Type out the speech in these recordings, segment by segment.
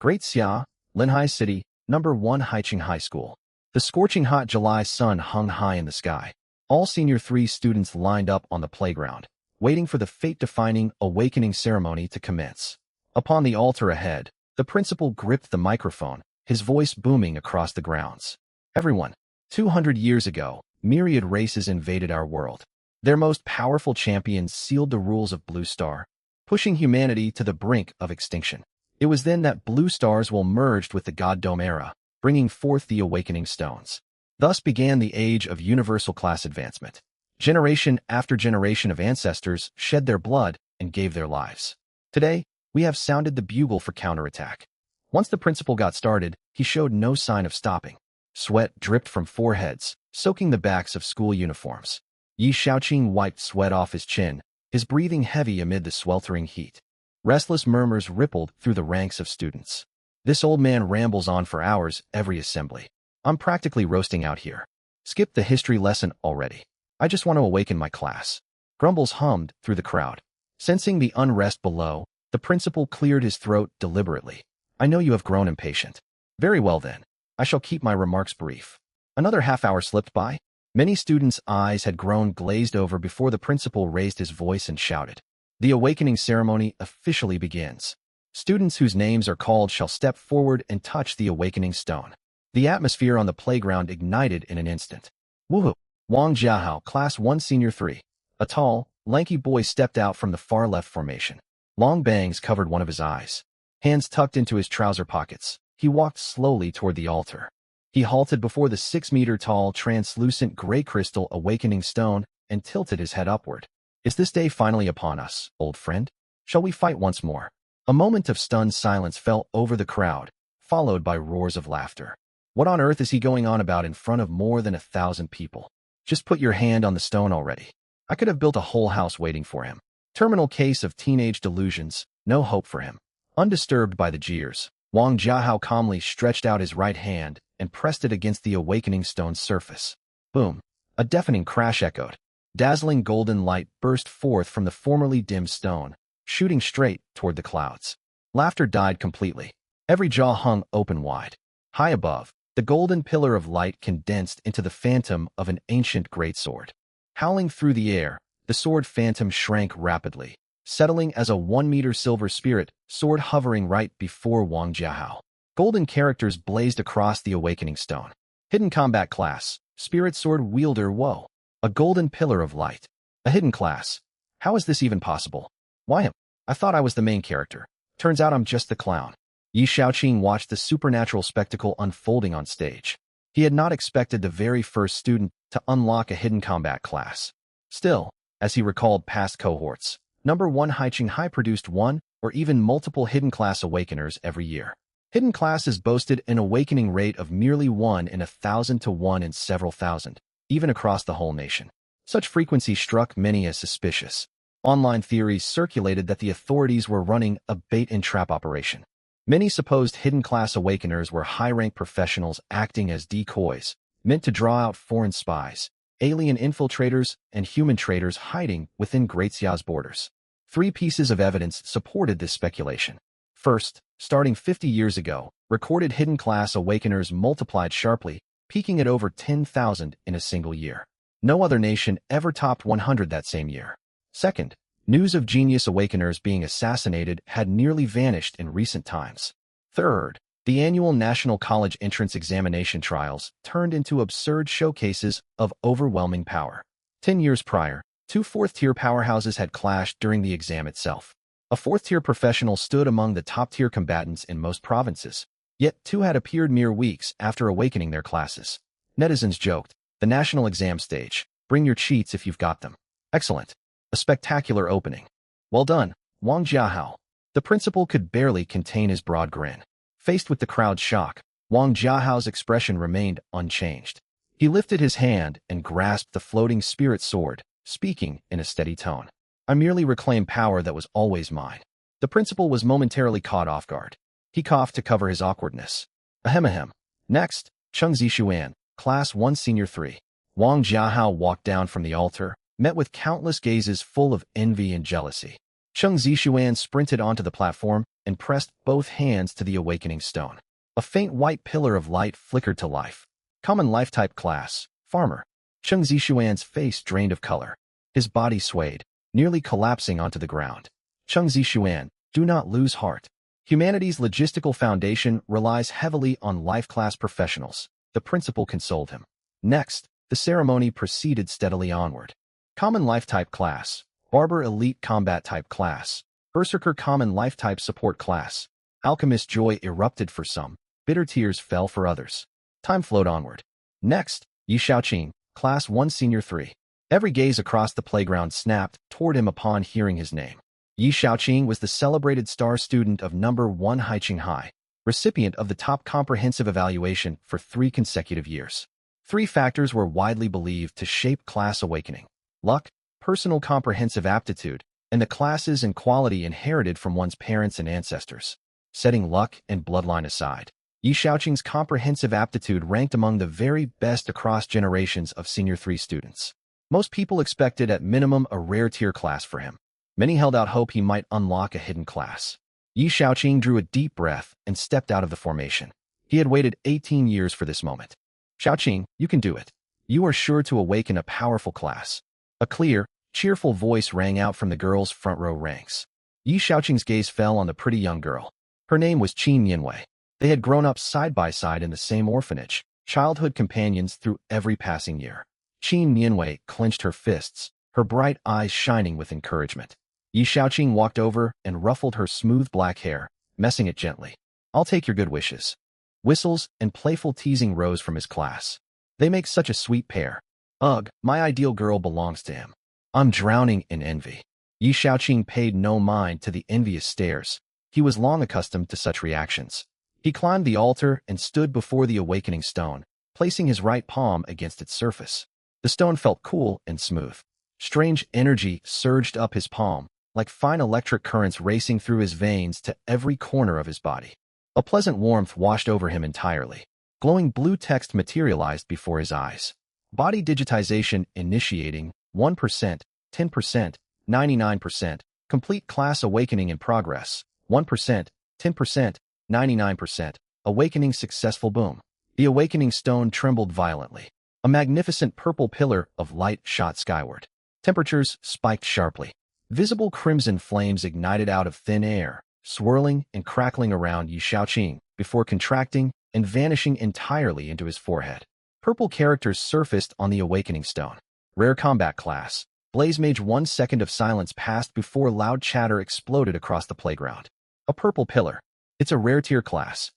Great Xia, Linhai City, number 1 Haiqing High School. The scorching hot July sun hung high in the sky. All Senior 3 students lined up on the playground, waiting for the fate-defining awakening ceremony to commence. Upon the altar ahead, the principal gripped the microphone, his voice booming across the grounds. Everyone, 200 years ago, myriad races invaded our world. Their most powerful champions sealed the rules of Blue Star, pushing humanity to the brink of extinction. It was then that Blue Stars will merged with the God Dome era, bringing forth the Awakening Stones. Thus began the age of universal class advancement. Generation after generation of ancestors shed their blood and gave their lives. Today, we have sounded the bugle for counterattack. Once the principal got started, he showed no sign of stopping. Sweat dripped from foreheads, soaking the backs of school uniforms. Yi Shaoqing wiped sweat off his chin, his breathing heavy amid the sweltering heat. Restless murmurs rippled through the ranks of students. This old man rambles on for hours every assembly. I'm practically roasting out here. Skip the history lesson already. I just want to awaken my class. Grumbles hummed through the crowd. Sensing the unrest below, the principal cleared his throat deliberately. I know you have grown impatient. Very well then. I shall keep my remarks brief. Another half hour slipped by. Many students' eyes had grown glazed over before the principal raised his voice and shouted. The awakening ceremony officially begins. Students whose names are called shall step forward and touch the awakening stone. The atmosphere on the playground ignited in an instant. Woohoo! Wang Jiahao, Class 1 Senior 3. A tall, lanky boy stepped out from the far left formation. Long bangs covered one of his eyes. Hands tucked into his trouser pockets, he walked slowly toward the altar. He halted before the 6-meter-tall, translucent gray crystal awakening stone and tilted his head upward. Is this day finally upon us, old friend? Shall we fight once more? A moment of stunned silence fell over the crowd, followed by roars of laughter. What on earth is he going on about in front of more than 1,000 people? Just put your hand on the stone already. I could have built a whole house waiting for him. Terminal case of teenage delusions, no hope for him. Undisturbed by the jeers, Wang Jiahao calmly stretched out his right hand and pressed it against the awakening stone's surface. Boom! A deafening crash echoed. Dazzling golden light burst forth from the formerly dim stone, shooting straight toward the clouds. Laughter died completely. Every jaw hung open wide. High above, the golden pillar of light condensed into the phantom of an ancient greatsword. Howling through the air, the sword phantom shrank rapidly, settling as a 1-meter silver spirit sword hovering right before Wang Jiahao. Golden characters blazed across the awakening stone. Hidden combat class, spirit sword wielder Woe. A golden pillar of light. A hidden class. How is this even possible? Why him? I thought I was the main character. Turns out I'm just the clown. Yi Shaoqing watched the supernatural spectacle unfolding on stage. He had not expected the very first student to unlock a hidden combat class. Still, as he recalled past cohorts, number 1 Haiqing High produced one or even multiple hidden class awakeners every year. Hidden classes boasted an awakening rate of merely 1 in 1,000 to 1 in several thousand, even across the whole nation. Such frequency struck many as suspicious. Online theories circulated that the authorities were running a bait-and-trap operation. Many supposed hidden class awakeners were high-rank professionals acting as decoys, meant to draw out foreign spies, alien infiltrators, and human traders hiding within Great Xia's borders. 3 pieces of evidence supported this speculation. First, starting 50 years ago, recorded hidden class awakeners multiplied sharply, peaking at over 10,000 in a single year. No other nation ever topped 100 that same year. Second, news of genius awakeners being assassinated had nearly vanished in recent times. Third, the annual National College Entrance Examination trials turned into absurd showcases of overwhelming power. 10 years prior, 2 fourth-tier powerhouses had clashed during the exam itself. A fourth-tier professional stood among the top-tier combatants in most provinces, yet 2 had appeared mere weeks after awakening their classes. Netizens joked, the national exam stage, bring your cheats if you've got them. Excellent. A spectacular opening. Well done, Wang Jiahao. The principal could barely contain his broad grin. Faced with the crowd's shock, Wang Jiahao's expression remained unchanged. He lifted his hand and grasped the floating spirit sword, speaking in a steady tone. I merely reclaim power that was always mine. The principal was momentarily caught off guard. He coughed to cover his awkwardness. Ahem. Next, Cheng Zixuan, Class 1 Senior 3. Wang Jiahao walked down from the altar, met with countless gazes full of envy and jealousy. Cheng Zixuan sprinted onto the platform and pressed both hands to the awakening stone. A faint white pillar of light flickered to life. Common life type class, farmer. Cheng Zixuan's face drained of color. His body swayed, nearly collapsing onto the ground. Cheng Zixuan, do not lose heart. Humanity's logistical foundation relies heavily on life class professionals, the principal consoled him. Next, the ceremony proceeded steadily onward. Common life type class, barber elite combat type class, berserker common life type support class. Alchemist joy erupted for some, bitter tears fell for others. Time flowed onward. Next, Yi Shaoqing, class 1 senior 3. Every gaze across the playground snapped toward him upon hearing his name. Yi Shaoqing was the celebrated star student of number 1 Haiqing High, recipient of the top comprehensive evaluation for 3 consecutive years. 3 factors were widely believed to shape class awakening: luck, personal comprehensive aptitude, and the classes and quality inherited from one's parents and ancestors. Setting luck and bloodline aside, Yi Shaoqing's comprehensive aptitude ranked among the very best across generations of Senior 3 students. Most people expected at minimum a rare tier class for him. Many held out hope he might unlock a hidden class. Yi Shaoqing drew a deep breath and stepped out of the formation. He had waited 18 years for this moment. Shaoqing, you can do it. You are sure to awaken a powerful class. A clear, cheerful voice rang out from the girls' front row ranks. Yi Shaoqing's gaze fell on the pretty young girl. Her name was Qin Nianwei. They had grown up side by side in the same orphanage, childhood companions through every passing year. Qin Nianwei clenched her fists, her bright eyes shining with encouragement. Yi Shaoqing walked over and ruffled her smooth black hair, messing it gently. I'll take your good wishes. Whistles and playful teasing rose from his class. They make such a sweet pair. Ugh, my ideal girl belongs to him. I'm drowning in envy. Yi Shaoqing paid no mind to the envious stares. He was long accustomed to such reactions. He climbed the altar and stood before the awakening stone, placing his right palm against its surface. The stone felt cool and smooth. Strange energy surged up his palm, like fine electric currents racing through his veins to every corner of his body. A pleasant warmth washed over him entirely. Glowing blue text materialized before his eyes. Body digitization initiating, 1%, 10%, 99%, complete class awakening in progress, 1%, 10%, 99%, awakening successful boom. The awakening stone trembled violently. A magnificent purple pillar of light shot skyward. Temperatures spiked sharply. Visible crimson flames ignited out of thin air, swirling and crackling around Yi Shaoqing before contracting and vanishing entirely into his forehead. Purple characters surfaced on the awakening stone. Rare combat class. Blaze Mage. 1 second of silence passed before loud chatter exploded across the playground. A purple pillar. It's a rare tier class.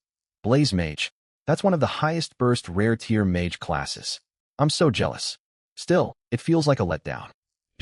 Blaze Mage. That's one of the highest burst rare tier mage classes. I'm so jealous. Still, it feels like a letdown.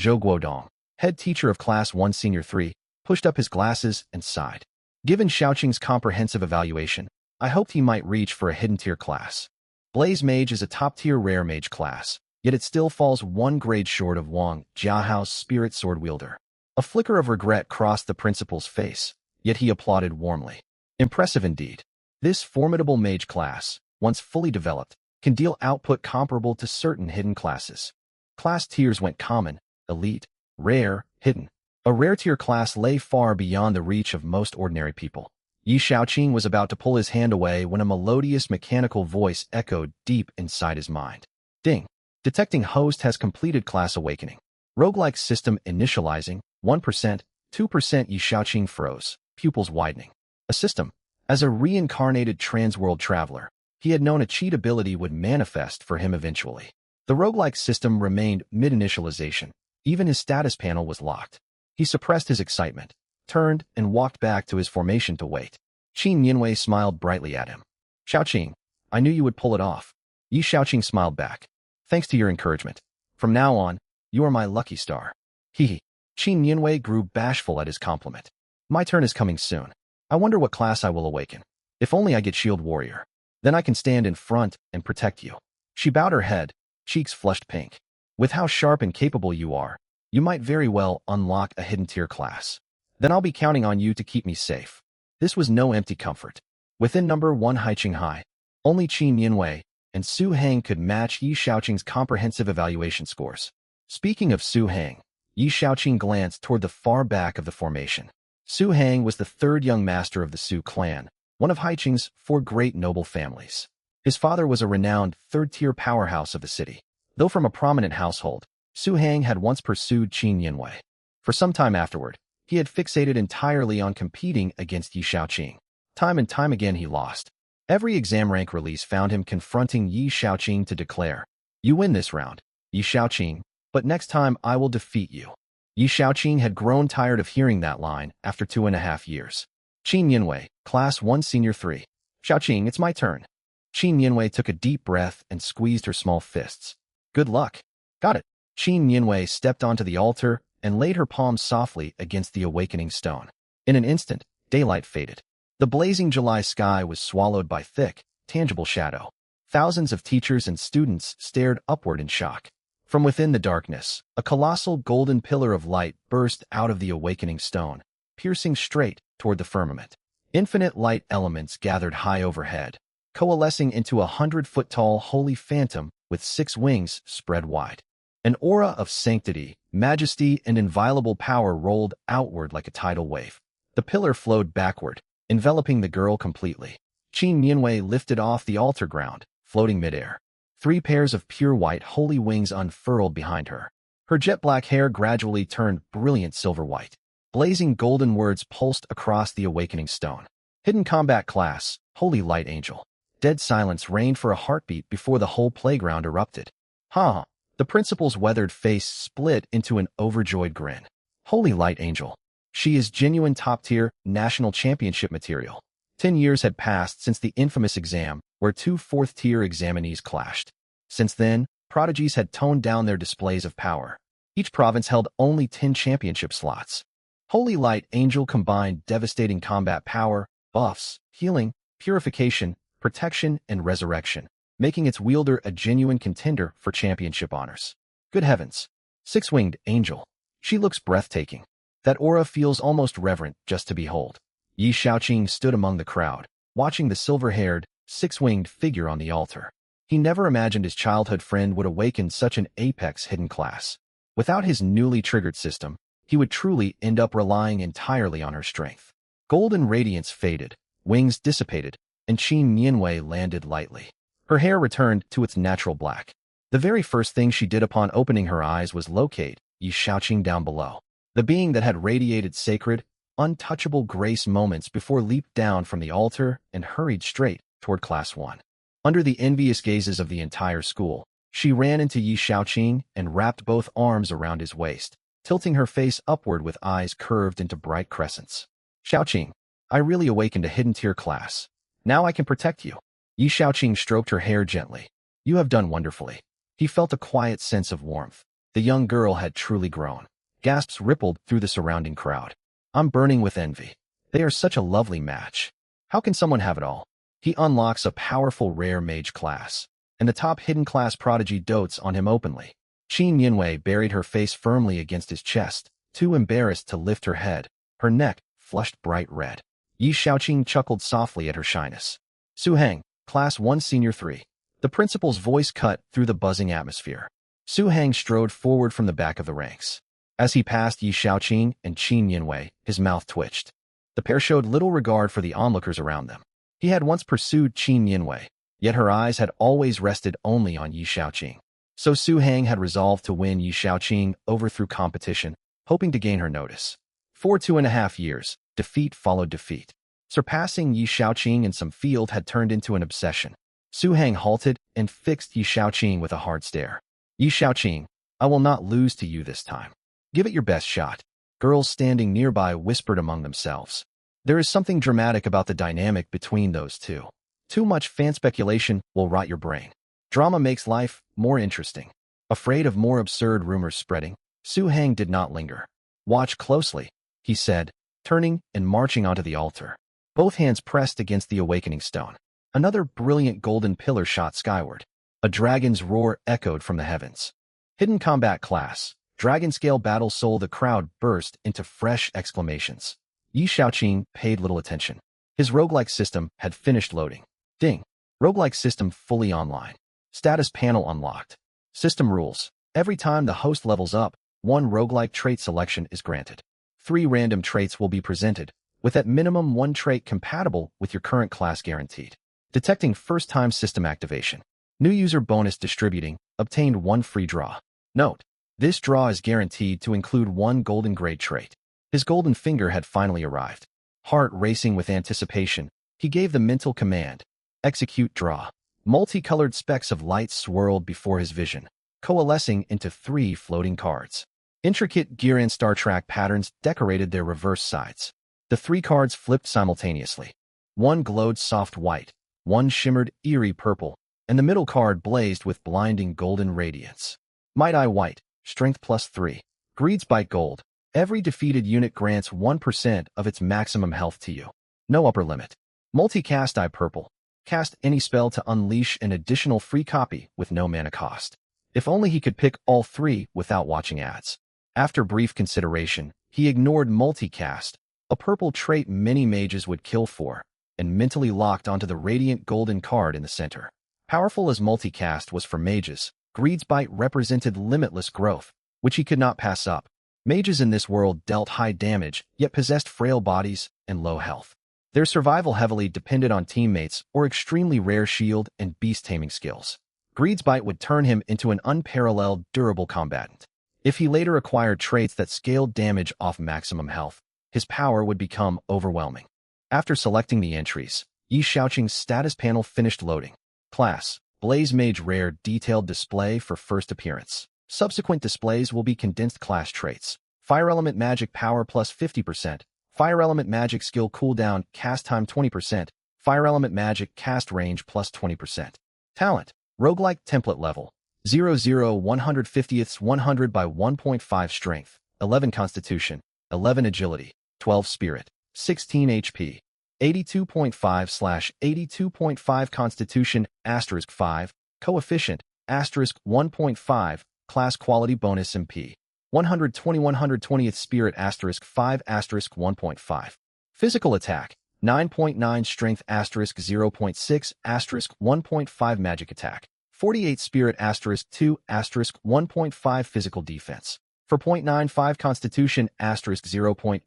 Zhou Guodong, head teacher of Class 1 Senior 3, pushed up his glasses and sighed. Given Shaoqing's comprehensive evaluation, I hoped he might reach for a hidden tier class. Blaze Mage is a top-tier rare mage class, yet it still falls 1 grade short of Wang Jiahao's Spirit Sword Wielder. A flicker of regret crossed the principal's face, yet he applauded warmly. Impressive indeed. This formidable mage class, once fully developed, can deal output comparable to certain hidden classes. Class tiers went common, elite, rare, hidden. A rare tier class lay far beyond the reach of most ordinary people. Yi Shaoqing was about to pull his hand away when a melodious mechanical voice echoed deep inside his mind. Ding. Detecting host has completed class awakening. Roguelike system initializing, 1%, 2%. Yi Shaoqing froze, pupils widening. A system. As a reincarnated transworld traveler, he had known a cheat ability would manifest for him eventually. The roguelike system remained mid-initialization. Even his status panel was locked. He suppressed his excitement, turned, and walked back to his formation to wait. Qin Nianwei smiled brightly at him. Shaoqing, I knew you would pull it off. Yi Shaoqing smiled back. Thanks to your encouragement. From now on, you are my lucky star. Hee. Qin Nianwei grew bashful at his compliment. My turn is coming soon. I wonder what class I will awaken. If only I get Shield Warrior. Then I can stand in front and protect you. She bowed her head, cheeks flushed pink. With how sharp and capable you are, you might very well unlock a hidden tier class. Then I'll be counting on you to keep me safe. This was no empty comfort. Within number 1 Haiqing High, only Qin Nianwei and Su Hang could match Yi Shaoqing's comprehensive evaluation scores. Speaking of Su Hang, Yi Shaoqing glanced toward the far back of the formation. Su Hang was the third young master of the Su clan, one of Haiqing's four great noble families. His father was a renowned third-tier powerhouse of the city. Though from a prominent household, Su Hang had once pursued Qin Yinwei. For some time afterward, he had fixated entirely on competing against Yi Shaoqing. Time and time again he lost. Every exam rank release found him confronting Yi Shaoqing to declare, "You win this round, Yi Shaoqing, but next time I will defeat you." Yi Shaoqing had grown tired of hearing that line after 2.5 years. Qin Yinwei, Class 1 Senior 3. "Shaoqing, it's my turn." Qin Yinwei took a deep breath and squeezed her small fists. "Good luck." "Got it." Qin Yinwei stepped onto the altar and laid her palms softly against the awakening stone. In an instant, daylight faded. The blazing July sky was swallowed by thick, tangible shadow. Thousands of teachers and students stared upward in shock. From within the darkness, a colossal golden pillar of light burst out of the awakening stone, piercing straight toward the firmament. Infinite light elements gathered high overhead, coalescing into a 100-foot-tall holy phantom with 6 wings spread wide. An aura of sanctity, majesty, and inviolable power rolled outward like a tidal wave. The pillar flowed backward, enveloping the girl completely. Qin Yinwei lifted off the altar ground, floating midair. 3 pairs of pure white holy wings unfurled behind her. Her jet-black hair gradually turned brilliant silver white. Blazing golden words pulsed across the awakening stone. Hidden combat class, Holy Light Angel. Dead silence reigned for a heartbeat before the whole playground erupted. "Huh." The principal's weathered face split into an overjoyed grin. "Holy Light Angel. She is genuine top-tier, national championship material." 10 years had passed since the infamous exam, where 2 fourth-tier examinees clashed. Since then, prodigies had toned down their displays of power. Each province held only 10 championship slots. Holy Light Angel combined devastating combat power, buffs, healing, purification, protection, and resurrection, making its wielder a genuine contender for championship honors. Good heavens! 6-winged angel. She looks breathtaking. That aura feels almost reverent just to behold. Yi Shaoqing stood among the crowd, watching the silver-haired, 6-winged figure on the altar. He never imagined his childhood friend would awaken such an apex hidden class. Without his newly triggered system, he would truly end up relying entirely on her strength. Golden radiance faded, wings dissipated, and Qin Yinwei landed lightly. Her hair returned to its natural black. The very first thing she did upon opening her eyes was locate Yi Shaoqing down below. The being that had radiated sacred, untouchable grace moments before leaped down from the altar and hurried straight toward Class 1. Under the envious gazes of the entire school, she ran into Yi Shaoqing and wrapped both arms around his waist, tilting her face upward with eyes curved into bright crescents. "Shaoqing, I really awakened a hidden tier class. Now I can protect you." Yi Shaoqing stroked her hair gently. "You have done wonderfully." He felt a quiet sense of warmth. The young girl had truly grown. Gasps rippled through the surrounding crowd. "I'm burning with envy. They are such a lovely match. How can someone have it all?" He unlocks a powerful rare mage class, and the top hidden class prodigy dotes on him openly. Qin Yinwei buried her face firmly against his chest, too embarrassed to lift her head. Her neck flushed bright red. Yi Shaoqing chuckled softly at her shyness. "Su Hang, Class 1 Senior 3. The principal's voice cut through the buzzing atmosphere. Su Hang strode forward from the back of the ranks. As he passed Yi Shaoqing and Qin Yinwei, his mouth twitched. The pair showed little regard for the onlookers around them. He had once pursued Qin Yinwei, yet her eyes had always rested only on Yi Shaoqing. So Su Hang had resolved to win Yi Shaoqing over through competition, hoping to gain her notice. For 2.5 years, defeat followed defeat. Surpassing Yi Shaoqing in some field had turned into an obsession. Su Hang halted and fixed Yi Shaoqing with a hard stare. "Yi Shaoqing, I will not lose to you this time. Give it your best shot." Girls standing nearby whispered among themselves. There is something dramatic about the dynamic between those two. Too much fan speculation will rot your brain. Drama makes life more interesting. Afraid of more absurd rumors spreading, Su Hang did not linger. "Watch closely," he said, turning and marching onto the altar. Both hands pressed against the awakening stone. Another brilliant golden pillar shot skyward. A dragon's roar echoed from the heavens. Hidden combat class, Dragon Scale Battle Soul. The crowd burst into fresh exclamations. Yi Shaoqing paid little attention. His roguelike system had finished loading. Ding. Roguelike system fully online. Status panel unlocked. System rules. Every time the host levels up, one roguelike trait selection is granted. 3 random traits will be presented, with at minimum 1 trait compatible with your current class guaranteed. Detecting first-time system activation. New user bonus distributing, obtained 1 free draw. Note, this draw is guaranteed to include 1 golden grade trait. His golden finger had finally arrived. Heart racing with anticipation, he gave the mental command, execute draw. Multicolored specks of light swirled before his vision, coalescing into 3 floating cards. Intricate Gear and Star Trek patterns decorated their reverse sides. The 3 cards flipped simultaneously. 1 glowed soft white, 1 shimmered eerie purple, and the middle card blazed with blinding golden radiance. Might Eye White, Strength +3. Greed's Bite Gold. Every defeated unit grants 1% of its maximum health to you. No upper limit. Multicast Eye Purple. Cast any spell to unleash an additional free copy with no mana cost. If only he could pick all 3 without watching ads. After brief consideration, he ignored Multicast, a purple trait many mages would kill for, and mentally locked onto the radiant golden card in the center. Powerful as Multicast was for mages, Greed's Bite represented limitless growth, which he could not pass up. Mages in this world dealt high damage, yet possessed frail bodies and low health. Their survival heavily depended on teammates or extremely rare shield and beast-taming skills. Greed's Bite would turn him into an unparalleled, durable combatant. If he later acquired traits that scaled damage off maximum health, his power would become overwhelming. After selecting the entries, Yi Shaoqing's status panel finished loading. Class: Blaze Mage Rare Detailed Display for first appearance. Subsequent displays will be condensed class traits. Fire Element Magic Power plus 50%. Fire Element Magic Skill Cooldown, Cast Time 20%. Fire Element Magic Cast Range plus 20%. Talent: Roguelike Template Level 00 150ths 100 by 1.5 Strength, 11 Constitution, 11 Agility, 12 Spirit, 16 HP, 82.5/82.5 Constitution, *5, Coefficient, *1.5, Class Quality Bonus MP, 120 120th Spirit, *5, *1.5. Physical Attack, 9.9 Strength, *0.6, *1.5 Magic Attack, 48 Spirit, *2, *1.5 Physical Defense. For 0.95 Constitution, *0.3,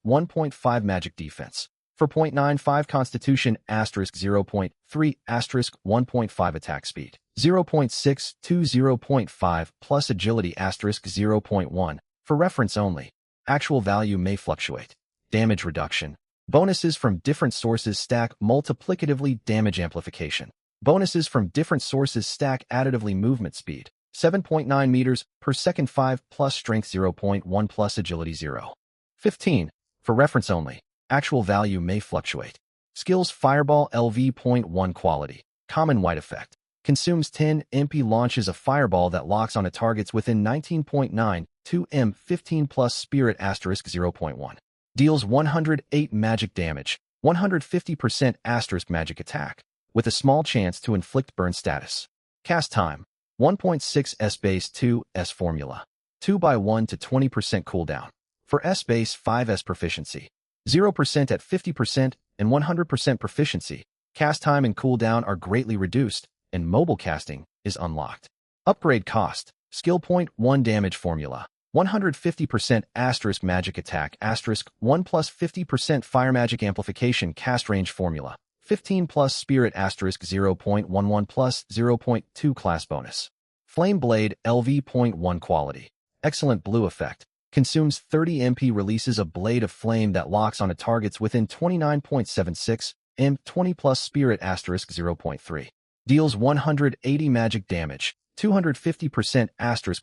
*1.5 Magic Defense. For 0.95 Constitution, *0.3, *1.5 Attack Speed. 0.6 to 0.5 plus Agility, *0.1. For reference only. Actual value may fluctuate. Damage Reduction. Bonuses from different sources stack multiplicatively. Damage Amplification. Bonuses from different sources stack additively. Movement Speed. 7.9 meters per second, 5 plus Strength, 0.1 plus Agility, 0. 15. For reference only. Actual value may fluctuate. Skills: Fireball LV.1 Quality. Common White Effect. Consumes 10 MP. Launches a fireball that locks on a targets within 19.9, 2 M. 15 plus Spirit, *0.1. Deals 108 magic damage, 150% magic attack, with a small chance to inflict burn status. Cast time: 1.6 S base 2 S formula. 2 by 1 to 20% cooldown. For S base 5 S proficiency. 0% at 50% and 100% proficiency. Cast time and cooldown are greatly reduced, and mobile casting is unlocked. Upgrade cost: Skill point 1 damage formula. 150% magic attack, *1 plus 50% fire magic amplification, cast range formula. 15 plus spirit, *0.11 plus 0.2 class bonus. Flame Blade LV.1 Quality. Excellent blue effect. Consumes 30 MP. Releases a blade of flame that locks on a targets within 29.76 M. 20 plus spirit, *0.3. Deals 180 magic damage, 250%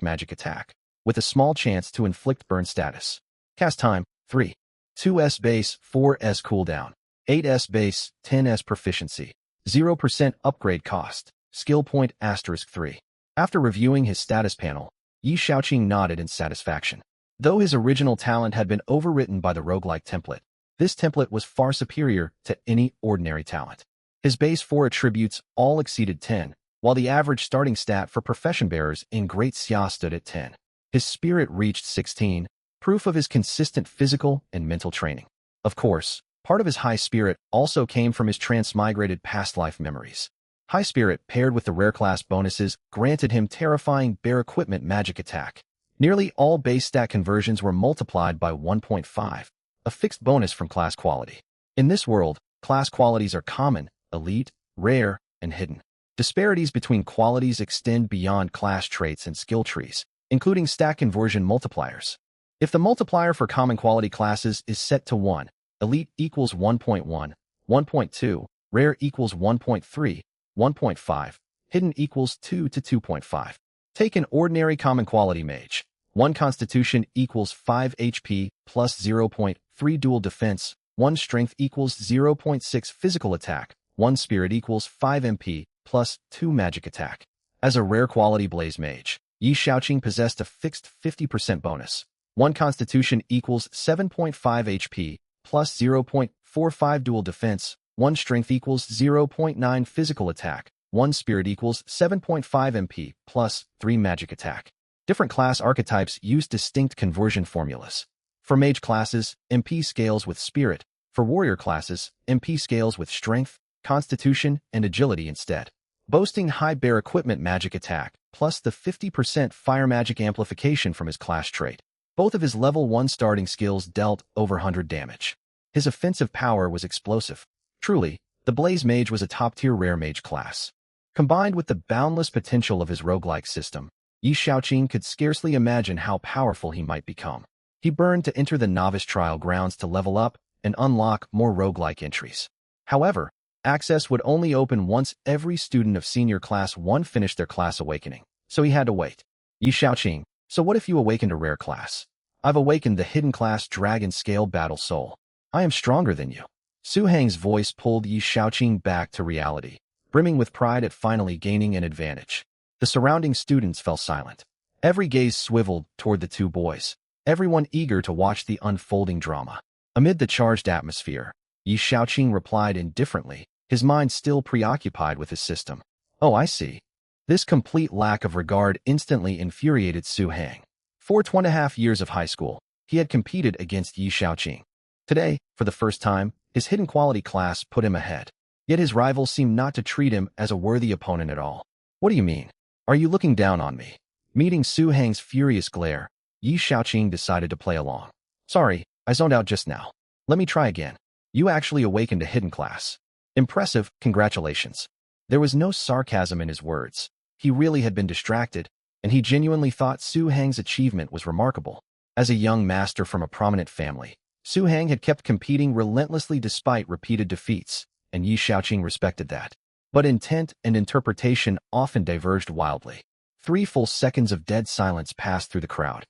magic attack, with a small chance to inflict burn status. Cast time: 3. 2 S base, 4 S cooldown. 8 S base, 10 S proficiency. 0% upgrade cost. Skill point, *3. After reviewing his status panel, Yi Shaoqing nodded in satisfaction. Though his original talent had been overwritten by the roguelike template, this template was far superior to any ordinary talent. His base 4 attributes all exceeded 10, while the average starting stat for profession bearers in Great Xia stood at 10. His spirit reached 16, proof of his consistent physical and mental training. Of course, part of his high spirit also came from his transmigrated past life memories. High spirit paired with the rare class bonuses granted him terrifying bear equipment magic attack, Nearly all base stat conversions were multiplied by 1.5, a fixed bonus from class quality. In this world, class qualities are common, elite, rare, and hidden. Disparities between qualities extend beyond class traits and skill trees, including stat conversion multipliers. If the multiplier for common quality classes is set to 1, elite equals 1.1, 1.2, rare equals 1.3, 1.5, hidden equals 2 to 2.5. Take an ordinary common quality mage. 1 constitution equals 5 HP plus 0.3 dual defense, 1 strength equals 0.6 physical attack, 1 spirit equals 5 MP plus 2 magic attack. As a rare quality blaze mage, Yi Shaoqing possessed a fixed 50% bonus. 1 constitution equals 7.5 HP plus 0.45 dual defense, 1 strength equals 0.9 physical attack, 1 spirit equals 7.5 MP plus 3 magic attack. Different class archetypes use distinct conversion formulas. For mage classes, MP scales with spirit. For warrior classes, MP scales with strength, constitution, and agility instead. Boasting high bear equipment magic attack, plus the 50% fire magic amplification from his class trait. Both of his level 1 starting skills dealt over 100 damage. His offensive power was explosive. Truly, the Blaze Mage was a top-tier rare mage class. Combined with the boundless potential of his roguelike system, Yi Shaoqing could scarcely imagine how powerful he might become. He burned to enter the novice trial grounds to level up and unlock more roguelike entries. However, access would only open once every student of Senior Class 1 finished their class awakening, so he had to wait. Yi Shaoqing, so what if you awakened a rare class? I've awakened the hidden class Dragon Scale Battle Soul. I am stronger than you. Su Hang's voice pulled Yi Shaoqing back to reality, brimming with pride at finally gaining an advantage. The surrounding students fell silent. Every gaze swiveled toward the two boys, everyone eager to watch the unfolding drama. Amid the charged atmosphere, Yi Shaoqing replied indifferently, his mind still preoccupied with his system. Oh, I see. This complete lack of regard instantly infuriated Su Hang. For 2.5 years of high school, he had competed against Yi Shaoqing. Today, for the first time, his hidden quality class put him ahead. Yet his rival seemed not to treat him as a worthy opponent at all. What do you mean? Are you looking down on me? Meeting Su Hang's furious glare, Yi Shaoqing decided to play along. Sorry, I zoned out just now. Let me try again. You actually awakened a hidden class. Impressive, congratulations. There was no sarcasm in his words. He really had been distracted, and he genuinely thought Su Hang's achievement was remarkable. As a young master from a prominent family, Su Hang had kept competing relentlessly despite repeated defeats, and Yi Shaoqing respected that. But intent and interpretation often diverged wildly. 3 full seconds of dead silence passed through the crowd.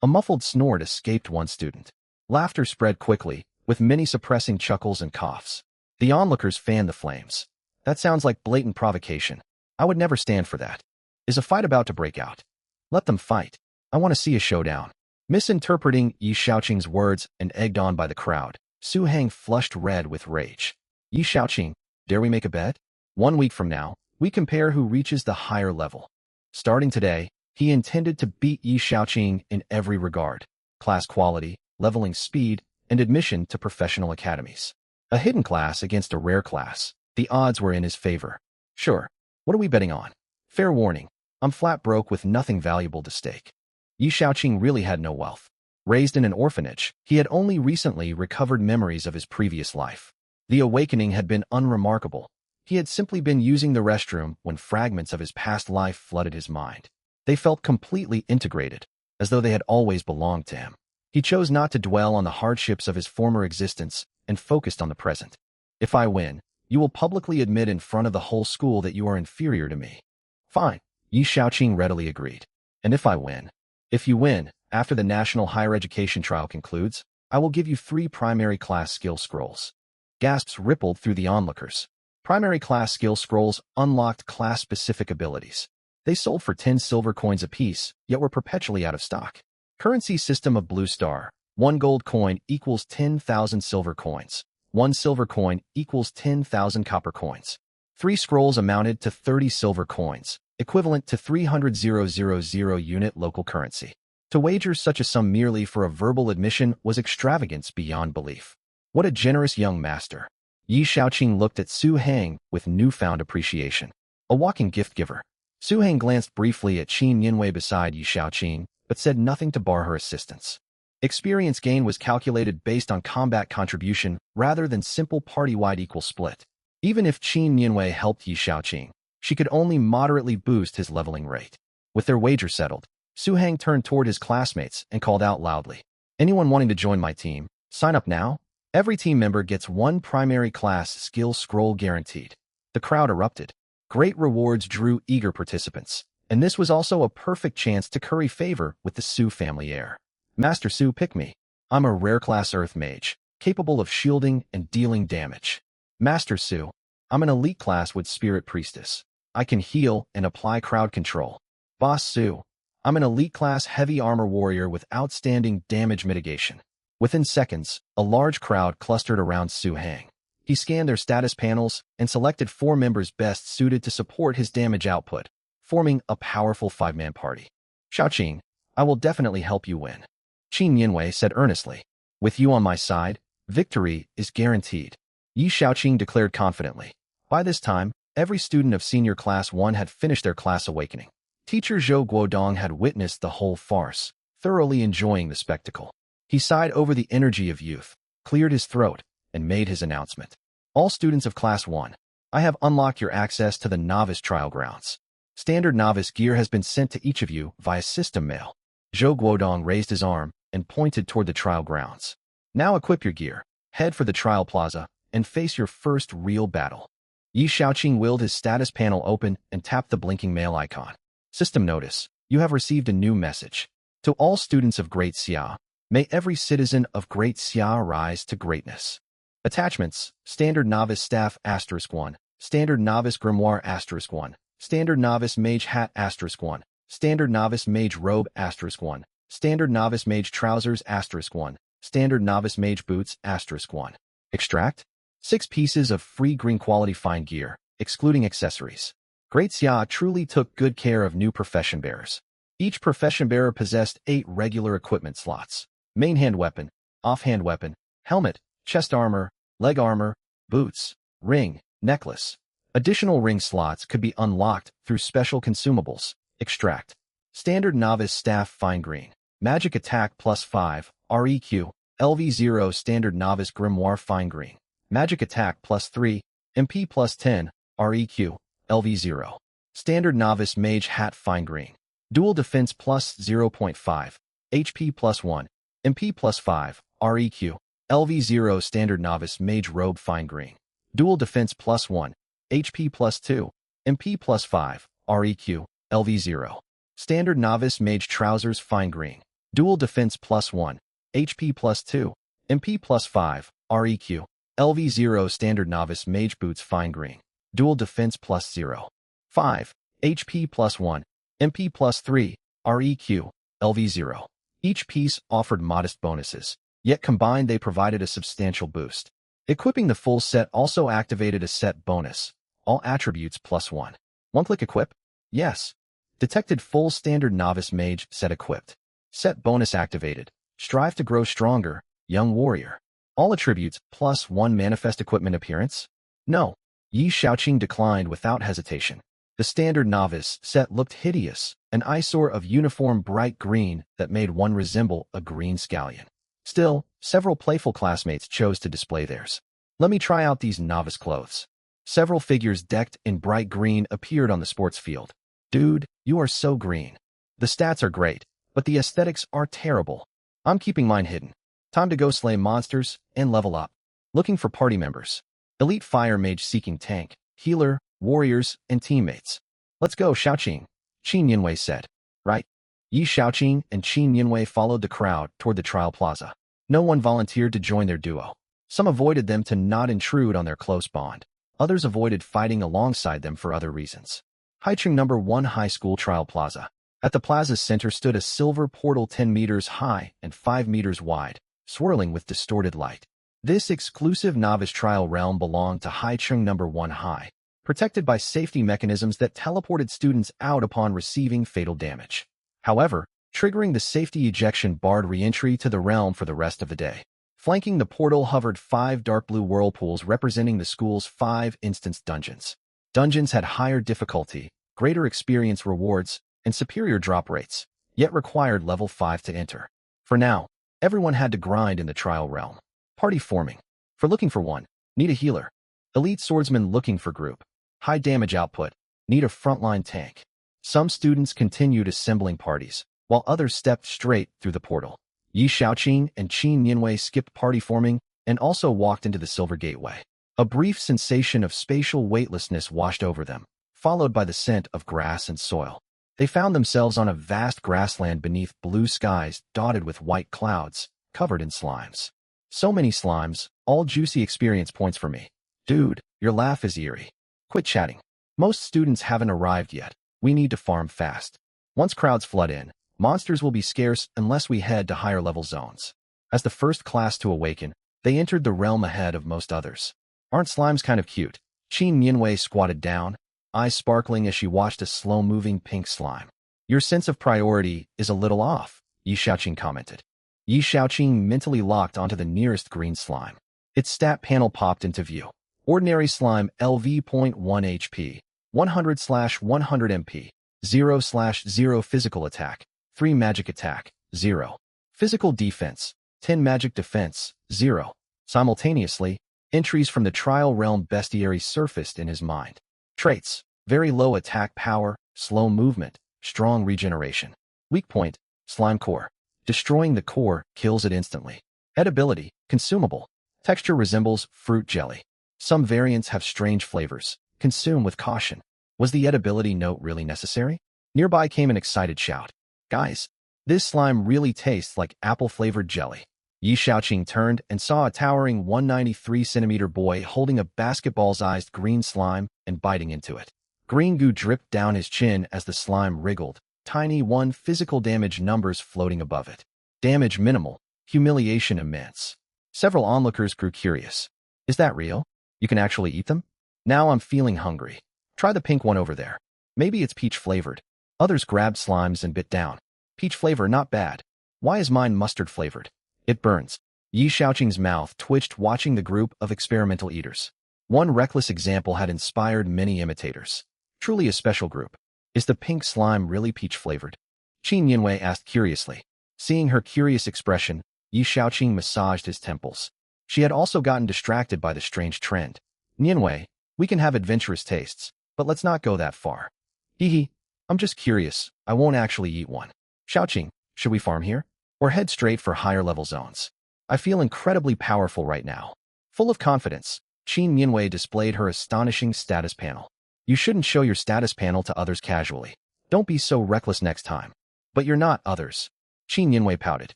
A muffled snort escaped one student. Laughter spread quickly, with many suppressing chuckles and coughs. The onlookers fanned the flames. That sounds like blatant provocation. I would never stand for that. Is a fight about to break out? Let them fight. I want to see a showdown. Misinterpreting Yi Shaoqing's words and egged on by the crowd, Su Hang flushed red with rage. Yi Shaoqing, dare we make a bet? 1 week from now, we compare who reaches the higher level. Starting today, he intended to beat Yi Shaoqing in every regard: class quality, leveling speed, and admission to professional academies. A hidden class against a rare class. The odds were in his favor. Sure. What are we betting on? Fair warning, I'm flat broke with nothing valuable to stake. Yi Shaoqing really had no wealth. Raised in an orphanage, he had only recently recovered memories of his previous life. The awakening had been unremarkable. He had simply been using the restroom when fragments of his past life flooded his mind. They felt completely integrated, as though they had always belonged to him. He chose not to dwell on the hardships of his former existence and focused on the present. If I win, you will publicly admit in front of the whole school that you are inferior to me. Fine, Yi Shaoqing readily agreed. And if I win? If you win, after the National Higher Education trial concludes, I will give you 3 primary class skill scrolls. Gasps rippled through the onlookers. Primary class skill scrolls unlocked class-specific abilities. They sold for 10 silver coins apiece, yet were perpetually out of stock. Currency system of Blue Star. 1 gold coin equals 10,000 silver coins. 1 silver coin equals 10,000 copper coins. 3 scrolls amounted to 30 silver coins, equivalent to 300,000 unit local currency. To wager such a sum merely for a verbal admission was extravagance beyond belief. What a generous young master. Yi Shaoqing looked at Su Hang with newfound appreciation. A walking gift giver. Su Hang glanced briefly at Qin Yinwei beside Yi Shaoqing, but but said nothing to bar her assistance. Experience gain was calculated based on combat contribution rather than simple party-wide equal split. Even if Qin Nianwei helped Yi Shaoqing, she could only moderately boost his leveling rate. With their wager settled, Su Hang turned toward his classmates and called out loudly, "Anyone wanting to join my team, sign up now. Every team member gets one primary class skill scroll guaranteed." The crowd erupted. Great rewards drew eager participants, and this was also a perfect chance to curry favor with the Su family heir. "Master Su, pick me. I'm a rare class Earth Mage, capable of shielding and dealing damage." "Master Su, I'm an elite class with Spirit Priestess. I can heal and apply crowd control." "Boss Su, I'm an elite class heavy armor warrior with outstanding damage mitigation." Within seconds, a large crowd clustered around Su Hang. He scanned their status panels and selected 4 members best suited to support his damage output, forming a powerful 5-man party. "Shaoqing, I will definitely help you win," Qin Nianwei said earnestly. "With you on my side, victory is guaranteed," Yi Shaoqing declared confidently. By this time, every student of Senior Class 1 had finished their class awakening. Teacher Zhou Guodong had witnessed the whole farce, thoroughly enjoying the spectacle. He sighed over the energy of youth, cleared his throat, and made his announcement. "All students of Class 1, I have unlocked your access to the Novice Trial Grounds. Standard Novice gear has been sent to each of you via system mail." Zhou Guodong raised his arm and pointed toward the trial grounds. "Now equip your gear, head for the trial plaza, and face your first real battle." Yi Shaoqing willed his status panel open and tapped the blinking mail icon. "System notice. You have received a new message. To all students of Great Xia, may every citizen of Great Xia rise to greatness." Attachments: Standard Novice Staff *1, Standard Novice Grimoire *1, Standard Novice Mage Hat *1, Standard Novice Mage Robe *1, Standard Novice Mage Trousers *1, Standard Novice Mage Boots *1. Extract: 6 pieces of free green quality fine gear, excluding accessories. Great Xia truly took good care of new profession bearers. Each profession bearer possessed 8 regular equipment slots: main hand weapon, offhand weapon, helmet, chest armor, leg armor, boots, ring, necklace. Additional ring slots could be unlocked through special consumables. Extract: Standard Novice Staff Fine Green, Magic Attack +5, REQ, LV0. Standard Novice Grimoire Fine Green, Magic Attack +3, MP +10, REQ, LV0. Standard Novice Mage Hat Fine Green, Dual Defense +0.5, HP +1, MP +5, REQ, LV0. Standard Novice Mage Robe Fine Green, Dual Defense +1, HP +2, MP +5, REQ, LV0. Standard Novice Mage Trousers Fine Green, Dual Defense +1, HP +2, MP +5, REQ, LV0. Standard Novice Mage Boots Fine Green, Dual Defense +0, 5, HP +1, MP +3, REQ, LV0. Each piece offered modest bonuses, yet combined they provided a substantial boost. Equipping the full set also activated a set bonus, all attributes +1. One-click equip? Yes. Detected full Standard Novice Mage set equipped. Set bonus activated. Strive to grow stronger, young warrior. All attributes +1 manifest equipment appearance? No. Yi Shaoqing declined without hesitation. The Standard Novice set looked hideous, an eyesore of uniform bright green that made one resemble a green scallion. Still, several playful classmates chose to display theirs. "Let me try out these novice clothes." Several figures decked in bright green appeared on the sports field. "Dude, you are so green. The stats are great, but the aesthetics are terrible. I'm keeping mine hidden. Time to go slay monsters and level up." Looking for party members. Elite Fire Mage seeking tank, healer, warriors, and teammates. "Let's go, Shaoqing," Qin Nianwei said. "Right." Yi Shaoqing and Qin Nianwei followed the crowd toward the trial plaza. No one volunteered to join their duo. Some avoided them to not intrude on their close bond. Others avoided fighting alongside them for other reasons. Haicheng No. 1 High School Trial Plaza. At the plaza's center stood a silver portal 10 meters high and 5 meters wide, swirling with distorted light. This exclusive novice trial realm belonged to Haicheng No. 1 High, protected by safety mechanisms that teleported students out upon receiving fatal damage. However, triggering the safety ejection barred re-entry to the realm for the rest of the day. Flanking the portal hovered 5 dark blue whirlpools representing the school's 5 instance dungeons. Dungeons had higher difficulty, greater experience rewards, and superior drop rates. yet required level 5 to enter. For now, everyone had to grind in the trial realm. Party forming. For looking for one, need a healer. Elite swordsman looking for group. High damage output, need a frontline tank. Some students continued assembling parties, while others stepped straight through the portal. Yi Xiaoqing and Qin Yinwei skipped party forming and also walked into the Silver Gateway. A brief sensation of spatial weightlessness washed over them, followed by the scent of grass and soil. They found themselves on a vast grassland beneath blue skies dotted with white clouds, covered in slimes. So many slimes, all juicy experience points for me. Dude, your laugh is eerie. Quit chatting. Most students haven't arrived yet. We need to farm fast. Once crowds flood in, monsters will be scarce unless we head to higher level zones. As the first class to awaken, they entered the realm ahead of most others. Aren't slimes kind of cute? Qin Yinwei squatted down, eyes sparkling as she watched a slow-moving pink slime. Your sense of priority is a little off, Yi Xiaoqing commented. Yi Xiaoqing mentally locked onto the nearest green slime. Its stat panel popped into view. Ordinary slime LV.1 HP, 100/100 MP, 0/0 physical attack, 3 magic attack, 0. Physical defense, 10 magic defense, 0. Simultaneously, entries from the trial realm bestiary surfaced in his mind. Traits: very low attack power, slow movement, strong regeneration. Weak point: slime core. Destroying the core kills it instantly. Edibility: consumable. Texture resembles fruit jelly. Some variants have strange flavors. Consume with caution. Was the edibility note really necessary? Nearby came an excited shout. Guys, this slime really tastes like apple-flavored jelly. Yi Xiaoqing turned and saw a towering 193-centimeter boy holding a basketball-sized green slime and biting into it. Green goo dripped down his chin as the slime wriggled, tiny 1 physical damage numbers floating above it. Damage minimal, humiliation immense. Several onlookers grew curious. Is that real? You can actually eat them? Now I'm feeling hungry. Try the pink one over there. Maybe it's peach-flavored. Others grabbed slimes and bit down. Peach flavor not bad. Why is mine mustard-flavored? It burns. Yi Xiaoqing's mouth twitched watching the group of experimental eaters. One reckless example had inspired many imitators. Truly a special group. Is the pink slime really peach-flavored? Qin Yinwei asked curiously. Seeing her curious expression, Yi Xiaoqing massaged his temples. She had also gotten distracted by the strange trend. Yinwei, we can have adventurous tastes, but let's not go that far. Hee, I'm just curious. I won't actually eat one. Xiaoqing, should we farm here? Or head straight for higher level zones? I feel incredibly powerful right now. Full of confidence, Qin Yinwei displayed her astonishing status panel. You shouldn't show your status panel to others casually. Don't be so reckless next time. But you're not others. Qin Yinwei pouted.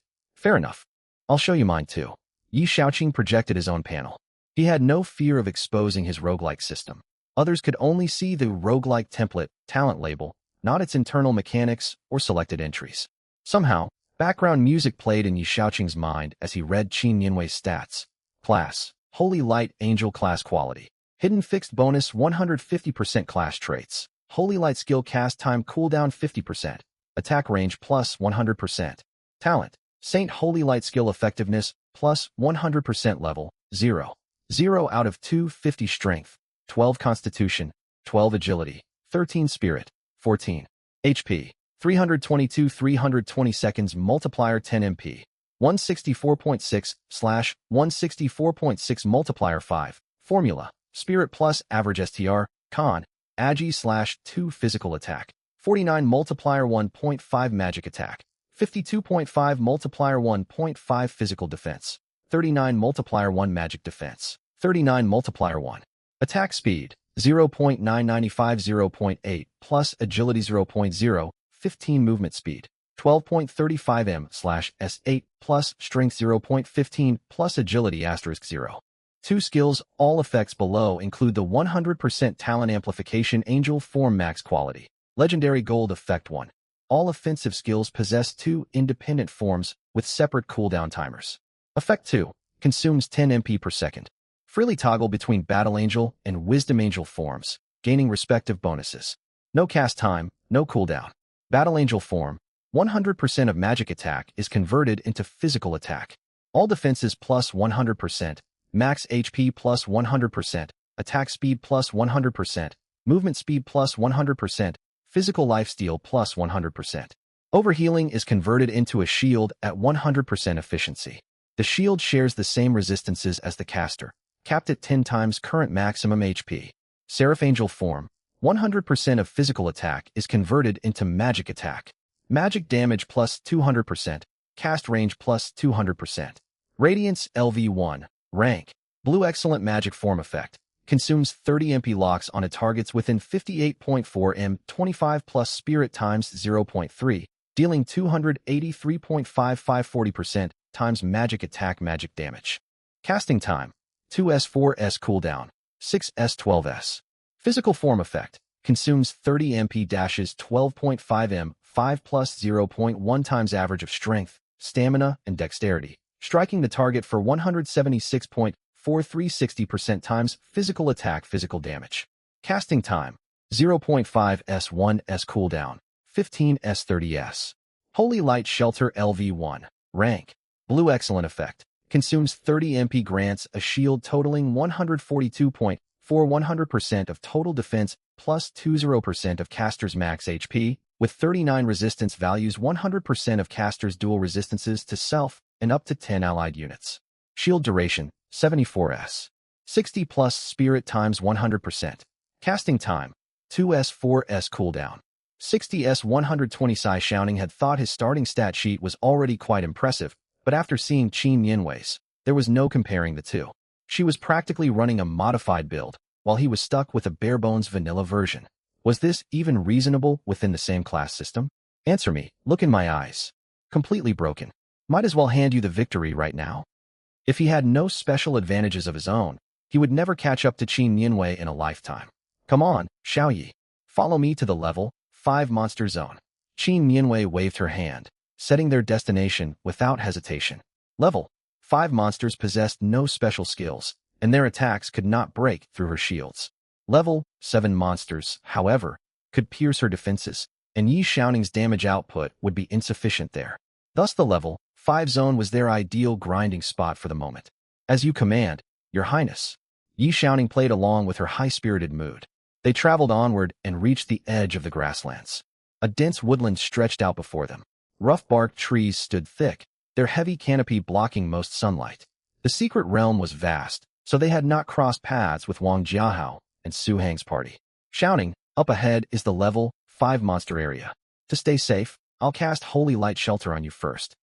Fair enough. I'll show you mine too. Yi Xiaoqing projected his own panel. He had no fear of exposing his roguelike system. Others could only see the roguelike template, talent label, not its internal mechanics or selected entries. Somehow, background music played in Yi Xiaoqing's mind as he read Qin Yinwei's stats. Class: Holy Light Angel class quality. Hidden fixed bonus 150% class traits. Holy Light skill cast time cooldown 50%. Attack range plus 100%. Talent: Saint Holy Light skill effectiveness plus 100% level 0. 0 out of 250 strength, 12 constitution, 12 agility, 13 spirit, 14 HP, 320 seconds multiplier 10 MP, 164.6/164.6 multiplier 5. Formula: Spirit plus average STR, con, Agi/2 physical attack, 49 multiplier 1.5 magic attack, 52.5 multiplier 1.5 physical defense, 39 multiplier 1 magic defense, 39 multiplier 1. Attack speed, 0.995 0.8 plus agility 0.0, 15 movement speed, 12.35 m/s8 plus strength 0.15 plus agility *0. 2 skills. All effects below include the 100% talent amplification angel form max quality. Legendary gold effect 1. All offensive skills possess 2 independent forms with separate cooldown timers. Effect 2. Consumes 10 MP per second. Freely toggle between Battle Angel and Wisdom Angel forms, gaining respective bonuses. No cast time, no cooldown. Battle Angel form, 100% of magic attack is converted into physical attack. All defenses plus 100%, max HP plus 100%, attack speed plus 100%, movement speed plus 100%, physical lifesteal plus 100%. Overhealing is converted into a shield at 100% efficiency. The shield shares the same resistances as the caster, capped at 10 times current maximum HP. Seraph Angel form. 100% of physical attack is converted into magic attack. Magic damage plus 200%, cast range plus 200%. Radiance LV1, rank. Blue excellent magic form effect. Consumes 30 MP locks on a target's within 58.4 m 25 plus spirit times 0.3, dealing 283.55 40% times magic attack magic damage. Casting time. 2s4s cooldown. 6s12s. Physical form effect. Consumes 30 MP dashes 12.5 m 5 plus 0.1 times average of strength, stamina, and dexterity, striking the target for 176.43 60% times physical attack physical damage. Casting time. 0.5 s1s cooldown. 15 s30s. Holy Light Shelter LV1. Rank. Blue excellent effect. Consumes 30 MP grants a shield totaling 142.4 100% of total defense plus 20% of caster's max HP, with 39 resistance values 100% of caster's dual resistances to self and up to 10 allied units. Shield duration, 74s. 60 plus spirit times 100%. Casting time, 2s4s cooldown. 60s 120. Sai Xiaoning had thought his starting stat sheet was already quite impressive, but after seeing Qin Nianwei's, there was no comparing the two. She was practically running a modified build, while he was stuck with a bare-bones vanilla version. Was this even reasonable within the same class system? Answer me, look in my eyes. Completely broken. Might as well hand you the victory right now. If he had no special advantages of his own, he would never catch up to Qin Nianwei in a lifetime. Come on, Xiaoyi. Follow me to the level 5 monster zone. Qin Nianwei waved her hand, setting their destination without hesitation. Level 5 monsters possessed no special skills, and their attacks could not break through her shields. Level 7 monsters, however, could pierce her defenses, and Yi Xiaoning's damage output would be insufficient there. Thus the level 5 zone was their ideal grinding spot for the moment. As you command, Your Highness. Yi Xiaoning played along with her high-spirited mood. They traveled onward and reached the edge of the grasslands. A dense woodland stretched out before them. Rough-barked trees stood thick, their heavy canopy blocking most sunlight. The secret realm was vast, so they had not crossed paths with Wang Jiahao and Su Hang's party. Xiaoning, up ahead is the level 5 monster area. To stay safe, I'll cast Holy Light Shelter on you first.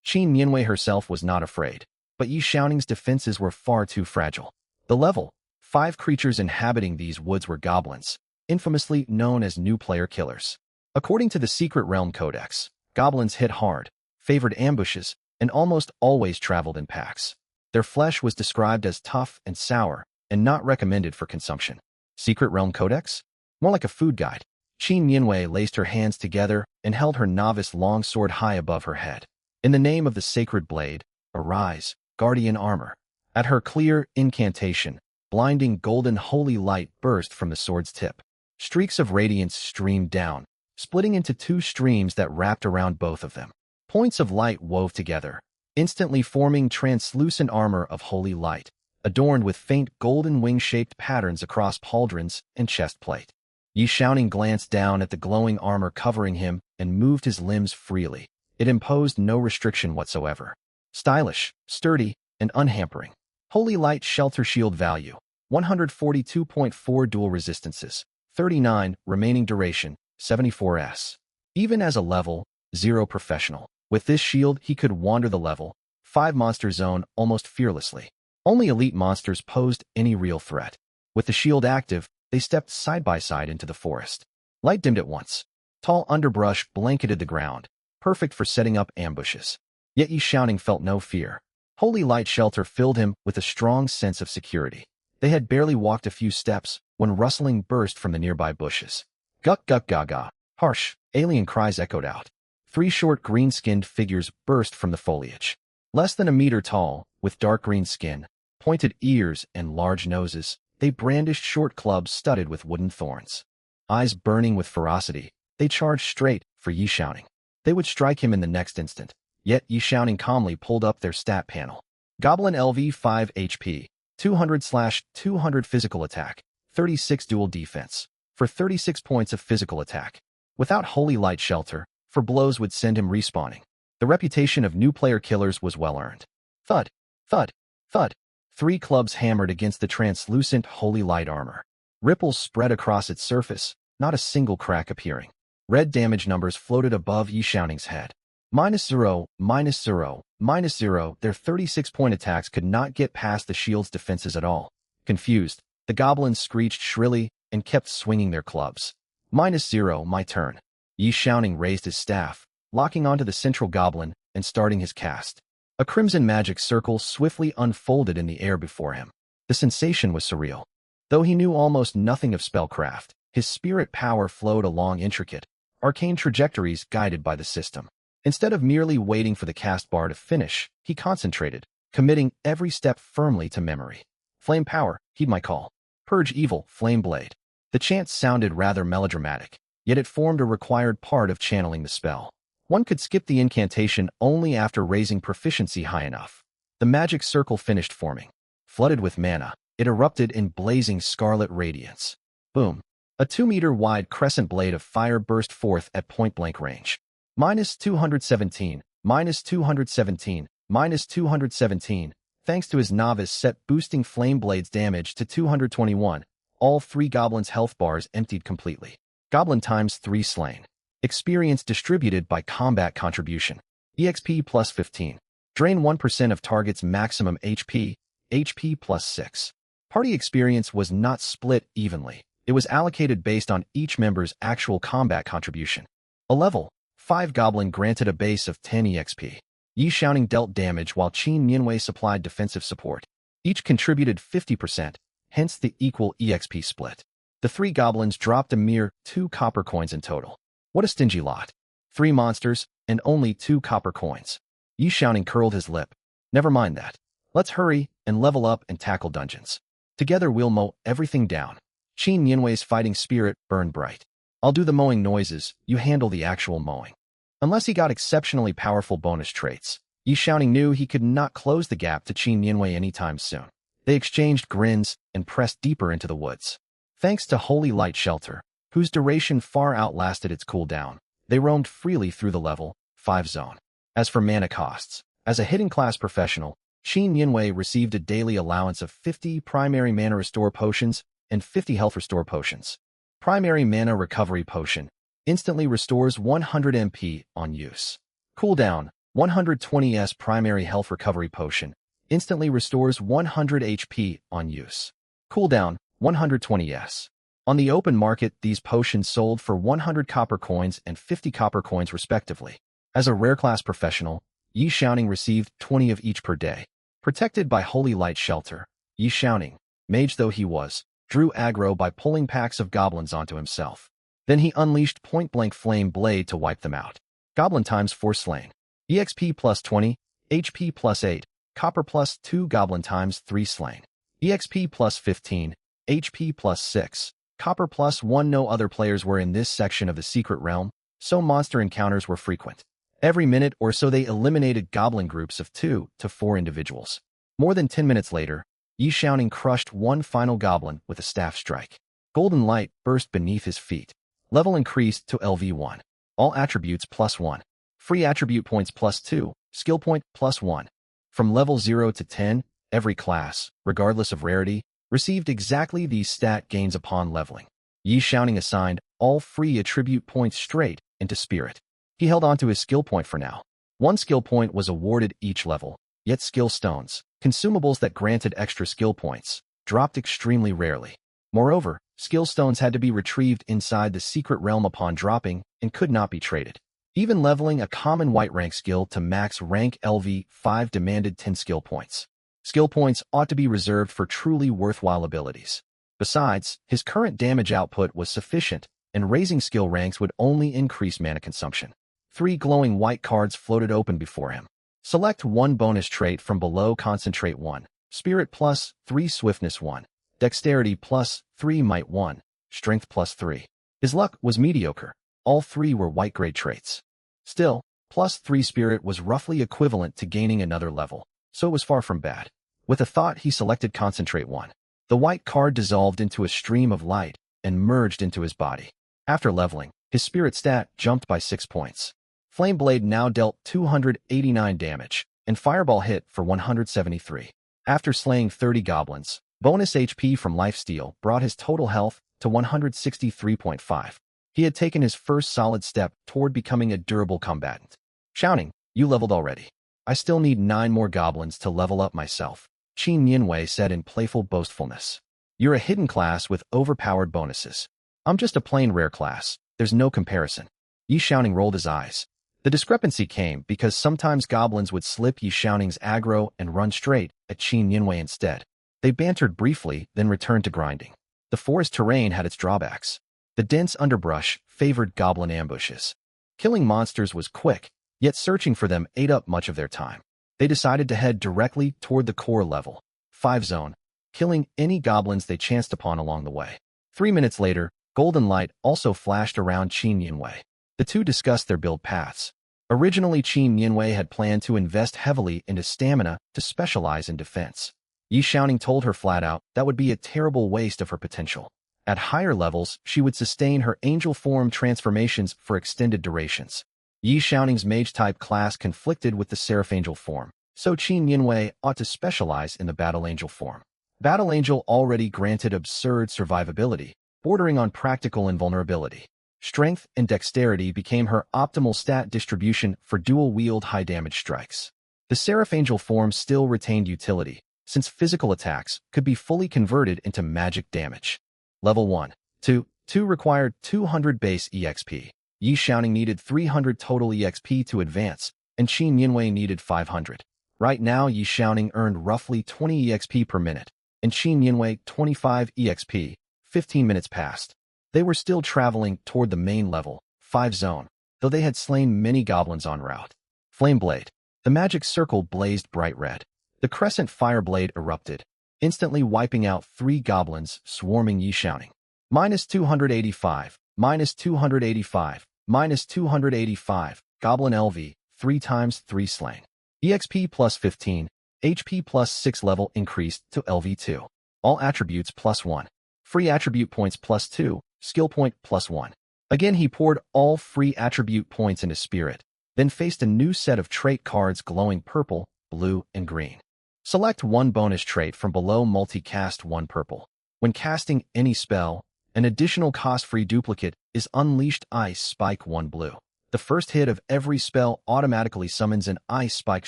Qin Nianwei herself was not afraid, but Yi Xiaoning's defenses were far too fragile. The level 5 creatures inhabiting these woods were goblins, infamously known as new player killers. According to the Secret Realm Codex, goblins hit hard, favored ambushes, and almost always traveled in packs. Their flesh was described as tough and sour, and not recommended for consumption. Secret Realm Codex? More like a food guide. Qin Nianwei laced her hands together and held her novice long sword high above her head. In the name of the sacred blade, arise, guardian armor. At her clear incantation, blinding golden holy light burst from the sword's tip. Streaks of radiance streamed down, splitting into 2 streams that wrapped around both of them. Points of light wove together, instantly forming translucent armor of holy light, adorned with faint golden wing-shaped patterns across pauldrons and chest plate. Yi Xiaoning glanced down at the glowing armor covering him and moved his limbs freely. It imposed no restriction whatsoever. Stylish, sturdy, and unhampering. Holy Light Shelter Shield value, 142.4 dual resistances, 39 remaining duration, 74s. Even as a level 0 professional, with this shield he could wander the level 5 monster zone almost fearlessly. Only elite monsters posed any real threat. With the shield active, they stepped side by side into the forest. Light dimmed at once. Tall underbrush blanketed the ground, perfect for setting up ambushes. Yet Yi Xiaoning felt no fear. Holy Light Shelter filled him with a strong sense of security. They had barely walked a few steps when rustling burst from the nearby bushes. Guk guk gaga. Harsh, alien cries echoed out. 3 short green-skinned figures burst from the foliage. Less than a meter tall, with dark green skin, pointed ears, and large noses, they brandished short clubs studded with wooden thorns. Eyes burning with ferocity, they charged straight for Yi Xiaoning. They would strike him in the next instant. Yet Yi Xiaoning calmly pulled up their stat panel. Goblin LV 5 HP, 200/200 physical attack, 36 dual defense, for 36 points of physical attack. Without Holy Light Shelter, for blows would send him respawning. The reputation of new player killers was well earned. Thud, thud, thud. 3 clubs hammered against the translucent holy light armor. Ripples spread across its surface, not a single crack appearing. Red damage numbers floated above Yishaoning's head. -0, -0, -0. Their 36-point attacks could not get past the shield's defenses at all. Confused, the goblins screeched shrilly and kept swinging their clubs. -0, my turn. Yishaoning raised his staff, locking onto the central goblin and starting his cast. A crimson magic circle swiftly unfolded in the air before him. The sensation was surreal. Though he knew almost nothing of spellcraft, his spirit power flowed along intricate, arcane trajectories guided by the system. Instead of merely waiting for the cast bar to finish, he concentrated, committing every step firmly to memory. Flame power, heed my call. Purge evil, flame blade. The chant sounded rather melodramatic, yet it formed a required part of channeling the spell. One could skip the incantation only after raising proficiency high enough. The magic circle finished forming. Flooded with mana, it erupted in blazing scarlet radiance. Boom. A 2-meter-wide crescent blade of fire burst forth at point-blank range. -217, -217, -217. Thanks to his novice set boosting Flame Blade's damage to 221, all 3 goblins' health bars emptied completely. Goblin times 3 slain. Experience distributed by combat contribution. EXP plus 15. Drain 1% of target's maximum HP, HP plus 6. Party experience was not split evenly. It was allocated based on each member's actual combat contribution. A level 5 goblin granted a base of 10 EXP. Yishaoning dealt damage while Qin Nianwei supplied defensive support. Each contributed 50%, hence the equal EXP split. The 3 goblins dropped a mere 2 copper coins in total. What a stingy lot. 3 monsters, and only 2 copper coins. Yishaoning curled his lip. Never mind that. Let's hurry and level up and tackle dungeons. Together we'll mow everything down. Qin Nianwei's fighting spirit burned bright. I'll do the mowing noises, you handle the actual mowing. Unless he got exceptionally powerful bonus traits, Yishaoning knew he could not close the gap to Qin Nianwei anytime soon. They exchanged grins and pressed deeper into the woods. Thanks to Holy Light Shelter, whose duration far outlasted its cooldown, they roamed freely through the level 5 zone. As for mana costs, as a hidden class professional, Qin Nianwei received a daily allowance of 50 primary mana restore potions and 50 health restore potions. Primary mana recovery potion instantly restores 100 MP on use. Cooldown 120s. Primary health recovery potion instantly restores 100 HP on use. Cooldown 120s. On the open market, these potions sold for 100 copper coins and 50 copper coins respectively. As a rare class professional, Yishaoning received 20 of each per day. Protected by Holy Light Shelter, Yishaoning, mage though he was, drew aggro by pulling packs of goblins onto himself. Then he unleashed point-blank Flame Blade to wipe them out. Goblin times 4 slain. EXP plus 20, HP plus 8, copper plus 2. Goblin times 3 slain. EXP plus 15, HP plus 6, copper plus 1. No other players were in this section of the secret realm, so monster encounters were frequent. Every minute or so they eliminated goblin groups of 2 to 4 individuals. More than 10 minutes later, Yishaoning crushed one final goblin with a staff strike. Golden light burst beneath his feet. Level increased to LV1. All attributes plus 1. Free attribute points plus 2. Skill point plus 1. From level 0 to 10, every class, regardless of rarity, received exactly these stat gains upon leveling. Yishaoning assigned all free attribute points straight into spirit. He held on to his skill point for now. 1 skill point was awarded each level, yet skill stones, consumables that granted extra skill points, dropped extremely rarely. Moreover, skill stones had to be retrieved inside the secret realm upon dropping and could not be traded. Even leveling a common white rank skill to max rank LV5 demanded 10 skill points. Skill points ought to be reserved for truly worthwhile abilities. Besides, his current damage output was sufficient, and raising skill ranks would only increase mana consumption. 3 glowing white cards floated open before him. Select 1 bonus trait from below. Concentrate 1, Spirit plus 3, Swiftness 1, Dexterity plus 3, Might 1, Strength plus 3. His luck was mediocre. All 3 were white grade traits. Still, plus 3 Spirit was roughly equivalent to gaining another level, so it was far from bad. With a thought, he selected Concentrate 1. The white card dissolved into a stream of light and merged into his body. After leveling, his spirit stat jumped by 6 points. Flame Blade now dealt 289 damage, and Fireball hit for 173. After slaying 30 goblins, bonus HP from Lifesteal brought his total health to 163.5. He had taken his first solid step toward becoming a durable combatant. Shouting, "You leveled already. I still need 9 more goblins to level up myself," Qin Nianwei said in playful boastfulness. "You're a hidden class with overpowered bonuses. I'm just a plain rare class. There's no comparison." Yi Xiaoning rolled his eyes. The discrepancy came because sometimes goblins would slip Yi Xiaoning's aggro and run straight at Qin Nianwei instead. They bantered briefly, then returned to grinding. The forest terrain had its drawbacks. The dense underbrush favored goblin ambushes. Killing monsters was quick, yet searching for them ate up much of their time. They decided to head directly toward the core level 5 zone, killing any goblins they chanced upon along the way. 3 minutes later, golden light also flashed around Qin Nianwei. The two discussed their build paths. Originally, Qin Nianwei had planned to invest heavily into stamina to specialize in defense. Yi Xiaoning told her flat out that would be a terrible waste of her potential. At higher levels, she would sustain her angel form transformations for extended durations. Yi Xiaoning's mage-type class conflicted with the Seraph Angel form, so Qin Nianwei ought to specialize in the Battle Angel form. Battle Angel already granted absurd survivability, bordering on practical invulnerability. Strength and dexterity became her optimal stat distribution for dual-wield high-damage strikes. The Seraph Angel form still retained utility, since physical attacks could be fully converted into magic damage. Level 1. 2 required 200 base EXP. Yi Xiaoning needed 300 total EXP to advance, and Qin Nianwei needed 500. Right now, Yi Xiaoning earned roughly 20 EXP per minute, and Qin Nianwei 25 EXP. 15 minutes passed. They were still traveling toward the main level 5 zone, though they had slain many goblins en route. Flame Blade. The magic circle blazed bright red. The crescent fire blade erupted, instantly wiping out 3 goblins swarming Yi Xiaoning. -285, -285, -285, Goblin LV, 3 times 3 slain. EXP plus 15, HP plus 6 level increased to LV2. All attributes plus 1. Free attribute points plus 2, skill point plus 1. Again he poured all free attribute points into Spirit, then faced a new set of trait cards glowing purple, blue, and green. Select one bonus trait from below multi-cast 1 purple. When casting any spell, an additional cost-free duplicate is unleashed Ice Spike 1 blue. The first hit of every spell automatically summons an Ice Spike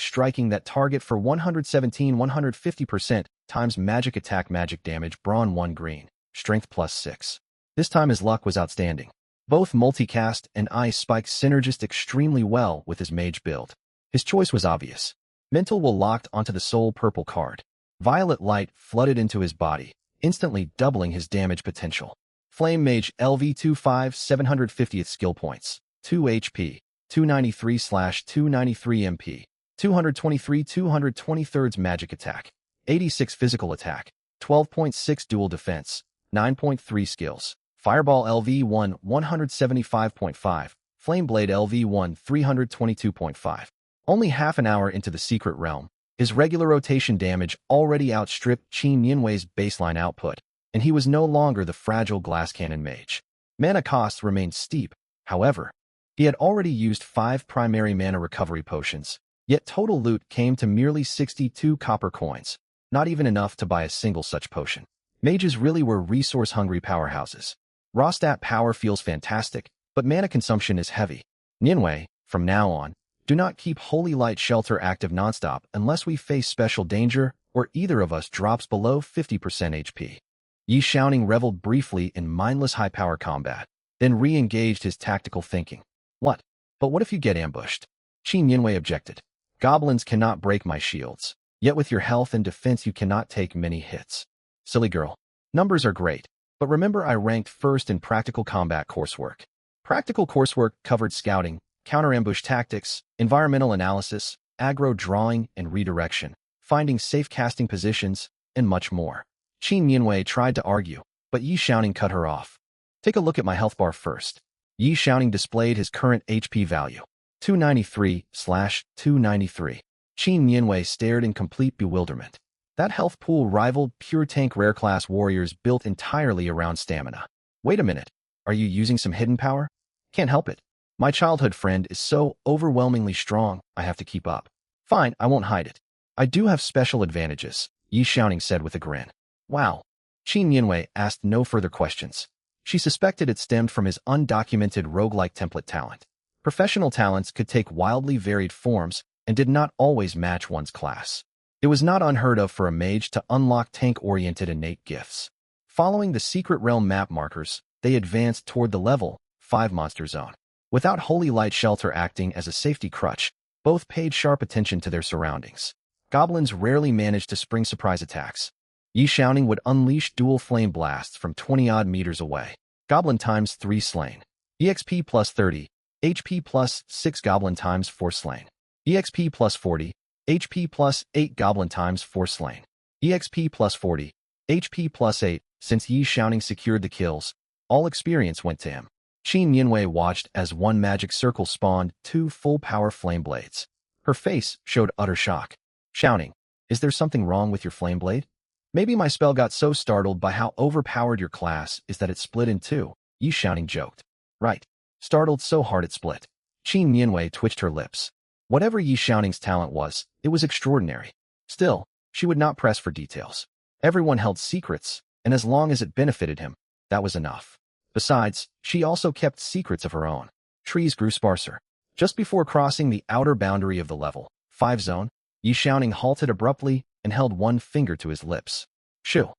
striking that target for 117-150% times magic attack magic damage Brawn 1 green, strength plus 6. This time his luck was outstanding. Both multicast and Ice Spike synergized extremely well with his mage build. His choice was obvious. Mental will locked onto the soul purple card. Violet light flooded into his body, instantly doubling his damage potential. Flame Mage LV25 750th skill points, 2 HP, 293/293 MP, 223/223 magic attack, 86 physical attack, 12.6 dual defense, 9.3 skills. Fireball LV1 175.5, Flame Blade LV1 322.5. Only half an hour into the secret realm, his regular rotation damage already outstripped Qin Nianwei's baseline output, and he was no longer the fragile glass cannon mage. Mana costs remained steep, however. He had already used 5 primary mana recovery potions, yet total loot came to merely 62 copper coins, not even enough to buy a single such potion. Mages really were resource-hungry powerhouses. Raw stat power feels fantastic, but mana consumption is heavy. Nianwei, from now on, do not keep Holy Light Shelter active nonstop unless we face special danger or either of us drops below 50% HP. Yi Xiaoning reveled briefly in mindless high-power combat, then re-engaged his tactical thinking. What? But what if you get ambushed? Qin Nianwei objected. Goblins cannot break my shields, yet with your health and defense you cannot take many hits. Silly girl. Numbers are great, but remember I ranked first in practical combat coursework. Practical coursework covered scouting, counter-ambush tactics, environmental analysis, aggro drawing and redirection, finding safe casting positions, and much more. Qin Nianwei tried to argue, but Yi Xiaoning cut her off. Take a look at my health bar first. Yi Xiaoning displayed his current HP value, 293/293. Qin Nianwei stared in complete bewilderment. That health pool rivaled pure tank rare class warriors built entirely around stamina. Wait a minute, are you using some hidden power? Can't help it. My childhood friend is so overwhelmingly strong, I have to keep up. Fine, I won't hide it. I do have special advantages, Yi Xiaoning said with a grin. Wow. Qin Yinwei asked no further questions. She suspected it stemmed from his undocumented roguelike template talent. Professional talents could take wildly varied forms and did not always match one's class. It was not unheard of for a mage to unlock tank-oriented innate gifts. Following the secret realm map markers, they advanced toward the level 5 monster zone. Without Holy Light Shelter acting as a safety crutch, both paid sharp attention to their surroundings. Goblins rarely managed to spring surprise attacks. Yi Xiaoning would unleash dual flame blasts from 20-odd meters away. Goblin times 3 slain. EXP plus 30, HP plus 6 goblin times 4 slain. EXP plus 40, HP plus 8 goblin times 4 slain. EXP plus 40, HP plus 8. Since Yi Xiaoning secured the kills, all experience went to him. Qin Yinwei watched as one magic circle spawned 2 full-power flame blades. Her face showed utter shock. Xiaoning, is there something wrong with your flame blade? Maybe my spell got so startled by how overpowered your class is that it split in 2, Yi Xiaoning joked. Right. Startled so hard it split. Qin Yinwei twitched her lips. Whatever Yi Xiaoning's talent was, it was extraordinary. Still, she would not press for details. Everyone held secrets, and as long as it benefited him, that was enough. Besides, she also kept secrets of her own. Trees grew sparser. Just before crossing the outer boundary of the level 5 zone, Yi Xiaoning halted abruptly and held one finger to his lips. Shoo!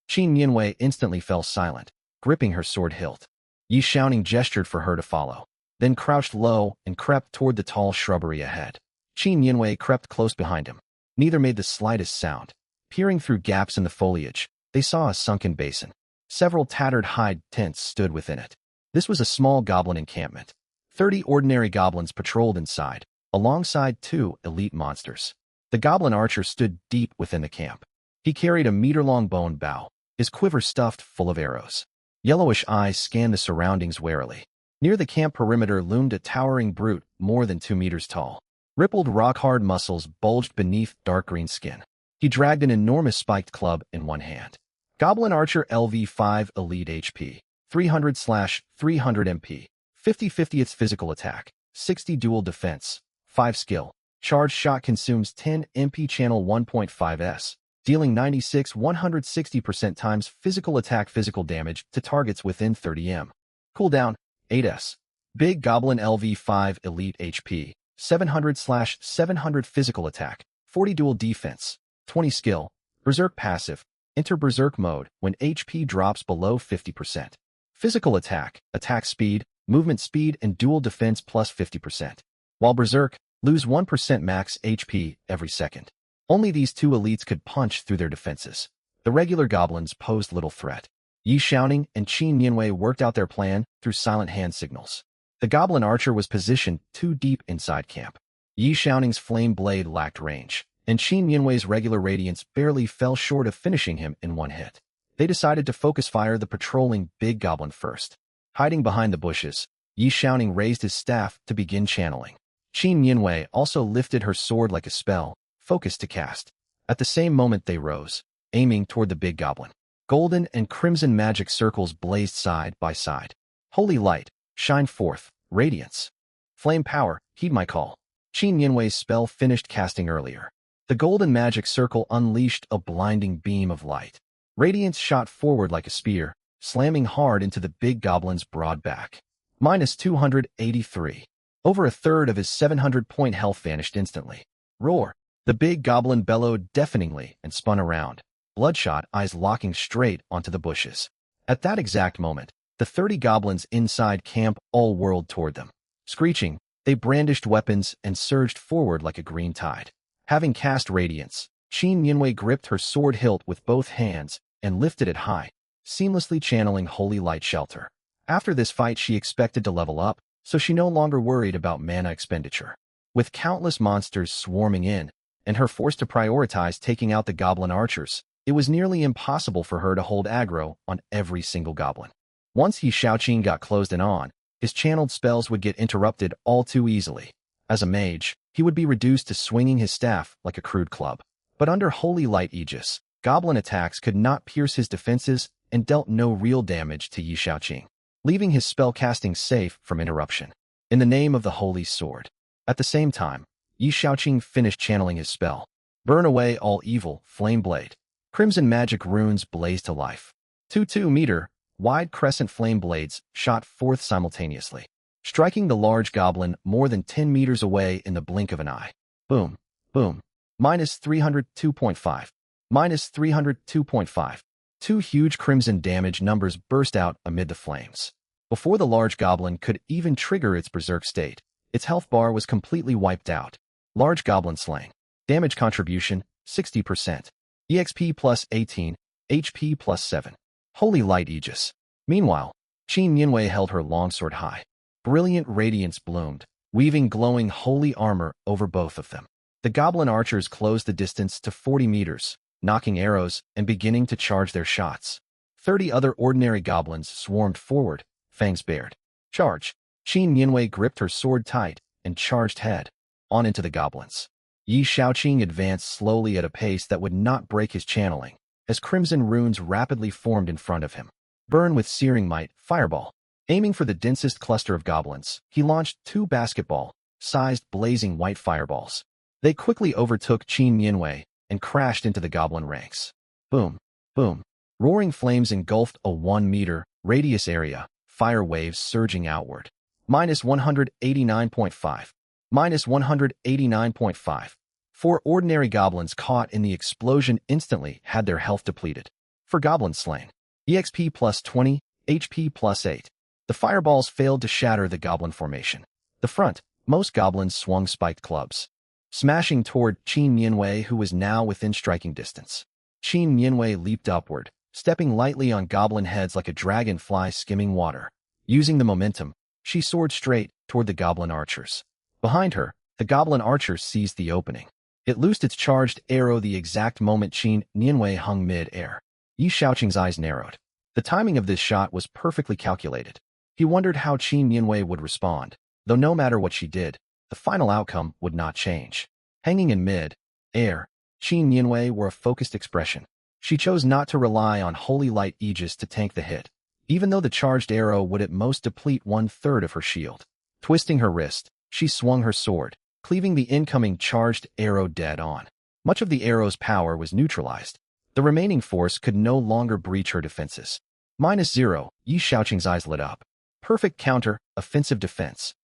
Qin Yinwei instantly fell silent, gripping her sword hilt. Yi Xiaoning gestured for her to follow, then crouched low and crept toward the tall shrubbery ahead. Qin Yinwei crept close behind him. Neither made the slightest sound. Peering through gaps in the foliage, they saw a sunken basin. Several tattered hide tents stood within it. This was a small goblin encampment. 30 ordinary goblins patrolled inside, alongside 2 elite monsters. The goblin archer stood deep within the camp. He carried a meter-long bone bow, his quiver stuffed full of arrows. Yellowish eyes scanned the surroundings warily. Near the camp perimeter loomed a towering brute more than 2 meters tall. Rippled rock-hard muscles bulged beneath dark green skin. He dragged an enormous spiked club in one hand. Goblin Archer LV5 Elite HP, 300/300 MP, 50/50 its physical attack, 60 dual defense, 5 skill. Charge shot consumes 10 MP channel 1.5s. Dealing 96-160% times physical attack physical damage to targets within 30 m. Cooldown, 8s. Big Goblin LV5 Elite HP, 700/700 physical attack, 40 dual defense, 20 skill. Berserk passive. Enter Berserk mode when HP drops below 50%. Physical attack, attack speed, movement speed, and dual defense plus 50%. While Berserk, lose 1% max HP every second. Only these 2 elites could punch through their defenses. The regular goblins posed little threat. Yi Xiaoning and Qin Yinwei worked out their plan through silent hand signals. The goblin archer was positioned too deep inside camp. Yi Xiaoning's flame blade lacked range, and Qin Yinwei's regular radiance barely fell short of finishing him in one hit. They decided to focus fire the patrolling big goblin first. Hiding behind the bushes, Yi Xiaoning raised his staff to begin channeling. Qin Yinwei also lifted her sword like a spell, focused to cast. At the same moment they rose, aiming toward the big goblin. Golden and crimson magic circles blazed side by side. Holy light, shine forth, radiance. Flame power, heed my call. Qin Yinwei's spell finished casting earlier. The golden magic circle unleashed a blinding beam of light. Radiance shot forward like a spear, slamming hard into the big goblin's broad back. Minus 283. Over a third of his 700-point health vanished instantly. Roar! The big goblin bellowed deafeningly and spun around, bloodshot eyes locking straight onto the bushes. At that exact moment, the 30 goblins inside camp all whirled toward them. Screeching, they brandished weapons and surged forward like a green tide. Having cast radiance, Qin Yinwei gripped her sword hilt with both hands and lifted it high, seamlessly channeling Holy Light Shelter. After this fight she expected to level up, so she no longer worried about mana expenditure. With countless monsters swarming in, and her forced to prioritize taking out the goblin archers, it was nearly impossible for her to hold aggro on every single goblin. Once Yi Xiaoning got closed in on, his channeled spells would get interrupted all too easily. As a mage, he would be reduced to swinging his staff like a crude club. But under Holy Light Aegis, goblin attacks could not pierce his defenses and dealt no real damage to Yi Xiaoning, leaving his spell casting safe from interruption. in the name of the Holy Sword. At the same time, Yi Shaoqing finished channeling his spell. Burn away all evil, flame blade. Crimson magic runes blazed to life. 2-2-meter wide crescent flame blades shot forth simultaneously, striking the large goblin more than 10 meters away in the blink of an eye. Boom, boom. Minus 302.5. Minus 302.5. Two huge crimson damage numbers burst out amid the flames. Before the large goblin could even trigger its berserk state, its health bar was completely wiped out. Large goblin slain. Damage contribution, 60%. EXP plus 18, HP plus 7. Holy light Aegis. Meanwhile, Qin Yinwei held her longsword high. Brilliant radiance bloomed, weaving glowing holy armor over both of them. The goblin archers closed the distance to 40 meters, knocking arrows and beginning to charge their shots. 30 other ordinary goblins swarmed forward, fangs bared. Charge! Qin Yinwei gripped her sword tight and charged head on into the goblins. Yi Shaoqing advanced slowly at a pace that would not break his channeling, as crimson runes rapidly formed in front of him. Burn with searing might, fireball. Aiming for the densest cluster of goblins, he launched 2 basketball-sized blazing white fireballs. They quickly overtook Qin Yinwei and crashed into the goblin ranks. Boom, boom. Roaring flames engulfed a 1-meter radius area, fire waves surging outward. Minus 189.5. Minus 189.5. 4 ordinary goblins caught in the explosion instantly had their health depleted. For goblins slain. EXP plus 20, HP plus 8. The fireballs failed to shatter the goblin formation. The front, most goblins swung spiked clubs, smashing toward Qin Yinwei, who was now within striking distance. Qin Yinwei leaped upward, stepping lightly on goblin heads like a dragonfly skimming water. Using the momentum, she soared straight toward the goblin archers. Behind her, the goblin archer seized the opening. It loosed its charged arrow the exact moment Qin Yinwei hung mid-air. Yi Shaoqing's eyes narrowed. The timing of this shot was perfectly calculated. He wondered how Qin Yinwei would respond, though no matter what she did, the final outcome would not change. Hanging in mid-air, Qin Yinwei wore a focused expression. She chose not to rely on Holy Light Aegis to tank the hit, even though the charged arrow would at most deplete 1/3 of her shield. Twisting her wrist, she swung her sword, cleaving the incoming charged arrow dead on. Much of the arrow's power was neutralized. The remaining force could no longer breach her defenses. -0, Yi Shaoqing's eyes lit up. Perfect counter, offensive defense.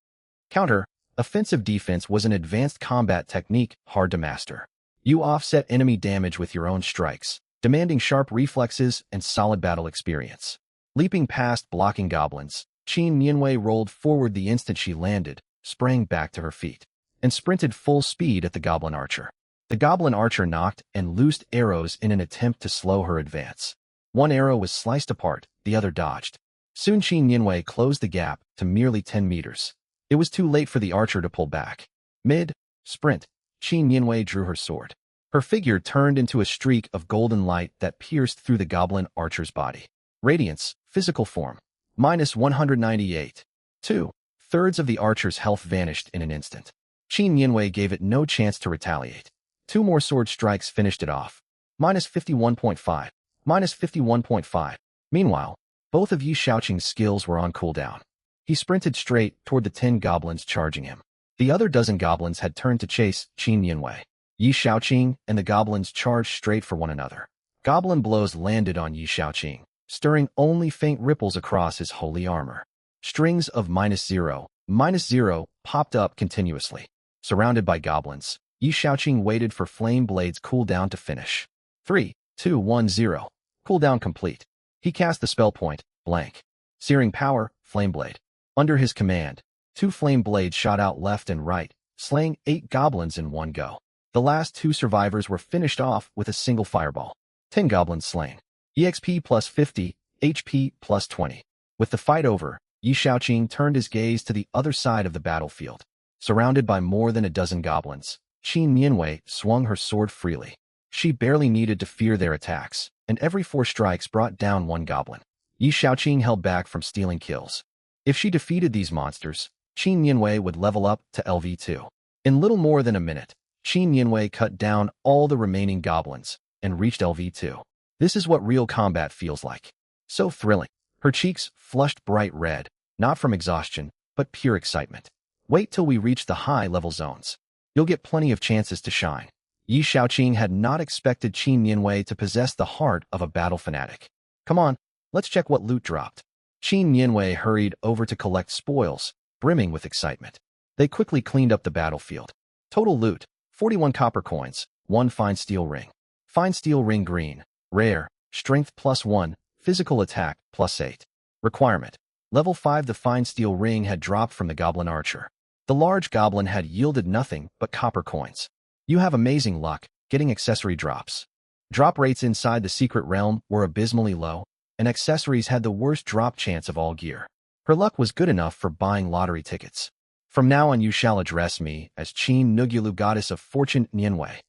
Counter, offensive defense was an advanced combat technique hard to master. You offset enemy damage with your own strikes, demanding sharp reflexes and solid battle experience. Leaping past blocking goblins, Qin Yinwei rolled forward the instant she landed, sprang back to her feet, and sprinted full speed at the goblin archer. The goblin archer knocked and loosed arrows in an attempt to slow her advance. One arrow was sliced apart, the other dodged. Soon Qin Yinwei closed the gap to merely 10 meters. It was too late for the archer to pull back. Mid-sprint, Qin Yinwei drew her sword. Her figure turned into a streak of golden light that pierced through the goblin archer's body. Radiance, physical form. -198. 2/3 of the archer's health vanished in an instant. Qin Yinwei gave it no chance to retaliate. 2 more sword strikes finished it off. -51.5. -51.5. Meanwhile, both of Yi Shaoqing's skills were on cooldown. He sprinted straight toward the 10 goblins charging him. The other dozen goblins had turned to chase Qin Yinwei. Yi Shaoqing and the goblins charged straight for one another. Goblin blows landed on Yi Shaoqing, stirring only faint ripples across his holy armor. Strings of -0 popped up continuously. Surrounded by goblins, Yi Shaoqing waited for Flame Blade's cooldown to finish. 3, 2, 1, 0. Cooldown complete. He cast the spell point, blank. Searing power, Flame Blade. Under his command, 2 Flame Blades shot out left and right, slaying 8 goblins in one go. The last 2 survivors were finished off with a single fireball. 10 goblins slain. EXP plus 50, HP plus 20. With the fight over, Yi Shaoqing turned his gaze to the other side of the battlefield. Surrounded by more than a dozen goblins, Qin Yinwei swung her sword freely. She barely needed to fear their attacks, and every 4 strikes brought down 1 goblin. Yi Shaoqing held back from stealing kills. If she defeated these monsters, Qin Yinwei would level up to LV2. In little more than a minute, Qin Yinwei cut down all the remaining goblins and reached LV2. This is what real combat feels like. So thrilling. Her cheeks flushed bright red, not from exhaustion, but pure excitement. Wait till we reach the high-level zones. You'll get plenty of chances to shine. Yi Xiaoqing had not expected Qin Nianwei to possess the heart of a battle fanatic. Come on, let's check what loot dropped. Qin Nianwei hurried over to collect spoils, brimming with excitement. They quickly cleaned up the battlefield. Total loot, 41 copper coins, 1 fine steel ring. Fine steel ring green, rare, strength +1, physical attack +8. Requirement. Level 5. The fine steel ring had dropped from the goblin archer. The large goblin had yielded nothing but copper coins. You have amazing luck, getting accessory drops. Drop rates inside the secret realm were abysmally low, and accessories had the worst drop chance of all gear. Her luck was good enough for buying lottery tickets. From now on you shall address me as Qin Nugulu, goddess of fortune Nianwei.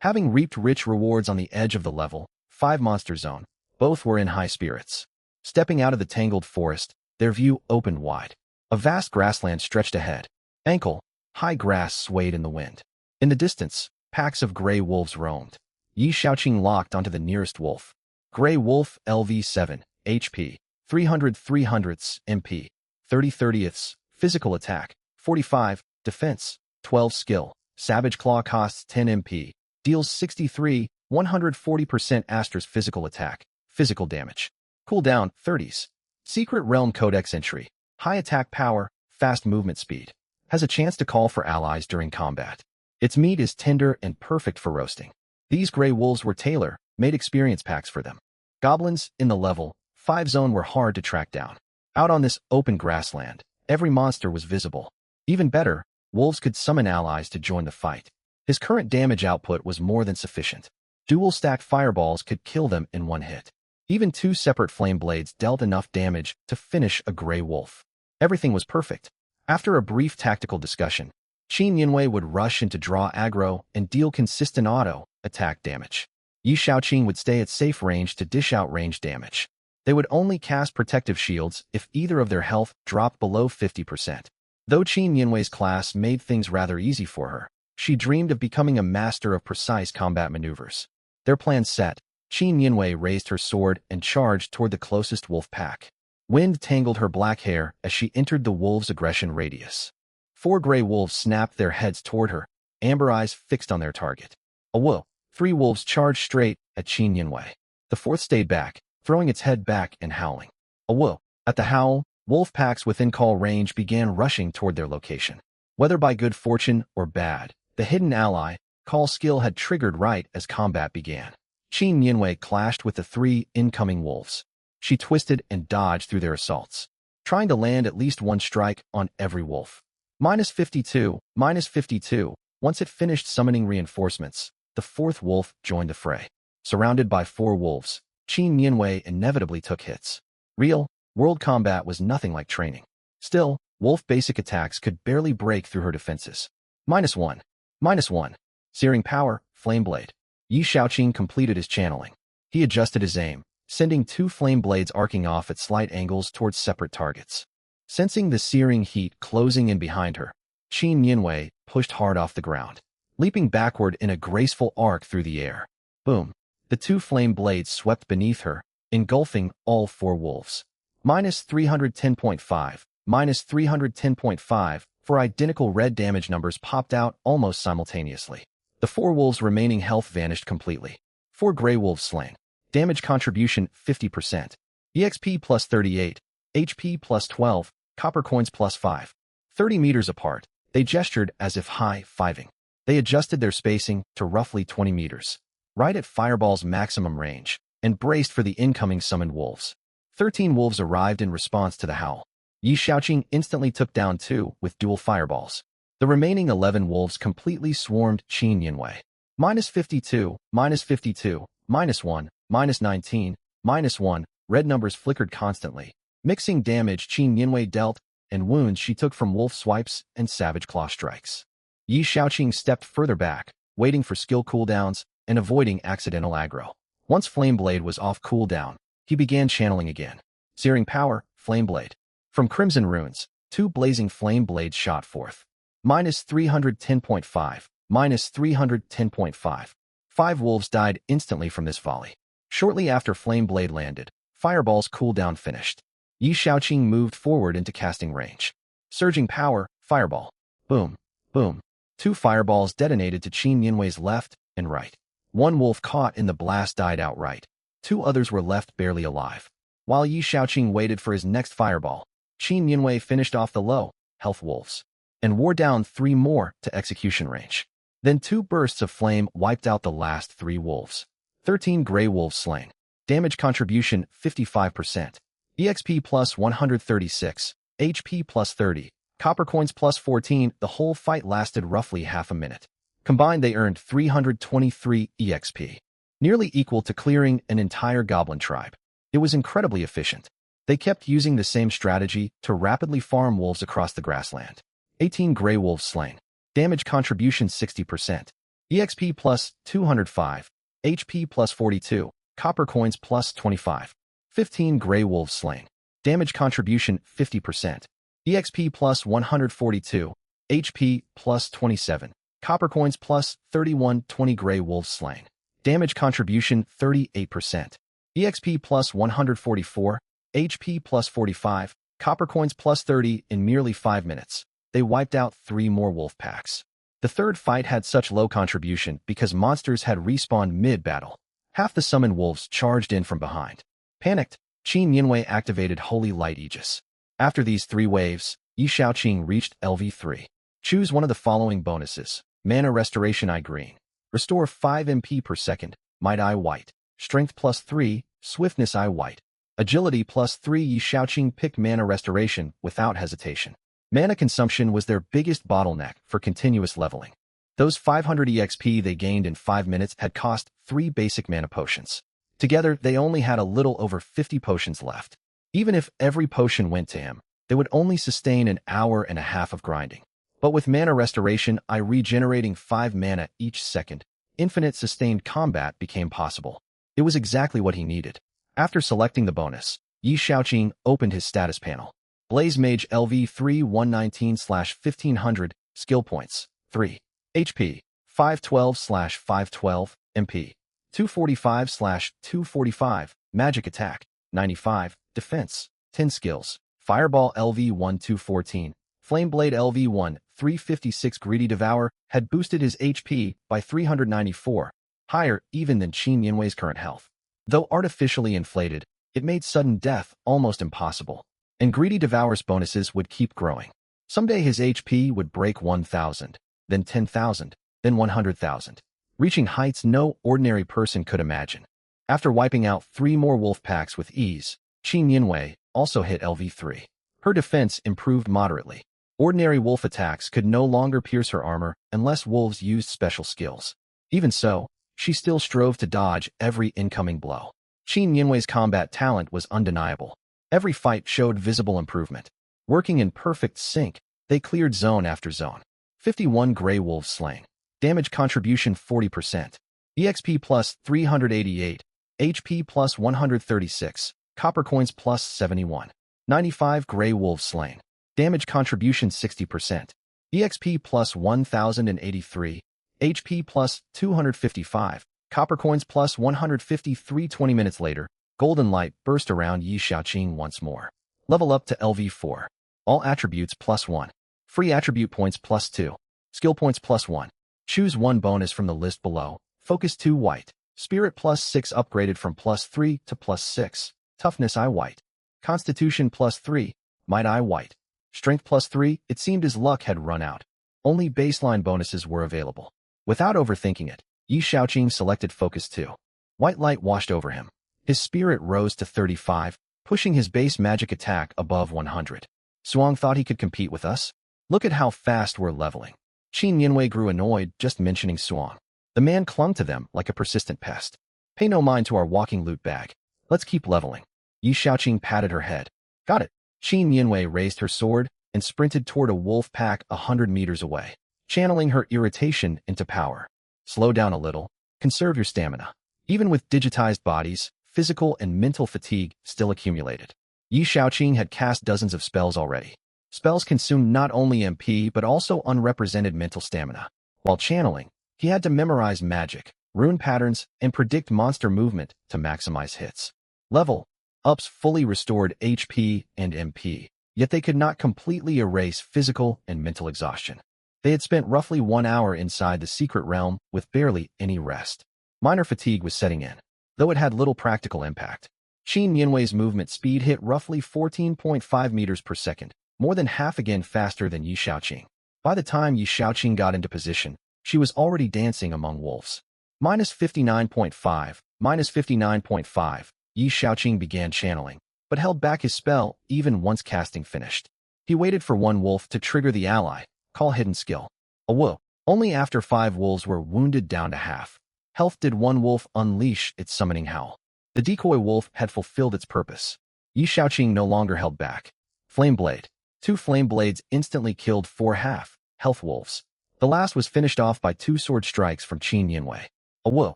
Having reaped rich rewards on the edge of the level 5 monster zone, both were in high spirits. Stepping out of the tangled forest, their view opened wide. A vast grassland stretched ahead. Ankle-high grass swayed in the wind. In the distance, packs of gray wolves roamed. Yi Xiaoqing locked onto the nearest wolf. Gray wolf LV7, HP, 300 300ths MP, 30 30ths, physical attack, 45, defense, 12 skill, savage claw costs 10 MP, deals 63, 140% asterisk physical attack, physical damage. Cooldown, 30s. Secret Realm Codex entry, high attack power, fast movement speed. Has a chance to call for allies during combat. Its meat is tender and perfect for roasting. These gray wolves were tailor-made experience packs for them. Goblins in the level 5 zone were hard to track down. Out on this open grassland, every monster was visible. Even better, wolves could summon allies to join the fight. His current damage output was more than sufficient. Dual-stack fireballs could kill them in one hit. Even 2 separate flame blades dealt enough damage to finish a gray wolf. Everything was perfect. After a brief tactical discussion, Qin Nianwei would rush in to draw aggro and deal consistent auto-attack damage. Yi Xiaoqing would stay at safe range to dish out range damage. They would only cast protective shields if either of their health dropped below 50%. Though Qin Nianwei's class made things rather easy for her, she dreamed of becoming a master of precise combat maneuvers. Their plan set, Qin Nianwei raised her sword and charged toward the closest wolf pack. Wind tangled her black hair as she entered the wolves' aggression radius. 4 gray wolves snapped their heads toward her, amber eyes fixed on their target. A whoa! 3 wolves charged straight at Qin Nianwei. The 4th stayed back, throwing its head back and howling. A whoa! At the howl, wolf packs within call range began rushing toward their location. Whether by good fortune or bad, the hidden ally, call skill had triggered right as combat began. Qin Nianwei clashed with the 3 incoming wolves. She twisted and dodged through their assaults, trying to land at least 1 strike on every wolf. -52, -52. Once it finished summoning reinforcements, the 4th wolf joined the fray. Surrounded by 4 wolves, Qin Nianwei inevitably took hits. Real-world combat was nothing like training. Still, wolf basic attacks could barely break through her defenses. -1. -1. Searing power, flame blade. Yi Xiaoqing completed his channeling. He adjusted his aim, sending 2 flame blades arcing off at slight angles towards separate targets. Sensing the searing heat closing in behind her, Qin Nianwei pushed hard off the ground, leaping backward in a graceful arc through the air. Boom! The 2 flame blades swept beneath her, engulfing all 4 wolves. -310.5, -310.5, 4 identical red damage numbers popped out almost simultaneously. The 4 wolves' remaining health vanished completely. 4 gray wolves slain. Damage contribution 50%. EXP +38, HP +12, copper coins +5. 30 meters apart, they gestured as if high-fiving. They adjusted their spacing to roughly 20 meters, right at Fireball's maximum range, and braced for the incoming summoned wolves. 13 wolves arrived in response to the howl. Yi Xiaoqing instantly took down 2 with dual fireballs. The remaining 11 wolves completely swarmed Qin Nianwei. -52, -52, -1, -19, -1, red numbers flickered constantly, mixing damage Qin Nianwei dealt and wounds she took from wolf swipes and savage claw strikes. Yi Xiaoqing stepped further back, waiting for skill cooldowns and avoiding accidental aggro. Once Flame Blade was off cooldown, he began channeling again. Searing power, Flame Blade. From Crimson Runes, 2 blazing flame blades shot forth. -310.5, -310.5. 5 wolves died instantly from this volley. Shortly after Flame Blade landed, Fireball's cooldown finished. Yi Xiaoqing moved forward into casting range. Surging power, Fireball. Boom, boom. Two fireballs detonated to Qin Yinwei's left and right. One wolf caught in the blast died outright. Two others were left barely alive. While Yi Shaoqing waited for his next fireball, Qin Yinwei finished off the low-health wolves and wore down 3 more to execution range. Then 2 bursts of flame wiped out the last 3 wolves. 13 gray wolves slain. Damage contribution 55%. EXP plus 136. HP plus 30. Copper coins plus 14. The whole fight lasted roughly half a minute. Combined, they earned 323 EXP, nearly equal to clearing an entire goblin tribe. It was incredibly efficient. They kept using the same strategy to rapidly farm wolves across the grassland. 18 gray wolves slain. Damage contribution 60%. EXP plus 205. HP plus 42. Copper coins plus 25. 15 gray wolves slain. Damage contribution 50%. EXP plus 142. HP plus 27. Copper coins plus 31. 20 gray wolves slain. Damage contribution 38%. EXP plus 144. HP plus 45. Copper coins plus 30. In merely 5 minutes, they wiped out 3 more wolf packs. The third fight had such low contribution because monsters had respawned mid-battle. Half the summoned wolves charged in from behind. Panicked, Qin Yinwei activated Holy Light Aegis. After these 3 waves, Yi Shaoqing reached LV3. Choose one of the following bonuses. Mana Restoration Eye Green. Restore 5 MP per second. Might Eye White. Strength plus 3. Swiftness Eye White. Agility plus 3. Yi Shaoqing picked Mana Restoration without hesitation. Mana consumption was their biggest bottleneck for continuous leveling. Those 500 EXP they gained in 5 minutes had cost 3 basic mana potions. Together, they only had a little over 50 potions left. Even if every potion went to him, they would only sustain an hour and a half of grinding. But with Mana Restoration, regenerating 5 mana each second, infinite sustained combat became possible. It was exactly what he needed. After selecting the bonus, Yi Shaoqing opened his status panel. Blaze Mage LV3 119/1500, skill points, 3. HP, 512/512, MP, 245/245, magic attack, 95, defense, 10 skills. Fireball LV1 214, Flameblade LV1 356. Greedy Devour had boosted his HP by 394, higher even than Qin Yinwei's current health. Though artificially inflated, it made sudden death almost impossible, and Greedy Devour's bonuses would keep growing. Someday his HP would break 1,000, then 10,000, then 100,000, reaching heights no ordinary person could imagine. After wiping out 3 more wolf packs with ease, Qin Yinwei also hit LV3. Her defense improved moderately. Ordinary wolf attacks could no longer pierce her armor unless wolves used special skills. Even so, she still strove to dodge every incoming blow. Qin Yinwei's combat talent was undeniable. Every fight showed visible improvement. Working in perfect sync, they cleared zone after zone. 51 gray wolves slain. Damage contribution 40%. EXP plus 388. HP plus 136. Copper coins plus 71. 95 gray wolves slain. Damage contribution 60%. EXP plus 1083. HP plus 255. Copper coins plus 153. 20 minutes later, golden light burst around Yi Shaoqing once more. Level up to LV4. All attributes plus 1. Free attribute points plus 2. Skill points plus 1. Choose one bonus from the list below. Focus 2 white. Spirit plus 6 upgraded from plus 3 to plus 6. Toughness Eye White. Constitution plus 3. Might Eye White. Strength plus 3. It seemed his luck had run out. Only baseline bonuses were available. Without overthinking it, Yi Shaoqing selected Focus 2. White light washed over him. His spirit rose to 35, pushing his base magic attack above 100. Suang thought he could compete with us? Look at how fast we're leveling. Qin Yinwei grew annoyed just mentioning Suang. The man clung to them like a persistent pest. Pay no mind to our walking loot bag. Let's keep leveling. Yi Shaoqing patted her head. Got it. Qin Yinwei raised her sword and sprinted toward a wolf pack 100 meters away, channeling her irritation into power. Slow down a little. Conserve your stamina. Even with digitized bodies, physical and mental fatigue still accumulated. Yi Shaoqing had cast dozens of spells already. Spells consumed not only MP but also unrepresented mental stamina. While channeling, he had to memorize magic, rune patterns, and predict monster movement to maximize hits. Level ups fully restored HP and MP, yet they could not completely erase physical and mental exhaustion. They had spent roughly 1 hour inside the secret realm with barely any rest. Minor fatigue was setting in, though it had little practical impact. Qin Yinwei's movement speed hit roughly 14.5 meters per second, more than half again faster than Yi Shaoqing. By the time Yi Shaoqing got into position, she was already dancing among wolves. Minus 59.5, minus 59.5, Yi Shaoqing began channeling, but held back his spell even once casting finished. He waited for one wolf to trigger the ally, call hidden skill. A woo. Only after 5 wolves were wounded down to half health did one wolf unleash its summoning howl. The decoy wolf had fulfilled its purpose. Yi Shaoqing no longer held back. Flame Blade. 2 flame blades instantly killed 4 half-health wolves. The last was finished off by 2 sword strikes from Qin Yinwei. A woo,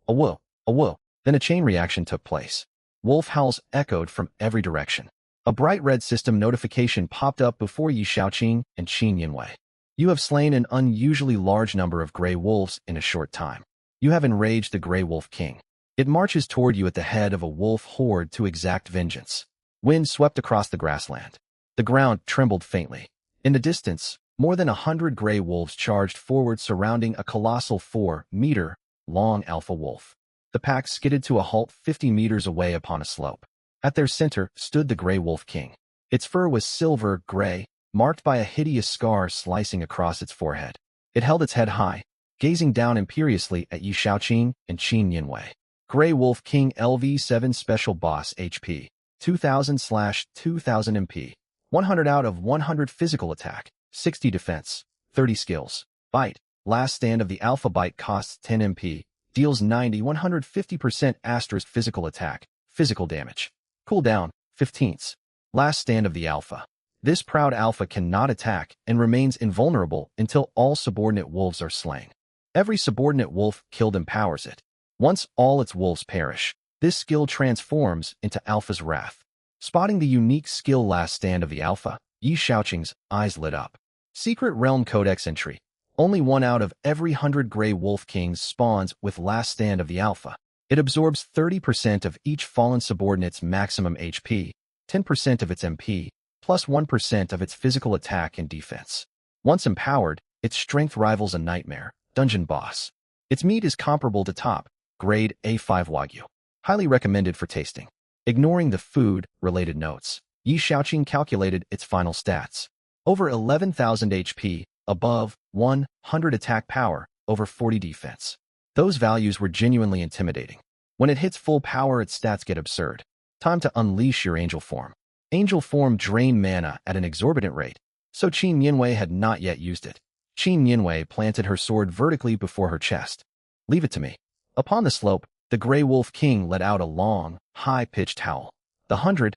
a woo, a woo. Then a chain reaction took place. Wolf howls echoed from every direction. A bright red system notification popped up before Yi Shaoqing and Qin Yinwei. You have slain an unusually large number of gray wolves in a short time. You have enraged the Gray Wolf King. It marches toward you at the head of a wolf horde to exact vengeance. Wind swept across the grassland. The ground trembled faintly. In the distance, more than 100 gray wolves charged forward surrounding a colossal 4-meter-long alpha wolf. The pack skidded to a halt 50 meters away upon a slope. At their center stood the Gray Wolf King. Its fur was silver-gray, marked by a hideous scar slicing across its forehead. It held its head high, gazing down imperiously at Yi Shaoqing and Qin Yinwei. Gray Wolf King LV7 Special Boss HP 2000/2000 MP 100 out of 100 physical attack, 60 defense, 30 skills. Bite. Last stand of the Alpha Bite costs 10 MP, deals 90-150% asterisk physical attack, physical damage. Cooldown, 15ths. Last stand of the Alpha. This proud Alpha cannot attack and remains invulnerable until all subordinate wolves are slain. Every subordinate wolf killed empowers it. Once all its wolves perish, this skill transforms into Alpha's Wrath. Spotting the unique skill Last Stand of the Alpha, Yi Shaoqing's eyes lit up. Secret Realm Codex entry. Only 1 out of every 100 Gray Wolf Kings spawns with Last Stand of the Alpha. It absorbs 30% of each fallen subordinate's maximum HP, 10% of its MP, plus 1% of its physical attack and defense. Once empowered, its strength rivals a nightmare dungeon boss. Its meat is comparable to top grade A5 Wagyu. Highly recommended for tasting. Ignoring the food-related notes, Yi Shaoqing calculated its final stats. Over 11,000 HP, above 100 attack power, over 40 defense. Those values were genuinely intimidating. When it hits full power, its stats get absurd. Time to unleash your angel form. Angel form drained mana at an exorbitant rate, so Qin Yinwei had not yet used it. Qin Yinwei planted her sword vertically before her chest. Leave it to me. Upon the slope, the Gray Wolf King let out a long, high-pitched howl. The 100+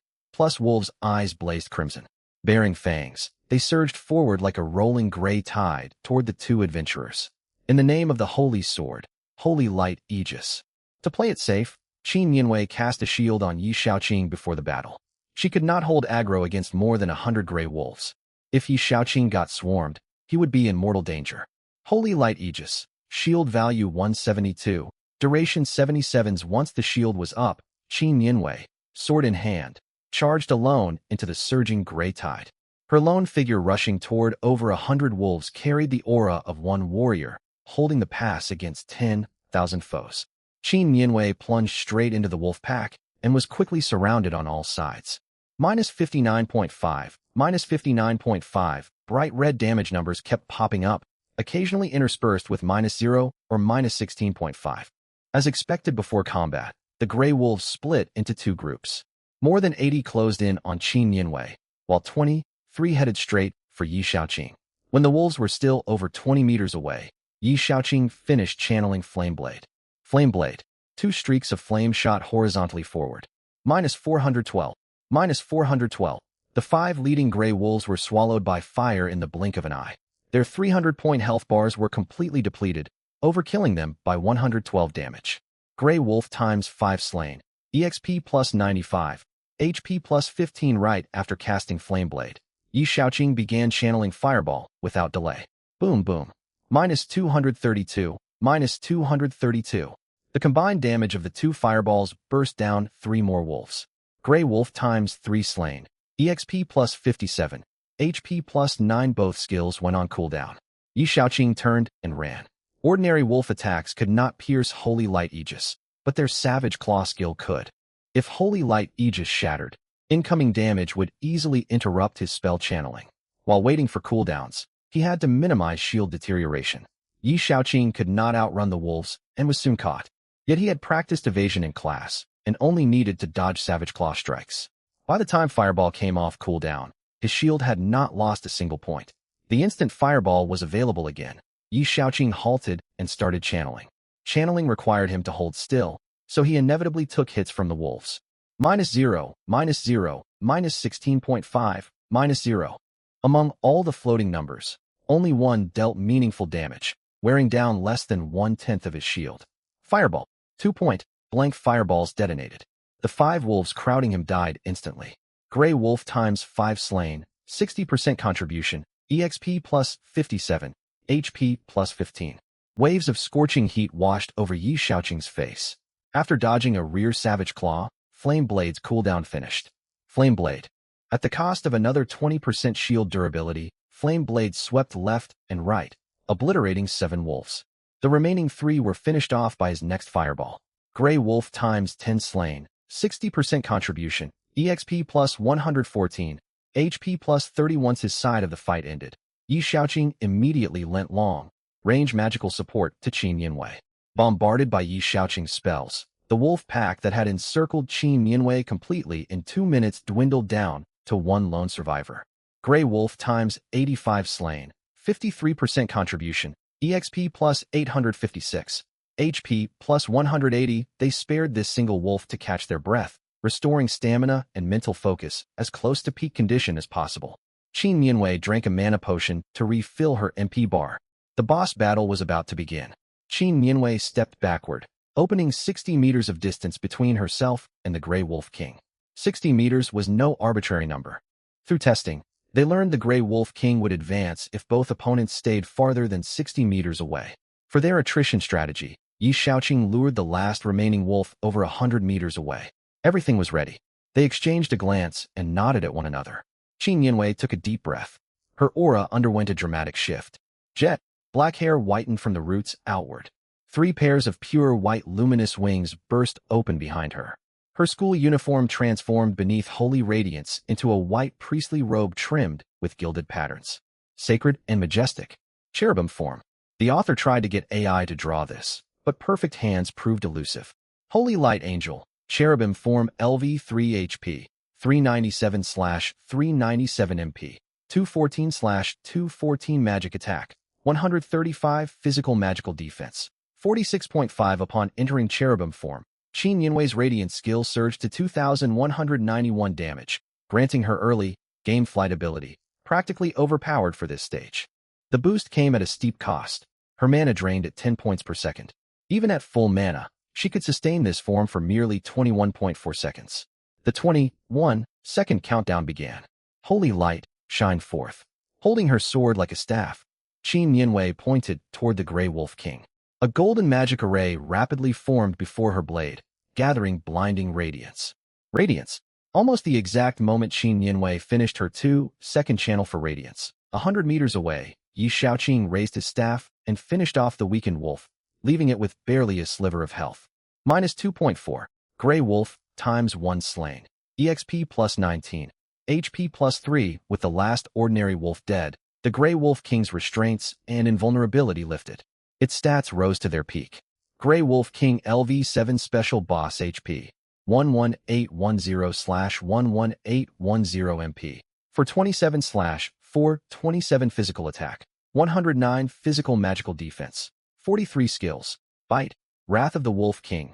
wolves' eyes blazed crimson. Bearing fangs, they surged forward like a rolling gray tide toward the 2 adventurers. In the name of the Holy Sword, Holy Light Aegis. To play it safe, Qin Yinwei cast a shield on Yi Shaoqing before the battle. She could not hold aggro against more than 100 gray wolves. If Yi Shaoqing got swarmed, he would be in mortal danger. Holy Light Aegis. Shield value 172. Duration 77s. Once the shield was up, Qin Yinwei, sword in hand, charged alone into the surging gray tide. Her lone figure rushing toward over 100 wolves carried the aura of one warrior, holding the pass against 10,000 foes. Qin Yinwei plunged straight into the wolf pack and was quickly surrounded on all sides. Minus 59.5, minus 59.5, bright red damage numbers kept popping up, occasionally interspersed with minus 0 or minus 16.5. As expected before combat, the gray wolves split into 2 groups. More than 80 closed in on Qin Yinwei, while 23 headed straight for Yi Shaoqing. When the wolves were still over 20 meters away, Yi Shaoqing finished channeling Flame Blade. Flame Blade. 2 streaks of flame shot horizontally forward. Minus 412. Minus 412. The 5 leading gray wolves were swallowed by fire in the blink of an eye. Their 300-point health bars were completely depleted, overkilling them by 112 damage. Gray Wolf times 5 slain. EXP plus 95. HP plus 15. Right after casting Flame Blade, Yi Shaoqing began channeling Fireball without delay. Boom boom. Minus 232. Minus 232. The combined damage of the 2 fireballs burst down 3 more wolves. Gray Wolf times 3 slain. EXP plus 57. HP plus 9. Both skills went on cooldown. Yi Shaoqing turned and ran. Ordinary wolf attacks could not pierce Holy Light Aegis, but their Savage Claw skill could. If Holy Light Aegis shattered, incoming damage would easily interrupt his spell channeling. While waiting for cooldowns, he had to minimize shield deterioration. Yi Shaoqing could not outrun the wolves and was soon caught. Yet he had practiced evasion in class and only needed to dodge Savage Claw strikes. By the time Fireball came off cooldown, his shield had not lost a single point. The instant Fireball was available again, Yi Shaoqing halted and started channeling. Channeling required him to hold still, so he inevitably took hits from the wolves. -0, -0, -16.5, -0. Among all the floating numbers, only one dealt meaningful damage, wearing down less than 1/10 of his shield. Fireball. 2-point-blank fireballs detonated. The 5 wolves crowding him died instantly. Grey Wolf times 5 slain, 60% contribution, EXP plus 57, HP plus 15. Waves of scorching heat washed over Yi Shaoqing's face. After dodging a rear Savage Claw, Flame Blade's cooldown finished. Flame Blade. At the cost of another 20% shield durability, Flame Blade swept left and right, obliterating 7 wolves. The remaining 3 were finished off by his next fireball. Grey Wolf times 10 slain, 60% contribution, EXP plus 114, HP plus 30. Once his side of the fight ended, Yi Shaoqing immediately lent long range magical support to Qin Yinwei. Bombarded by Yi Shaoqing's spells, the wolf pack that had encircled Qin Yinwei completely in 2 minutes dwindled down to 1 lone survivor. Grey Wolf times 85 slain, 53% contribution, EXP plus 856, HP plus 180. They spared this single wolf to catch their breath, restoring stamina and mental focus as close to peak condition as possible. Qin Yinwei drank a mana potion to refill her MP bar. The boss battle was about to begin. Qin Yinwei stepped backward, opening 60 meters of distance between herself and the Grey Wolf King. 60 meters was no arbitrary number. Through testing, they learned the Grey Wolf King would advance if both opponents stayed farther than 60 meters away. For their attrition strategy, Yi Shaoqing lured the last remaining wolf over 100 meters away. Everything was ready. They exchanged a glance and nodded at one another. Qin Yinwei took a deep breath. Her aura underwent a dramatic shift. Jet black hair whitened from the roots outward. 3 pairs of pure white luminous wings burst open behind her. Her school uniform transformed beneath holy radiance into a white priestly robe trimmed with gilded patterns. Sacred and majestic. Cherubim form. The author tried to get AI to draw this, but perfect hands proved elusive. Holy Light Angel. Cherubim form LV3 HP. 397/397 MP. 214/214 magic attack. 135 physical magical defense. 46.5 upon entering cherubim form. Qin Yinwei's radiant skill surged to 2,191 damage, granting her early game flight ability, practically overpowered for this stage. The boost came at a steep cost. Her mana drained at 10 points per second. Even at full mana, she could sustain this form for merely 21.4 seconds. The 21-second countdown began. Holy light shined forth. Holding her sword like a staff, Qin Yinwei pointed toward the Grey Wolf King. A golden magic array rapidly formed before her blade, gathering blinding radiance. Radiance. Almost the exact moment Qin Yinwei finished her 2-second channel for radiance. 100 meters away, Yi Shaoqing raised his staff and finished off the weakened wolf, leaving it with barely a sliver of health. -2.4. Grey Wolf times 1 slain. EXP plus 19. HP plus 3. With the last ordinary wolf dead, the Grey Wolf King's restraints and invulnerability lifted. Its stats rose to their peak. Grey Wolf King LV7 Special Boss HP. 11810/11810 MP. For 27/427 physical attack. 109 physical magical defense. 43 skills. Bite. Wrath of the Wolf King.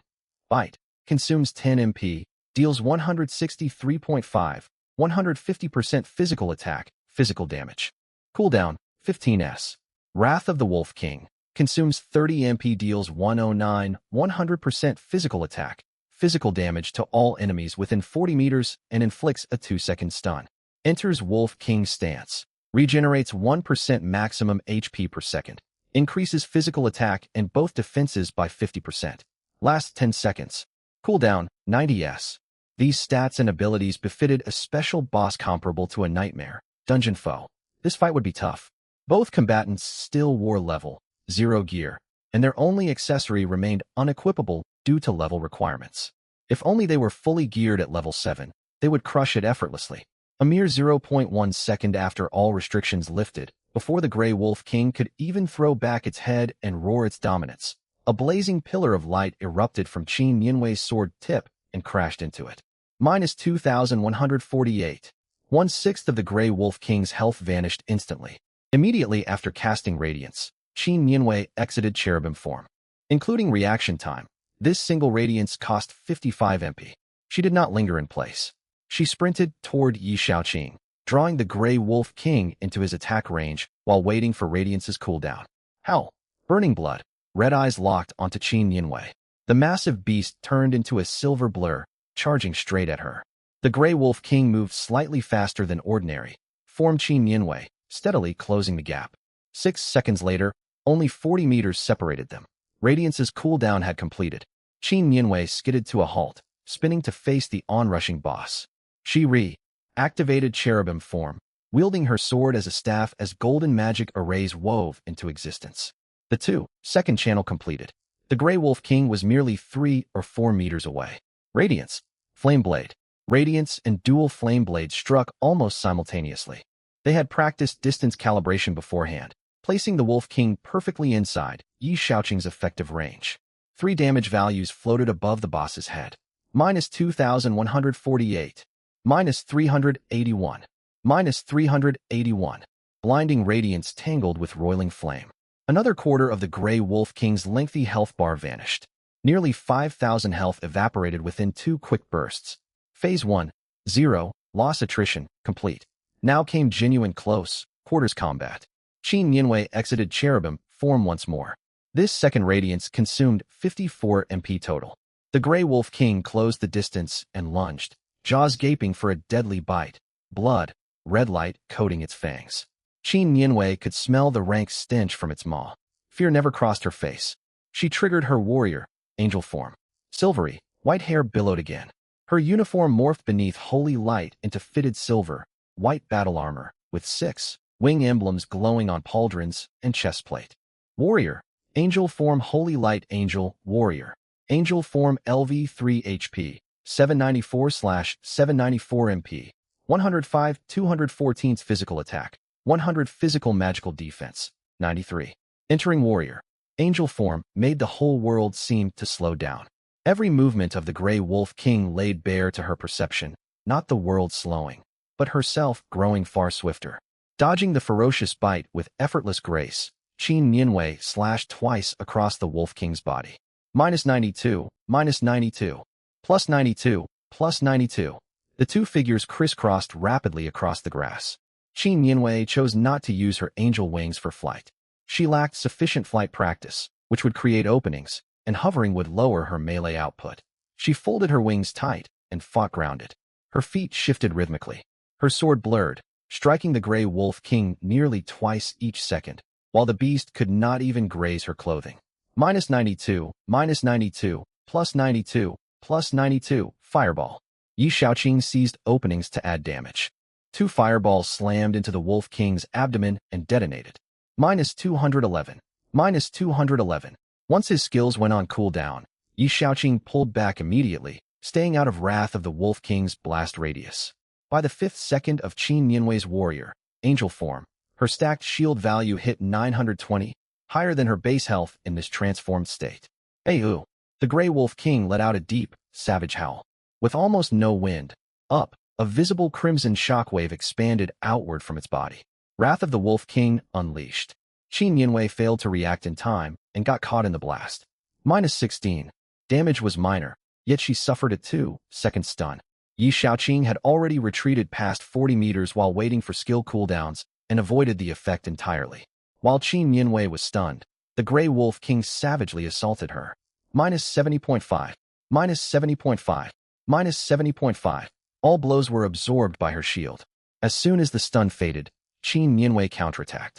Bite. Consumes 10 MP. Deals 163.5. 150% physical attack. Physical damage. Cooldown. 15s. Wrath of the Wolf King. Consumes 30 MP. Deals 109. 100% physical attack. Physical damage to all enemies within 40 meters and inflicts a 2-second stun. Enters Wolf King stance. Regenerates 1% maximum HP per second. Increases physical attack and both defenses by 50%. Lasts 10 seconds. Cooldown, 90s. These stats and abilities befitted a special boss comparable to a nightmare dungeon foe. This fight would be tough. Both combatants still wore level 0 gear, and their only accessory remained unequipable due to level requirements. If only they were fully geared at level 7, they would crush it effortlessly. A mere 0.1 second after all restrictions lifted, before the Grey Wolf King could even throw back its head and roar its dominance, a blazing pillar of light erupted from Qin Nianwei's sword tip and crashed into it. Minus 2,148. 1/6 of the Grey Wolf King's health vanished instantly. Immediately after casting Radiance, Qin Nianwei exited Cherubim form. Including reaction time, this single Radiance cost 55 MP. She did not linger in place. She sprinted toward Yi Shaoqing, drawing the Grey Wolf King into his attack range while waiting for Radiance's cooldown. Howl! Burning blood. Red eyes locked onto Qin Nianwei. The massive beast turned into a silver blur, charging straight at her. The Grey Wolf King moved slightly faster than ordinary, formed Qin Nianwei, steadily closing the gap. 6 seconds later, only 40 meters separated them. Radiance's cooldown had completed. Qin Nianwei skidded to a halt, spinning to face the onrushing boss. She activated Cherubim form, wielding her sword as a staff as golden magic arrays wove into existence. The 2-second channel completed. The Grey Wolf King was merely 3 or 4 meters away. Radiance, Flame Blade. Radiance and dual Flame Blade struck almost simultaneously. They had practiced distance calibration beforehand, placing the Wolf King perfectly inside Yi Shaoqing's effective range. 3 damage values floated above the boss's head. Minus 2,148. Minus 381. Minus 381. Blinding radiance tangled with roiling flame. Another quarter of the Grey Wolf King's lengthy health bar vanished. Nearly 5,000 health evaporated within 2 quick bursts. Phase 1, 0, loss attrition, complete. Now came genuine close quarters combat. Qin Nianwei exited Cherubim form once more. This second radiance consumed 54 MP total. The Grey Wolf King closed the distance and lunged, jaws gaping for a deadly bite, blood, red light coating its fangs. Qin Nianwei could smell the rank stench from its maw. Fear never crossed her face. She triggered her warrior, angel form. Silvery, white hair billowed again. Her uniform morphed beneath holy light into fitted silver, white battle armor, with 6 wing emblems glowing on pauldrons and chestplate. Warrior, angel form holy light angel, warrior. Angel form LV3 HP, 794/794 MP, 105 214 physical attack, 100 physical magical defense, 93. Entering warrior, angel form made the whole world seem to slow down. Every movement of the Grey Wolf King laid bare to her perception, not the world slowing, but herself growing far swifter. Dodging the ferocious bite with effortless grace, Qin Nianwei slashed twice across the Wolf King's body. Minus 92, minus 92, plus 92, plus 92. The 2 figures crisscrossed rapidly across the grass. Qin Nianwei chose not to use her angel wings for flight. She lacked sufficient flight practice, which would create openings, and hovering would lower her melee output. She folded her wings tight and fought grounded. Her feet shifted rhythmically. Her sword blurred, striking the Grey Wolf King nearly twice each second, while the beast could not even graze her clothing. Minus 92, minus 92, plus 92, plus 92, fireball. Yi Shaoqing seized openings to add damage. 2 fireballs slammed into the Wolf King's abdomen and detonated. Minus 211, minus 211. Once his skills went on cooldown, Yi Shaoqing pulled back immediately, staying out of wrath of the Wolf King's blast radius. By the 5th second of Qin Nianwei's warrior, angel form, her stacked shield value hit 920, higher than her base health in this transformed state. Ayu! The Grey Wolf King let out a deep, savage howl. With almost no wind, a visible crimson shockwave expanded outward from its body. Wrath of the Wolf King unleashed. Qin Nianwei failed to react in time and got caught in the blast. Minus 16. Damage was minor, yet she suffered a 2-second stun. Yi Shaoqing had already retreated past 40 meters while waiting for skill cooldowns and avoided the effect entirely. While Qin Nianwei was stunned, the Grey Wolf King savagely assaulted her. Minus 70.5. Minus 70.5. Minus 70.5. All blows were absorbed by her shield. As soon as the stun faded, Qin Nianwei counterattacked.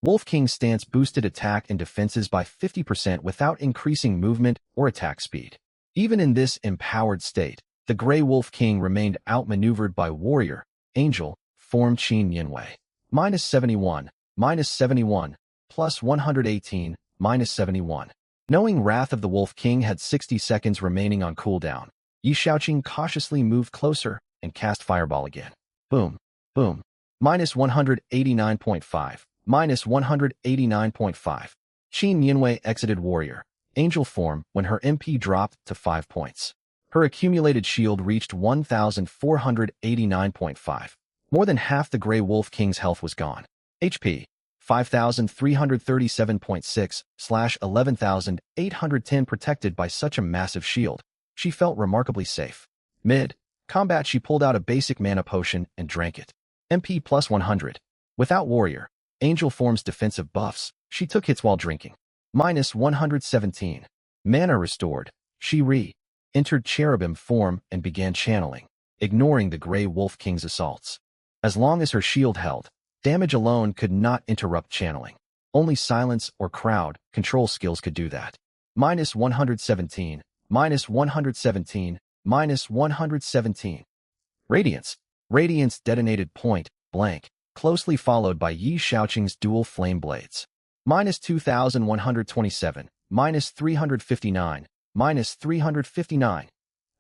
Wolf King's stance boosted attack and defenses by 50% without increasing movement or attack speed. Even in this empowered state, the Grey Wolf King remained outmaneuvered by warrior, angel, form Qin Nianwei. Minus 71, minus 71, plus 118, minus 71. Knowing Wrath of the Wolf King had 60 seconds remaining on cooldown, Yi Shaoqing cautiously moved closer and cast Fireball again. Boom, boom. Minus 189.5, minus 189.5. Qin Yinwei exited Warrior Angel form when her MP dropped to 5 points. Her accumulated shield reached 1,489.5. More than half the Grey Wolf King's health was gone. HP 5,337.6/11,810 protected by such a massive shield. She felt remarkably safe. Mid-combat she pulled out a basic mana potion and drank it. MP plus 100. Without Warrior Angel form's defensive buffs, she took hits while drinking. Minus 117. Mana restored. She entered Cherubim form and began channeling, ignoring the Grey Wolf King's assaults. As long as her shield held, damage alone could not interrupt channeling. Only silence or crowd control skills could do that. Minus 117, minus 117, minus 117. Radiance. Radiance detonated point blank, closely followed by Yi Shaoqing's dual flame blades. Minus 2,127, minus 359, minus 359.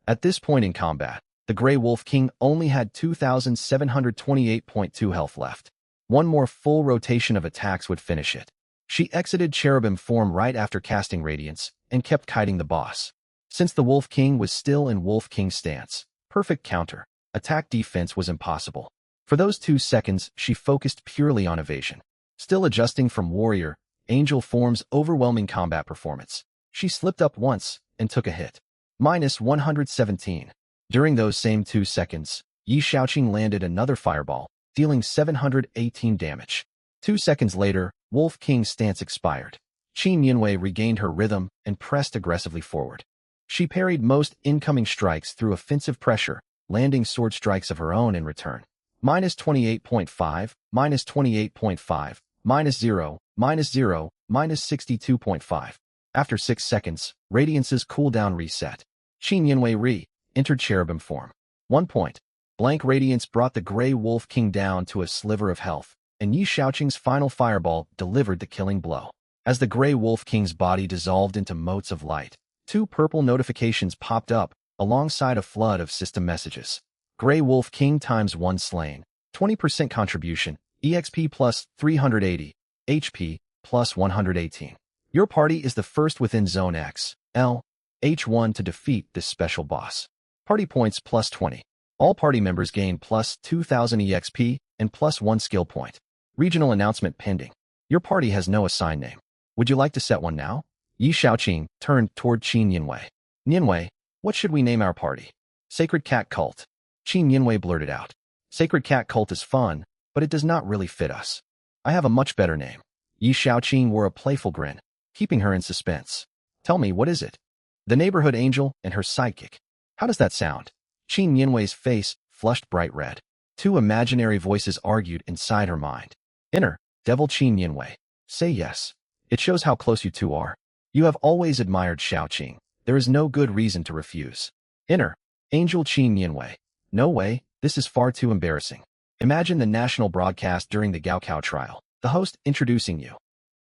At this point in combat, the Grey Wolf King only had 2,728.2 health left. One more full rotation of attacks would finish it. She exited Cherubim form right after casting Radiance and kept kiting the boss. Since the Wolf King was still in Wolf King stance, perfect counter, attack defense was impossible. For those 2 seconds, she focused purely on evasion. Still adjusting from Warrior Angel form's overwhelming combat performance, she slipped up once and took a hit. Minus 117. During those same 2 seconds, Yi Shaoqing landed another fireball, dealing 718 damage. 2 seconds later, Wolf King's stance expired. Qin Yinwei regained her rhythm and pressed aggressively forward. She parried most incoming strikes through offensive pressure, landing sword strikes of her own in return. Minus 28.5, minus 28.5, minus 0, minus 0, minus 62.5. After 6 seconds, Radiance's cooldown reset. Qin Yinwei entered Cherubim form. 1 point. Blank Radiance brought the Grey Wolf King down to a sliver of health, and Yi Shaoqing's final fireball delivered the killing blow. As the Grey Wolf King's body dissolved into motes of light, 2 purple notifications popped up, alongside a flood of system messages. Grey Wolf King times 1 slain, 20% contribution, EXP plus 380, HP plus 118. Your party is the first within Zone X, L, H1 to defeat this special boss. Party points plus 20. All party members gain plus 2,000 EXP and plus 1 skill point. Regional announcement pending. Your party has no assigned name. Would you like to set one now? Yi Shaoqing turned toward Qin Yinwei. Yinwei, what should we name our party? Sacred Cat Cult. Qin Yinwei blurted out. Sacred Cat Cult is fun, but it does not really fit us. I have a much better name. Yi Shaoqing wore a playful grin, keeping her in suspense. Tell me, what is it? The Neighborhood Angel and her sidekick. How does that sound? Qin Yinwei's face flushed bright red. 2 imaginary voices argued inside her mind. Inner, Devil Qin Yinwei. Say yes. It shows how close you two are. You have always admired Shaoqing. There is no good reason to refuse. Inner, Angel Qin Yinwei. No way, this is far too embarrassing. Imagine the national broadcast during the Gaokao trial, the host introducing you.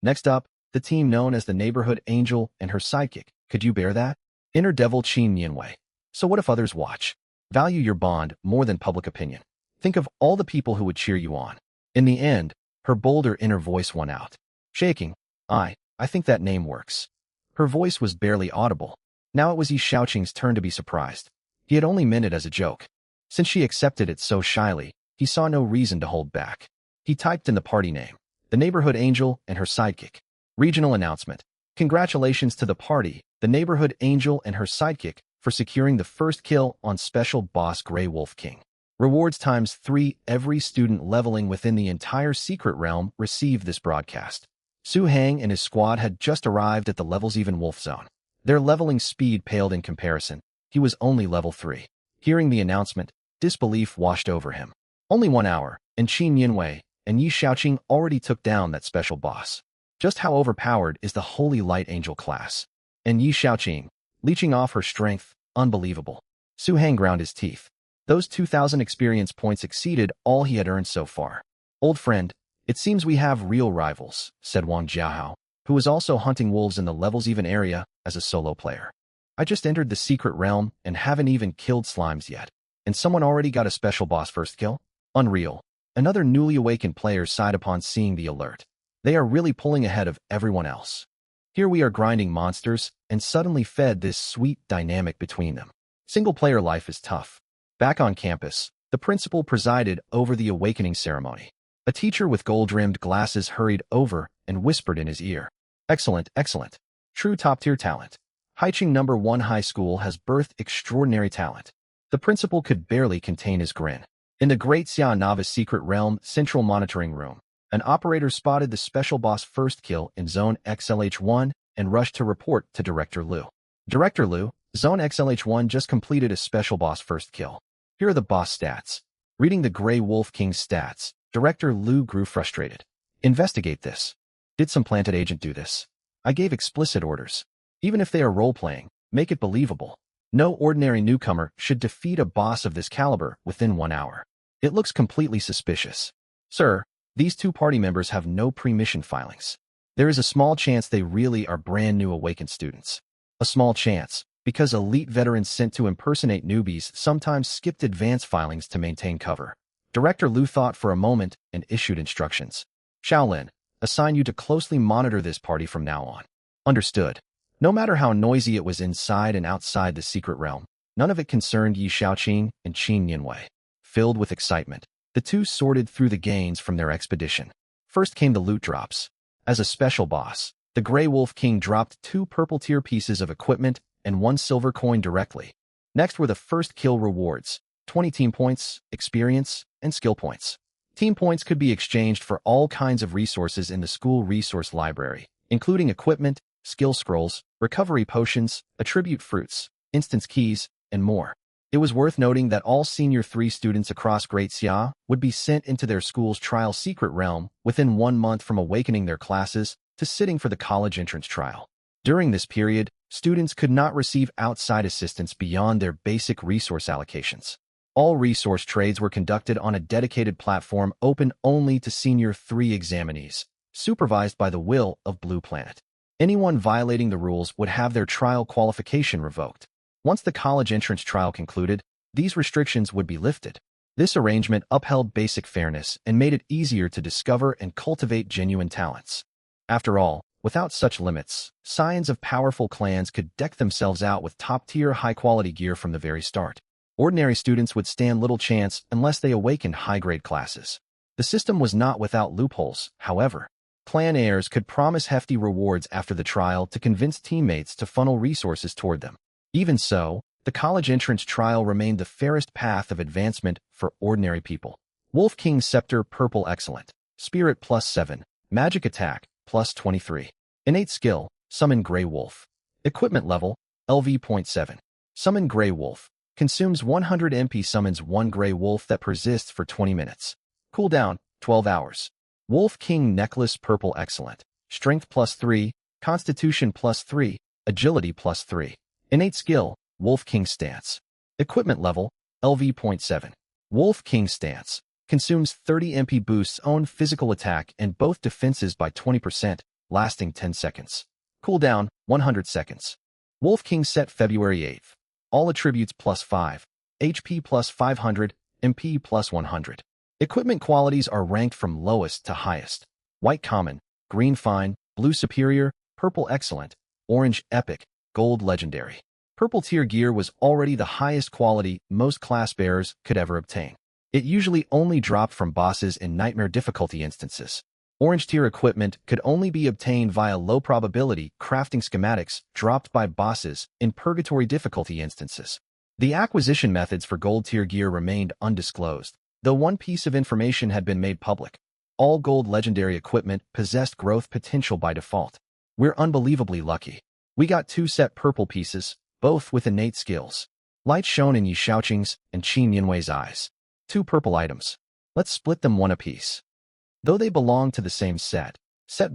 Next up, the team known as the Neighborhood Angel and her sidekick. Could you bear that? Inner Devil Qin Yinwei. So what if others watch? Value your bond more than public opinion. Think of all the people who would cheer you on. In the end, her bolder inner voice won out. Shaking, I think that name works. Her voice was barely audible. Now it was Yi Shaoqing's turn to be surprised. He had only meant it as a joke. Since she accepted it so shyly, he saw no reason to hold back. He typed in the party name, the Neighborhood Angel and her sidekick. Regional announcement. Congratulations to the party, the Neighborhood Angel and her sidekick, for securing the first kill on Special Boss Grey Wolf King. Rewards times 3. Every student leveling within the entire Secret Realm received this broadcast. Su Hang and his squad had just arrived at the Levels Even Wolf Zone. Their leveling speed paled in comparison. He was only level 3. Hearing the announcement, disbelief washed over him. Only 1 hour, and Qin Yinwei and Yi Shaoqing already took down that special boss. Just how overpowered is the Holy Light Angel class? And Yi Shaoqing, leeching off her strength, unbelievable. Su Hang ground his teeth. Those 2,000 experience points exceeded all he had earned so far. Old friend, It seems we have real rivals, said Wang Jiahao, who was also hunting wolves in the levels even area as a solo player. I just entered the secret realm and haven't even killed slimes yet. And someone already got a special boss first kill? Unreal. Another newly awakened player sighed upon seeing the alert. They are really pulling ahead of everyone else. Here we are grinding monsters and suddenly fed this sweet dynamic between them. Single-player life is tough. Back on campus, the principal presided over the awakening ceremony. A teacher with gold-rimmed glasses hurried over and whispered in his ear. Excellent, excellent. True top-tier talent. Haicheng No. 1 High School has birthed extraordinary talent. The principal could barely contain his grin. In the Great Xia Novice Secret Realm Central Monitoring Room, an operator spotted the special boss first kill in Zone XLH1 and rushed to report to Director Liu. Director Liu, Zone XLH1 just completed a special boss first kill. Here are the boss stats. Reading the Grey Wolf King's stats, Director Liu grew frustrated. Investigate this. Did some planted agent do this? I gave explicit orders. Even if they are role-playing, make it believable. No ordinary newcomer should defeat a boss of this caliber within 1 hour. It looks completely suspicious. Sir, these two party members have no pre-mission filings. There is a small chance they really are brand new awakened students. A small chance, because elite veterans sent to impersonate newbies sometimes skipped advanced filings to maintain cover. Director Liu thought for a moment and issued instructions. Shaolin, assign you to closely monitor this party from now on. Understood. No matter how noisy it was inside and outside the secret realm, none of it concerned Yi Shaoqing and Qin Yanwei. Filled with excitement, the two sorted through the gains from their expedition. First came the loot drops. As a special boss, the Grey Wolf King dropped 2 purple-tier pieces of equipment and 1 silver coin directly. Next were the first kill rewards, 20 team points, experience, and skill points. Team points could be exchanged for all kinds of resources in the school resource library, including equipment, skill scrolls, recovery potions, attribute fruits, instance keys, and more. It was worth noting that all Senior 3 students across Great Xia would be sent into their school's trial secret realm within 1 month from awakening their classes to sitting for the college entrance trial. During this period, students could not receive outside assistance beyond their basic resource allocations. All resource trades were conducted on a dedicated platform open only to Senior 3 examinees, supervised by the will of Blue Planet. Anyone violating the rules would have their trial qualification revoked. Once the college entrance trial concluded, these restrictions would be lifted. This arrangement upheld basic fairness and made it easier to discover and cultivate genuine talents. After all, without such limits, scions of powerful clans could deck themselves out with top-tier high-quality gear from the very start. Ordinary students would stand little chance unless they awakened high-grade classes. The system was not without loopholes, however. Clan heirs could promise hefty rewards after the trial to convince teammates to funnel resources toward them. Even so, the college entrance trial remained the fairest path of advancement for ordinary people. Wolf King Scepter Purple Excellent. Spirit +7. Magic Attack +23. Innate Skill, Summon Grey Wolf. Equipment Level, LV.7. Summon Grey Wolf. Consumes 100 MP. Summons 1 Grey Wolf that persists for 20 minutes. Cooldown, 12 hours. Wolf King Necklace Purple Excellent. Strength +3, Constitution +3, Agility +3. Innate Skill, Wolf King Stance. Equipment Level, LV.7. Wolf King Stance. Consumes 30 MP. Boosts own physical attack and both defenses by 20%, lasting 10 seconds. Cooldown, 100 seconds. Wolf King Set February 8th. All attributes +5. HP +500, MP +100. Equipment qualities are ranked from lowest to highest. White Common, Green Fine, Blue Superior, Purple Excellent, Orange Epic, Gold Legendary. Purple tier gear was already the highest quality most class bearers could ever obtain. It usually only dropped from bosses in nightmare difficulty instances. Orange tier equipment could only be obtained via low probability crafting schematics dropped by bosses in purgatory difficulty instances. The acquisition methods for gold tier gear remained undisclosed, though one piece of information had been made public. All gold legendary equipment possessed growth potential by default. We're unbelievably lucky. We got 2 set purple pieces, both with innate skills. Light shone in Yi Shaoqing's and Qin Yanwei's eyes. 2 purple items. Let's split them 1 apiece. Though they belonged to the same set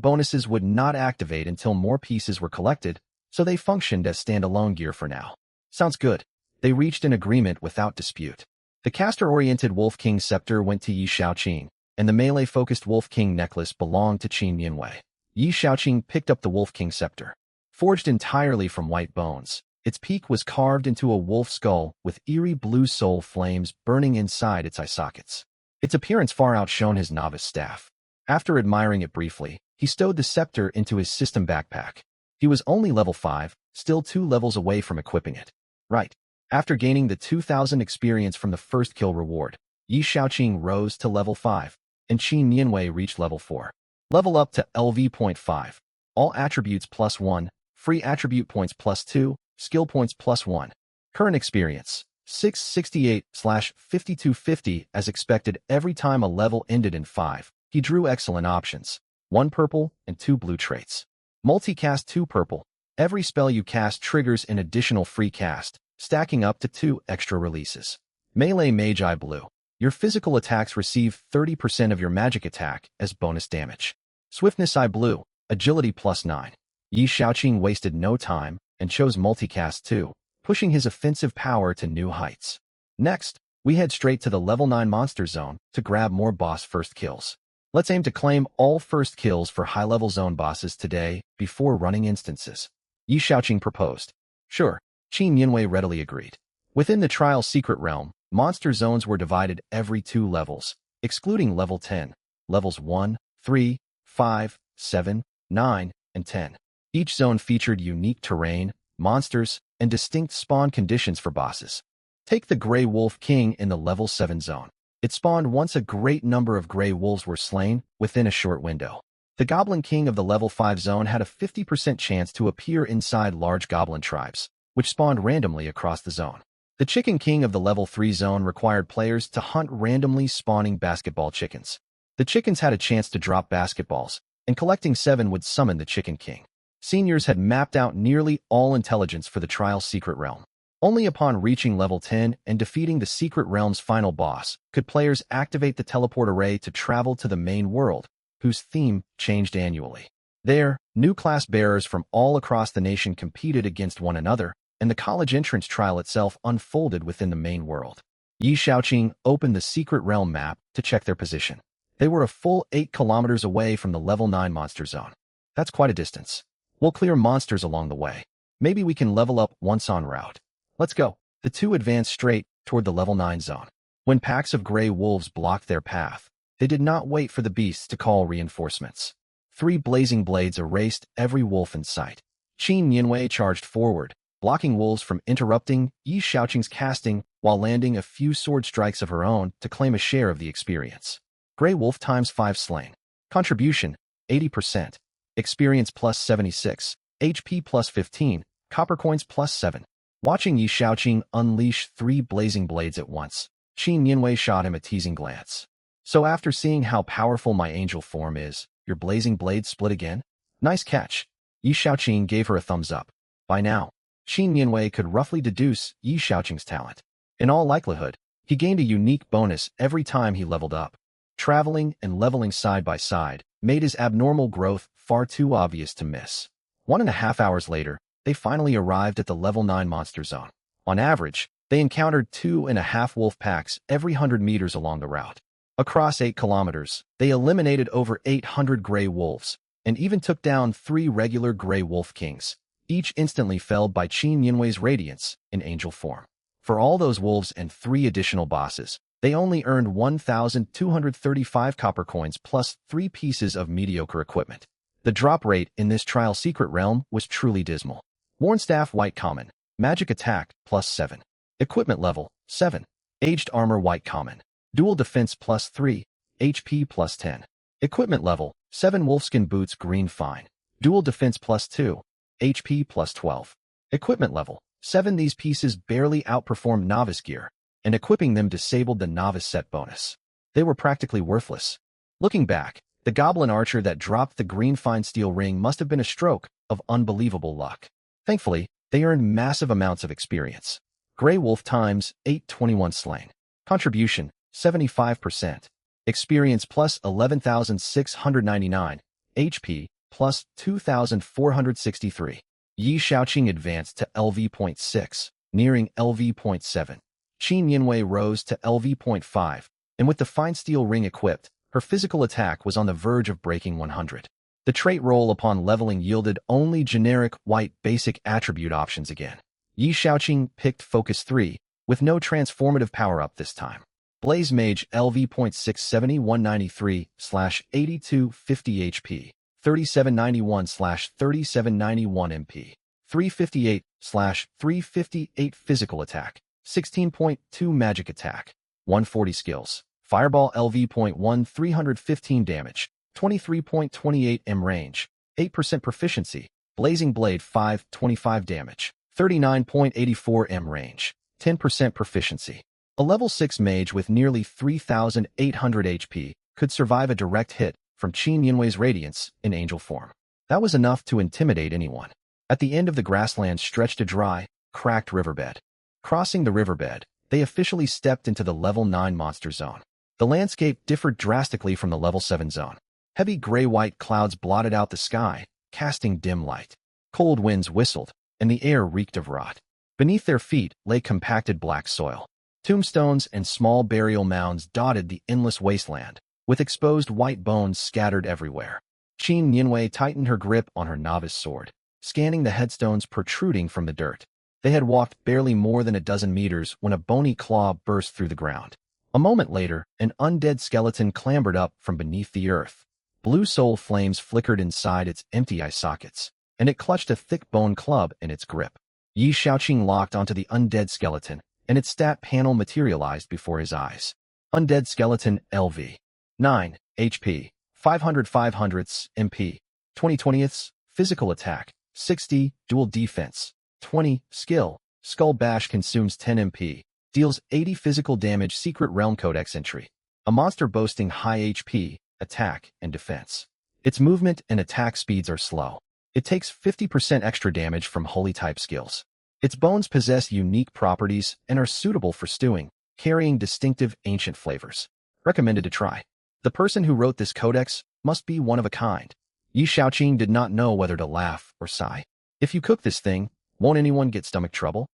bonuses would not activate until more pieces were collected, so they functioned as standalone gear for now. Sounds good. They reached an agreement without dispute. The caster-oriented Wolf King Scepter went to Yi Shaoqing, and the melee-focused Wolf King necklace belonged to Qin Yinwei. Yi Shaoqing picked up the Wolf King scepter. Forged entirely from white bones, its peak was carved into a wolf skull with eerie blue soul flames burning inside its eye sockets. Its appearance far outshone his novice staff. After admiring it briefly, he stowed the scepter into his system backpack. He was only level 5, still 2 levels away from equipping it. Right. After gaining the 2,000 experience from the first kill reward, Yi Shaoqing rose to level 5, and Qin Yinwei reached level 4. Level up to LV.5. All attributes +1, free attribute points +2, skill points +1. Current experience, 668/5250 as expected every time a level ended in 5. He drew excellent options, 1 purple and 2 blue traits. Multicast 2 purple. Every spell you cast triggers an additional free cast, stacking up to 2 extra releases. Melee Magi Blue. Your physical attacks receive 30% of your magic attack as bonus damage. Swiftness Eye Blue. Agility +9. Yi Shaoqing wasted no time and chose Multicast 2, pushing his offensive power to new heights. Next, we head straight to the level 9 monster zone to grab more boss first kills. Let's aim to claim all first kills for high-level zone bosses today before running instances. Yi Shaoqing proposed. Sure, Qin Yinwei readily agreed. Within the trial secret realm, monster zones were divided every 2 levels, excluding level 10, levels 1, 3, 5, 7, 9, and 10. Each zone featured unique terrain, monsters, and distinct spawn conditions for bosses. Take the Grey Wolf King in the level 7 zone. It spawned once a great number of Grey Wolves were slain within a short window. The Goblin King of the level 5 zone had a 50% chance to appear inside large goblin tribes, which spawned randomly across the zone. The Chicken King of the level 3 zone required players to hunt randomly spawning basketball chickens. The chickens had a chance to drop basketballs, and collecting 7 would summon the Chicken King. Seniors had mapped out nearly all intelligence for the trial secret realm. Only upon reaching level 10 and defeating the secret realm's final boss could players activate the teleport array to travel to the main world, whose theme changed annually. There, new class bearers from all across the nation competed against one another, and the college entrance trial itself unfolded within the main world. Yi Shaoqing opened the secret realm map to check their position. They were a full 8 kilometers away from the level 9 monster zone. That's quite a distance. We'll clear monsters along the way. Maybe we can level up once en route. Let's go. The two advanced straight toward the level 9 zone. When packs of gray wolves blocked their path, they did not wait for the beasts to call reinforcements. 3 blazing blades erased every wolf in sight. Qin Yinwei charged forward, blocking wolves from interrupting Yi Shaoqing's casting while landing a few sword strikes of her own to claim a share of the experience. Grey Wolf times 5 slain. Contribution, 80%. Experience +76. HP +15. Copper coins +7. Watching Yi Shaoqing unleash 3 blazing blades at once, Qin Yinwei shot him a teasing glance. So after seeing how powerful my angel form is, your blazing blade split again? Nice catch. Yi Shaoqing gave her a thumbs up. By now, Qin Yinwei could roughly deduce Yi Shaoqing's talent. In all likelihood, he gained a unique bonus every time he leveled up. Traveling and leveling side by side made his abnormal growth far too obvious to miss. 1.5 hours later, they finally arrived at the level 9 monster zone. On average, they encountered 2.5 wolf packs every 100 meters along the route. Across 8 kilometers, they eliminated over 800 gray wolves, and even took down 3 regular gray wolf kings, each instantly felled by Qin Yinwei's radiance in angel form. For all those wolves and 3 additional bosses, they only earned 1,235 copper coins plus 3 pieces of mediocre equipment. The drop rate in this trial secret realm was truly dismal. Worn Staff White Common. Magic Attack +7. Equipment level 7. Aged Armor White Common. Dual Defense +3. HP +10. Equipment level 7. Wolfskin Boots Green Fine. Dual Defense +2. HP +12. Equipment level 7. These pieces barely outperformed novice gear, and equipping them disabled the novice set bonus. They were practically worthless. Looking back, the Goblin Archer that dropped the green fine steel ring must have been a stroke of unbelievable luck. Thankfully, they earned massive amounts of experience. Grey Wolf times 821 slain. Contribution, 75%. Experience plus 11,699. HP plus 2,463. Yi Shaoqing advanced to LV.6, nearing LV.7. Qin Yinwei rose to LV.5, and with the fine steel ring equipped, Her physical attack was on the verge of breaking 100. The trait roll upon leveling yielded only generic white basic attribute options again. Yi Shaoqing picked Focus 3, with no transformative power-up this time. Blaze Mage LV.670 193/8250 HP, 3791/3791 MP, 358/358 physical attack, 16.2 magic attack, 140 skills. Fireball LV.1 315 damage, 23.28 M range, 8% proficiency. Blazing Blade 5 25 damage, 39.84 M range, 10% proficiency. A level 6 mage with nearly 3,800 HP could survive a direct hit from Qin Yinwei's Radiance in angel form. That was enough to intimidate anyone. At the end of the grassland stretched a dry, cracked riverbed. Crossing the riverbed, they officially stepped into the level 9 monster zone. The landscape differed drastically from the level 7 zone. Heavy gray-white clouds blotted out the sky, casting dim light. Cold winds whistled, and the air reeked of rot. Beneath their feet lay compacted black soil. Tombstones and small burial mounds dotted the endless wasteland, with exposed white bones scattered everywhere. Qin Yinwei tightened her grip on her novice sword, scanning the headstones protruding from the dirt. They had walked barely more than a dozen meters when a bony claw burst through the ground. A moment later, an undead skeleton clambered up from beneath the earth. Blue soul flames flickered inside its empty eye sockets, and it clutched a thick bone club in its grip. Yi Shaoqing locked onto the undead skeleton, and its stat panel materialized before his eyes. Undead skeleton LV. 9 HP, 500 500ths MP, 20/20ths, physical attack, 60, dual defense, 20, skill, skull bash consumes 10 MP, deals 80 physical damage secret realm codex entry. A monster boasting high HP, attack, and defense. Its movement and attack speeds are slow. It takes 50% extra damage from holy type skills. Its bones possess unique properties and are suitable for stewing, carrying distinctive ancient flavors. Recommended to try. The person who wrote this codex must be one of a kind. Yi Shaoqing did not know whether to laugh or sigh. If you cook this thing, won't anyone get stomach trouble?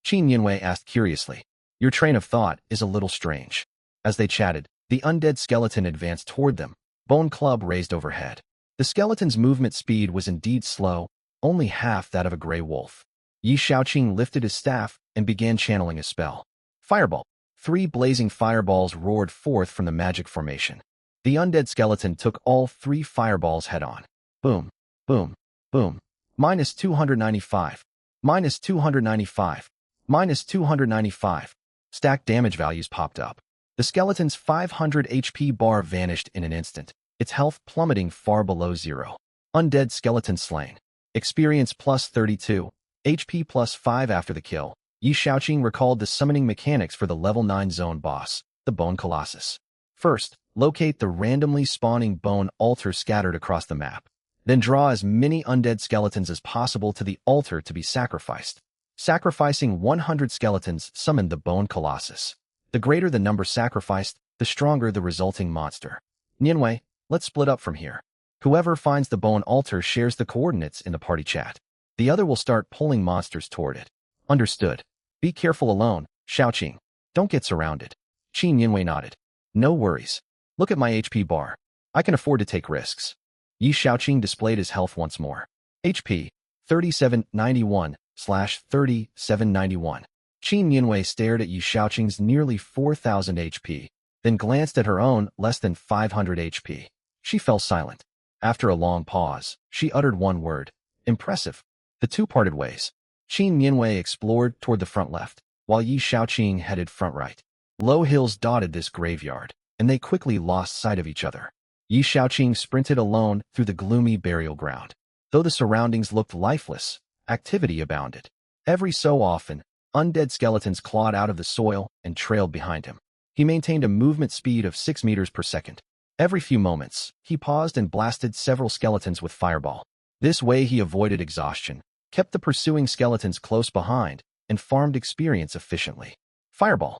Qin Yinwei asked curiously. Your train of thought is a little strange. As they chatted, the undead skeleton advanced toward them, bone club raised overhead. The skeleton's movement speed was indeed slow, only half that of a gray wolf. Yi Shaoqing lifted his staff and began channeling a spell. Fireball. 3 blazing fireballs roared forth from the magic formation. The undead skeleton took all 3 fireballs head-on. Boom, boom, boom. -295. -295. -295. Stacked damage values popped up. The skeleton's 500 HP bar vanished in an instant, its health plummeting far below 0. Undead skeleton slain. Experience plus 32. HP plus 5 after the kill. Yi Shaoqing recalled the summoning mechanics for the level 9 zone boss, the Bone Colossus. First, locate the randomly spawning bone altar scattered across the map. Then draw as many undead skeletons as possible to the altar to be sacrificed. Sacrificing 100 skeletons summoned the Bone Colossus. The greater the number sacrificed, the stronger the resulting monster. Yinwei, let's split up from here. Whoever finds the bone altar shares the coordinates in the party chat. The other will start pulling monsters toward it. Understood. Be careful alone, Shaoqing. Don't get surrounded. Qin Yinwei nodded. No worries. Look at my HP bar. I can afford to take risks. Yi Shaoqing displayed his health once more. HP, 3791/3791. Qin Yinwei stared at Yi Shaoqing's nearly 4,000 HP, then glanced at her own less than 500 HP. She fell silent. After a long pause, she uttered one word. Impressive. The two parted ways. Qin Yinwei explored toward the front left, while Yi Shaoqing headed front right. Low hills dotted this graveyard, and they quickly lost sight of each other. Yi Shaoqing sprinted alone through the gloomy burial ground. Though the surroundings looked lifeless, activity abounded. Every so often, undead skeletons clawed out of the soil and trailed behind him. He maintained a movement speed of 6 meters per second. Every few moments, he paused and blasted several skeletons with fireball. This way he avoided exhaustion, kept the pursuing skeletons close behind, and farmed experience efficiently. Fireball.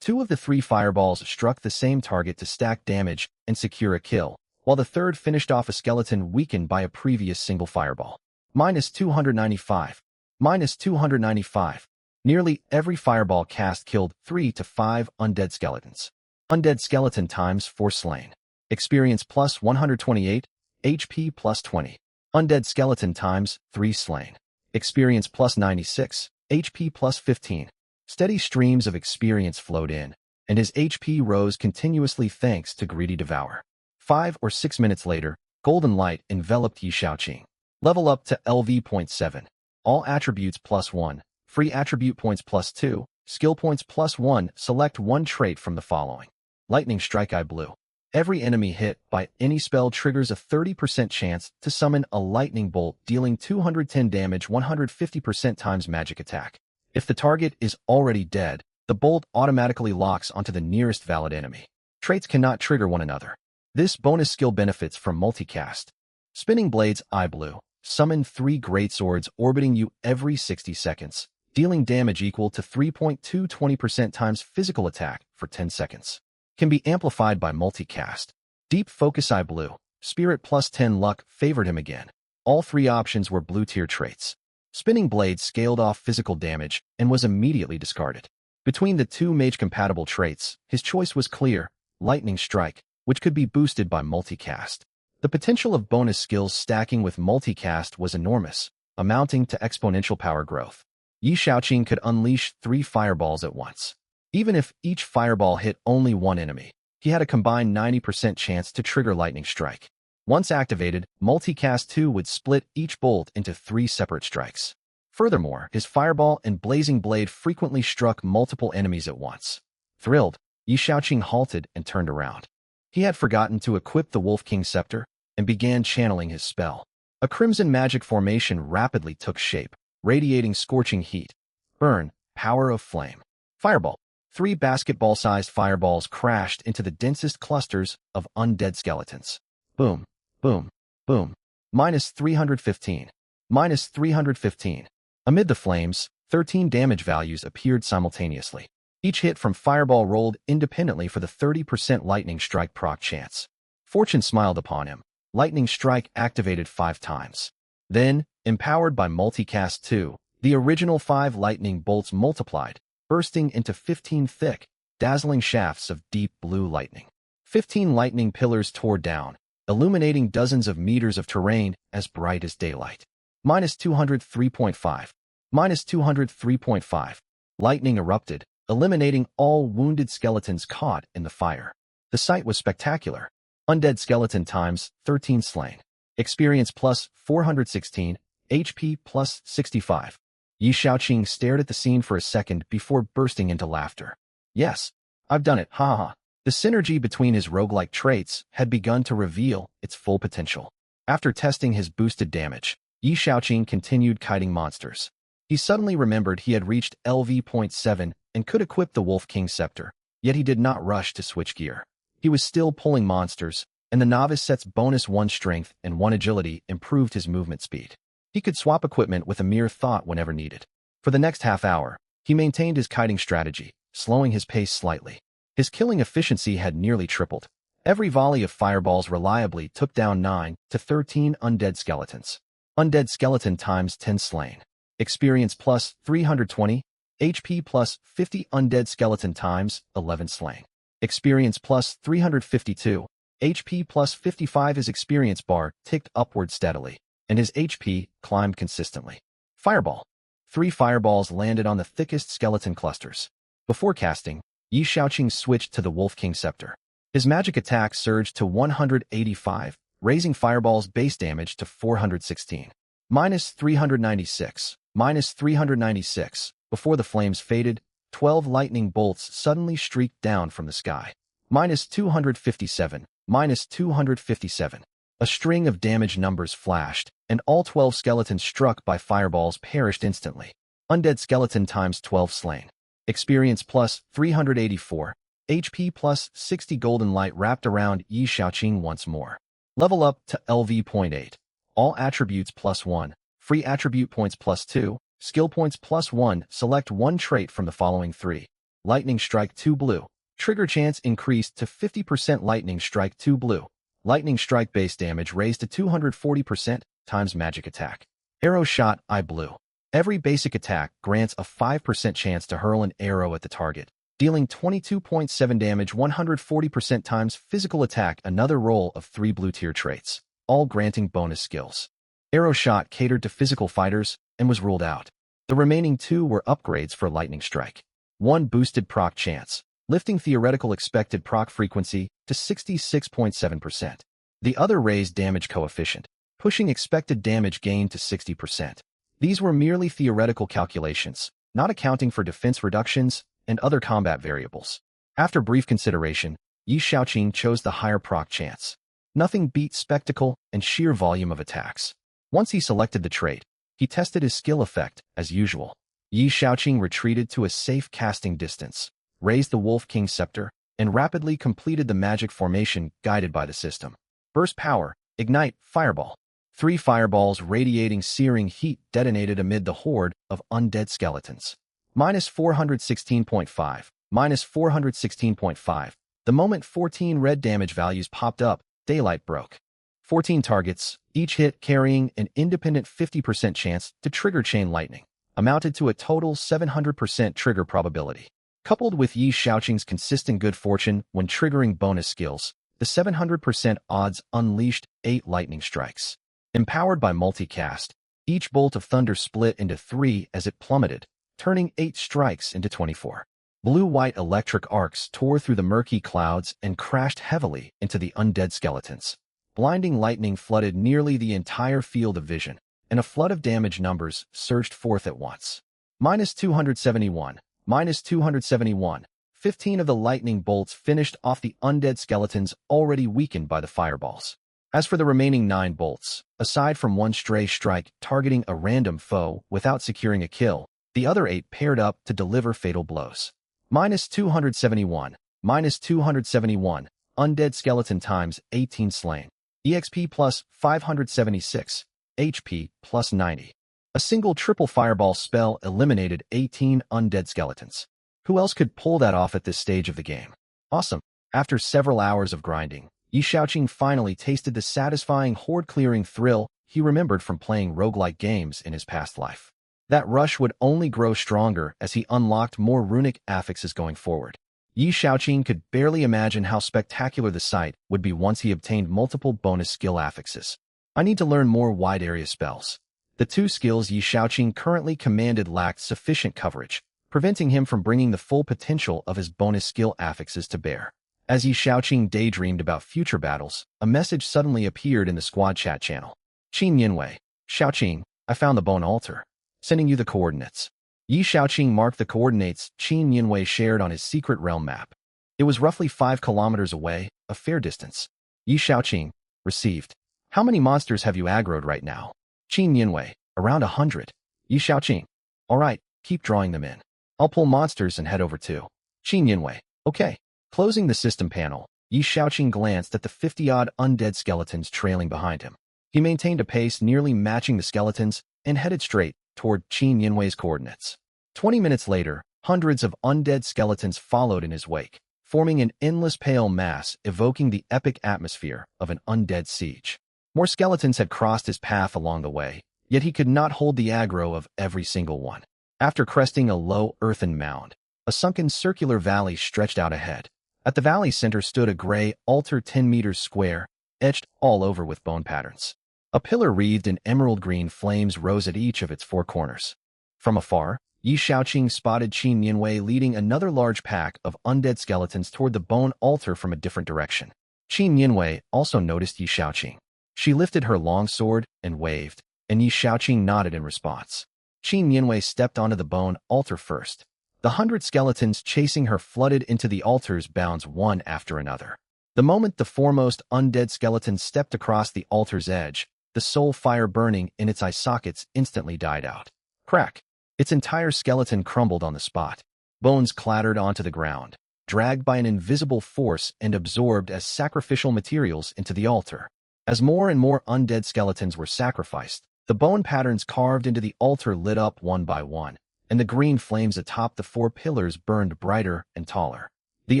2 of the 3 fireballs struck the same target to stack damage and secure a kill, while the third finished off a skeleton weakened by a previous single fireball. -295. -295. Nearly every fireball cast killed 3 to 5 undead skeletons. Undead skeleton times 4 slain. Experience plus 128, HP plus 20. Undead Skeleton times 3 slain. Experience plus 96, HP plus 15. Steady streams of experience flowed in, and his HP rose continuously thanks to Greedy Devour. 5 or 6 minutes later, Golden Light enveloped Yi Shaoqing. Level up to LV.7. All attributes plus 1. Free attribute points plus 2. Skill points plus 1. Select one trait from the following. Lightning Strike Eye Blue. Every enemy hit by any spell triggers a 30% chance to summon a lightning bolt dealing 210 damage 150% times magic attack. If the target is already dead, the bolt automatically locks onto the nearest valid enemy. Traits cannot trigger one another. This bonus skill benefits from multicast. Spinning Blades Eye Blue. Summon 3 greatswords orbiting you every 60 seconds, dealing damage equal to 3.220% times physical attack for 10 seconds. Can be amplified by multicast. Deep Focus Eye Blue. Spirit plus 10 luck favored him again. All 3 options were blue-tier traits. Spinning Blade scaled off physical damage and was immediately discarded. Between the 2 mage-compatible traits, his choice was clear: Lightning Strike, which could be boosted by multicast. The potential of bonus skills stacking with multicast was enormous, amounting to exponential power growth. Yi Shaoqing could unleash 3 fireballs at once. Even if each fireball hit only one enemy, he had a combined 90% chance to trigger Lightning Strike. Once activated, Multicast 2 would split each bolt into 3 separate strikes. Furthermore, his Fireball and Blazing Blade frequently struck multiple enemies at once. Thrilled, Yi Shaoqing halted and turned around. He had forgotten to equip the Wolf King Scepter and began channeling his spell. A crimson magic formation rapidly took shape, radiating scorching heat. Burn, Power of Flame. Fireball. 3 basketball-sized fireballs crashed into the densest clusters of undead skeletons. Boom, boom, boom. Minus 315. Minus 315. Amid the flames, 13 damage values appeared simultaneously. Each hit from Fireball rolled independently for the 30% Lightning Strike proc chance. Fortune smiled upon him. Lightning Strike activated 5 times. Then, empowered by Multicast 2, the original 5 lightning bolts multiplied, bursting into 15 thick, dazzling shafts of deep blue lightning. 15 lightning pillars tore down, illuminating dozens of meters of terrain as bright as daylight. Minus 203.5. Minus 203.5. Lightning erupted, eliminating all wounded skeletons caught in the fire. The sight was spectacular. Undead Skeleton times 13 slain. Experience plus 416, HP plus 65. Yi Shaoqing stared at the scene for a second before bursting into laughter. Yes, I've done it, ha ha. The synergy between his roguelike traits had begun to reveal its full potential. After testing his boosted damage, Yi Shaoqing continued kiting monsters. He suddenly remembered he had reached LV.7 and could equip the Wolf King Scepter, yet he did not rush to switch gear. He was still pulling monsters, and the novice set's bonus 1 strength and 1 agility improved his movement speed. He could swap equipment with a mere thought whenever needed. For the next half hour, he maintained his kiting strategy, slowing his pace slightly. His killing efficiency had nearly tripled. Every volley of fireballs reliably took down 9 to 13 undead skeletons. Undead Skeleton times 10 slain. Experience plus 320, HP plus 50. Undead Skeleton times 11 slain. Experience plus 352, HP plus 55. His experience bar ticked upward steadily, and his HP climbed consistently. Fireball. 3 fireballs landed on the thickest skeleton clusters. Before casting, Yi Shaoqing switched to the Wolf King Scepter. His magic attack surged to 185, raising Fireball's base damage to 416. Minus 396. Minus 396. Before the flames faded, 12 lightning bolts suddenly streaked down from the sky. Minus 257. Minus 257. A string of damage numbers flashed, and all 12 skeletons struck by fireballs perished instantly. Undead Skeleton times 12 slain. Experience plus 384. HP plus 60. Golden light wrapped around Yi Shaoqing once more. Level up to LV.8. All attributes plus 1. Free attribute points plus 2. Skill points plus 1. Select one trait from the following 3. Lightning Strike 2 blue. Trigger chance increased to 50%. Lightning Strike 2 blue. Lightning Strike base damage raised to 240% times magic attack. Arrow Shot Eye blue. Every basic attack grants a 5% chance to hurl an arrow at the target, dealing 22.7 damage 140% times physical attack, another roll of 3 blue-tier traits, all granting bonus skills. Arrow Shot catered to physical fighters and was ruled out. The remaining 2 were upgrades for Lightning Strike. 1 boosted proc chance, lifting theoretical expected proc frequency to 66.7%. The other raised damage coefficient, pushing expected damage gain to 60%. These were merely theoretical calculations, not accounting for defense reductions and other combat variables. After brief consideration, Yi Shaoqing chose the higher proc chance. Nothing beat spectacle and sheer volume of attacks. Once he selected the trait, he tested his skill effect as usual. Yi Shaoqing retreated to a safe casting distance, raised the Wolf King Scepter, and rapidly completed the magic formation guided by the system. Burst Power, Ignite, Fireball. 3 fireballs radiating searing heat detonated amid the horde of undead skeletons. -416.5, -416.5. The moment 14 red damage values popped up, daylight broke. 14 targets, each hit carrying an independent 50% chance to trigger chain lightning, amounted to a total 700% trigger probability. Coupled with Yi Shaoqing's consistent good fortune when triggering bonus skills, the 700% odds unleashed 8 lightning strikes. Empowered by multicast, each bolt of thunder split into 3 as it plummeted, turning 8 strikes into 24. Blue-white electric arcs tore through the murky clouds and crashed heavily into the undead skeletons. Blinding lightning flooded nearly the entire field of vision, and a flood of damage numbers surged forth at once. -271, -271. 15 of the lightning bolts finished off the undead skeletons already weakened by the fireballs. As for the remaining 9 bolts, aside from 1 stray strike targeting a random foe without securing a kill, the other 8 paired up to deliver fatal blows. -271, -271. Undead skeleton times 18 slain. EXP plus 576, HP plus 90. A single triple fireball spell eliminated 18 undead skeletons. Who else could pull that off at this stage of the game? Awesome. After several hours of grinding, Yi Shaoqing finally tasted the satisfying horde-clearing thrill he remembered from playing roguelike games in his past life. That rush would only grow stronger as he unlocked more runic affixes going forward. Yi Shaoqing could barely imagine how spectacular the sight would be once he obtained multiple bonus skill affixes. I need to learn more wide-area spells. The 2 skills Yi Shaoqing currently commanded lacked sufficient coverage, preventing him from bringing the full potential of his bonus skill affixes to bear. As Yi Shaoqing daydreamed about future battles, a message suddenly appeared in the squad chat channel. Qin Yinwei, Shaoqing, I found the bone altar. Sending you the coordinates. Yi Shaoqing marked the coordinates Qin Yinwei shared on his secret realm map. It was roughly 5 kilometers away, a fair distance. Yi Shaoqing, received. How many monsters have you aggroed right now? Qin Yinwei, around 100. Yi Shaoqing, alright, keep drawing them in. I'll pull monsters and head over to Qin Yinwei, okay. Closing the system panel, Yi Shaoqing glanced at the 50-odd undead skeletons trailing behind him. He maintained a pace nearly matching the skeletons and headed straight toward Qin Yinwei's coordinates. 20 minutes later, hundreds of undead skeletons followed in his wake, forming an endless pale mass evoking the epic atmosphere of an undead siege. More skeletons had crossed his path along the way, yet he could not hold the aggro of every single one. After cresting a low earthen mound, a sunken circular valley stretched out ahead. At the valley's center stood a gray altar 10 meters square, etched all over with bone patterns. A pillar wreathed in emerald green flames rose at each of its 4 corners. From afar, Yi Shaoqing spotted Qin Yinwei leading another large pack of undead skeletons toward the bone altar from a different direction. Qin Yinwei also noticed Yi Shaoqing. She lifted her long sword and waved, and Yi Shaoqing nodded in response. Qin Yinwei stepped onto the bone altar first. The 100 skeletons chasing her flooded into the altar's bounds one after another. The moment the foremost undead skeleton stepped across the altar's edge, the soul fire burning in its eye sockets instantly died out. Crack! Its entire skeleton crumbled on the spot. Bones clattered onto the ground, dragged by an invisible force and absorbed as sacrificial materials into the altar. As more and more undead skeletons were sacrificed, the bone patterns carved into the altar lit up one by one, and the green flames atop the 4 pillars burned brighter and taller. The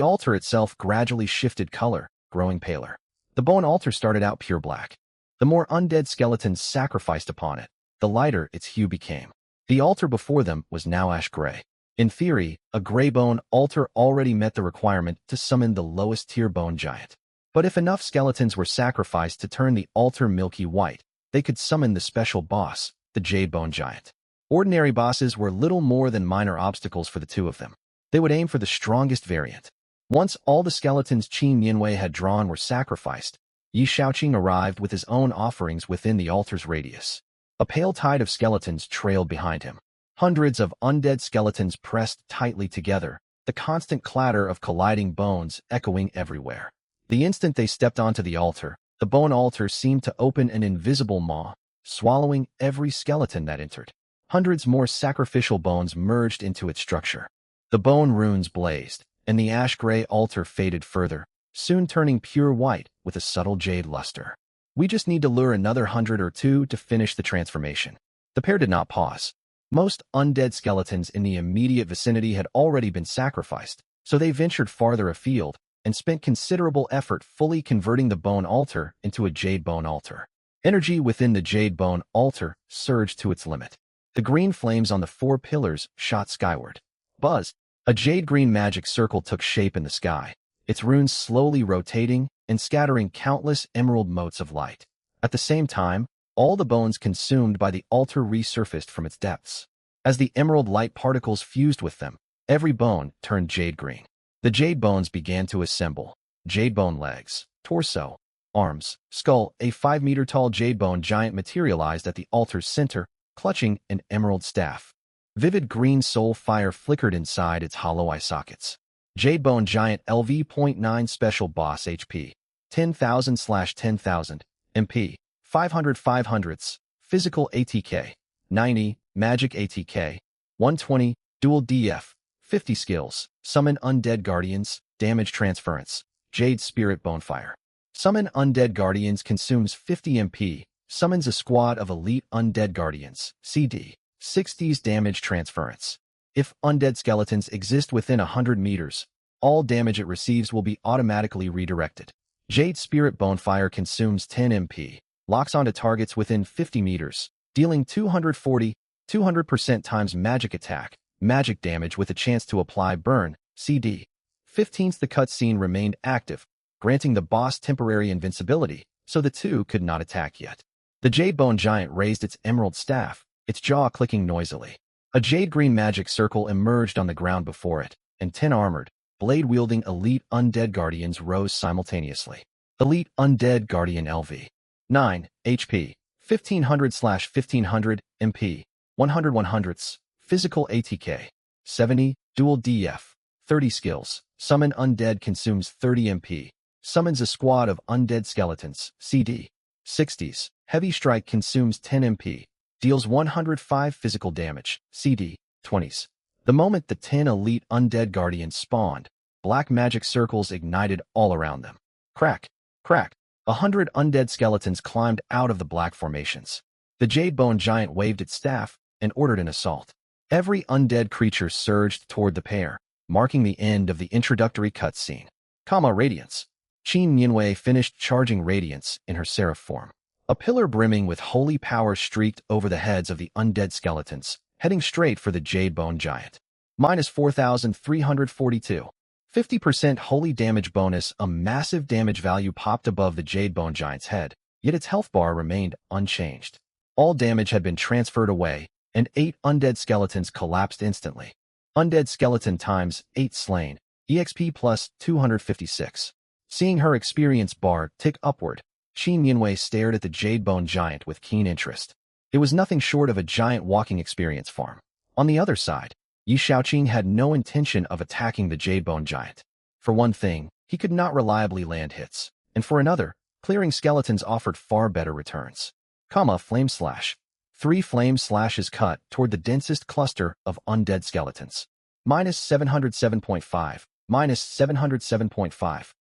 altar itself gradually shifted color, growing paler. The bone altar started out pure black. The more undead skeletons sacrificed upon it, the lighter its hue became. The altar before them was now ash gray. In theory, a gray bone altar already met the requirement to summon the lowest tier bone giant. But if enough skeletons were sacrificed to turn the altar milky white, they could summon the special boss, the Jade Bone Giant. Ordinary bosses were little more than minor obstacles for the two of them. They would aim for the strongest variant. Once all the skeletons Qin Yinwei had drawn were sacrificed, Yi Shaoqing arrived with his own offerings within the altar's radius. A pale tide of skeletons trailed behind him. Hundreds of undead skeletons pressed tightly together, the constant clatter of colliding bones echoing everywhere. The instant they stepped onto the altar, the bone altar seemed to open an invisible maw, swallowing every skeleton that entered. Hundreds more sacrificial bones merged into its structure. The bone runes blazed, and the ash-gray altar faded further, soon turning pure white with a subtle jade luster. We just need to lure another 100 or two to finish the transformation. The pair did not pause. Most undead skeletons in the immediate vicinity had already been sacrificed, so they ventured farther afield and spent considerable effort fully converting the bone altar into a jade bone altar. Energy within the jade bone altar surged to its limit. The green flames on the four pillars shot skyward. Buzz! A jade-green magic circle took shape in the sky, its runes slowly rotating and scattering countless emerald motes of light. At the same time, all the bones consumed by the altar resurfaced from its depths. As the emerald light particles fused with them, every bone turned jade green. The jade bones began to assemble. Jade bone legs, torso, arms, skull. A 5-meter-tall jade bone giant materialized at the altar's center, clutching an emerald staff. Vivid green soul fire flickered inside its hollow eye sockets. Jade bone giant LV.9 special boss HP, 10,000/10,000, MP. 500 500ths, physical ATK, 90, magic ATK, 120, dual DF, 50 skills, summon undead guardians, damage transference, Jade Spirit Bonefire. Summon undead guardians consumes 50 MP, summons a squad of elite undead guardians, CD, 60's damage transference. If undead skeletons exist within 100 meters, all damage it receives will be automatically redirected. Jade Spirit Bonefire consumes 10 MP. Locks onto targets within 50 meters, dealing 240-200% times magic attack, magic damage with a chance to apply burn, CD. 15th The cutscene remained active, granting the boss temporary invincibility, so the two could not attack yet. The Jade Bone Giant raised its emerald staff, its jaw clicking noisily. A jade-green magic circle emerged on the ground before it, and 10 armored, blade-wielding elite undead guardians rose simultaneously. Elite Undead Guardian LV. 9, HP, 1500/1500, MP, 100 100ths, physical ATK, 70, dual DF, 30 skills, summon undead consumes 30 MP, summons a squad of undead skeletons, CD, 60's, heavy strike consumes 10 MP, deals 105 physical damage, CD, 20's. The moment the 10 elite undead guardians spawned, black magic circles ignited all around them. Crack, crack. 100 undead skeletons climbed out of the black formations. The Jade Bone Giant waved its staff and ordered an assault. Every undead creature surged toward the pair, marking the end of the introductory cutscene. Radiance. Qin Yinwei finished charging Radiance in her seraph form. A pillar brimming with holy power streaked over the heads of the undead skeletons, heading straight for the Jade Bone Giant. Minus 4,342. 50% holy damage bonus. A massive damage value popped above the Jade Bone Giant's head, yet its health bar remained unchanged. All damage had been transferred away, and 8 undead skeletons collapsed instantly. Undead skeleton times 8 slain, EXP plus 256. Seeing her experience bar tick upward, Qin Yinwei stared at the Jade Bone Giant with keen interest. It was nothing short of a giant walking experience farm. On the other side, Yi Shaoqing had no intention of attacking the Jade Bone Giant. For one thing, he could not reliably land hits, and for another, clearing skeletons offered far better returns. Flame Slash. 3 flame slashes cut toward the densest cluster of undead skeletons. Minus 707.5, minus 707.5.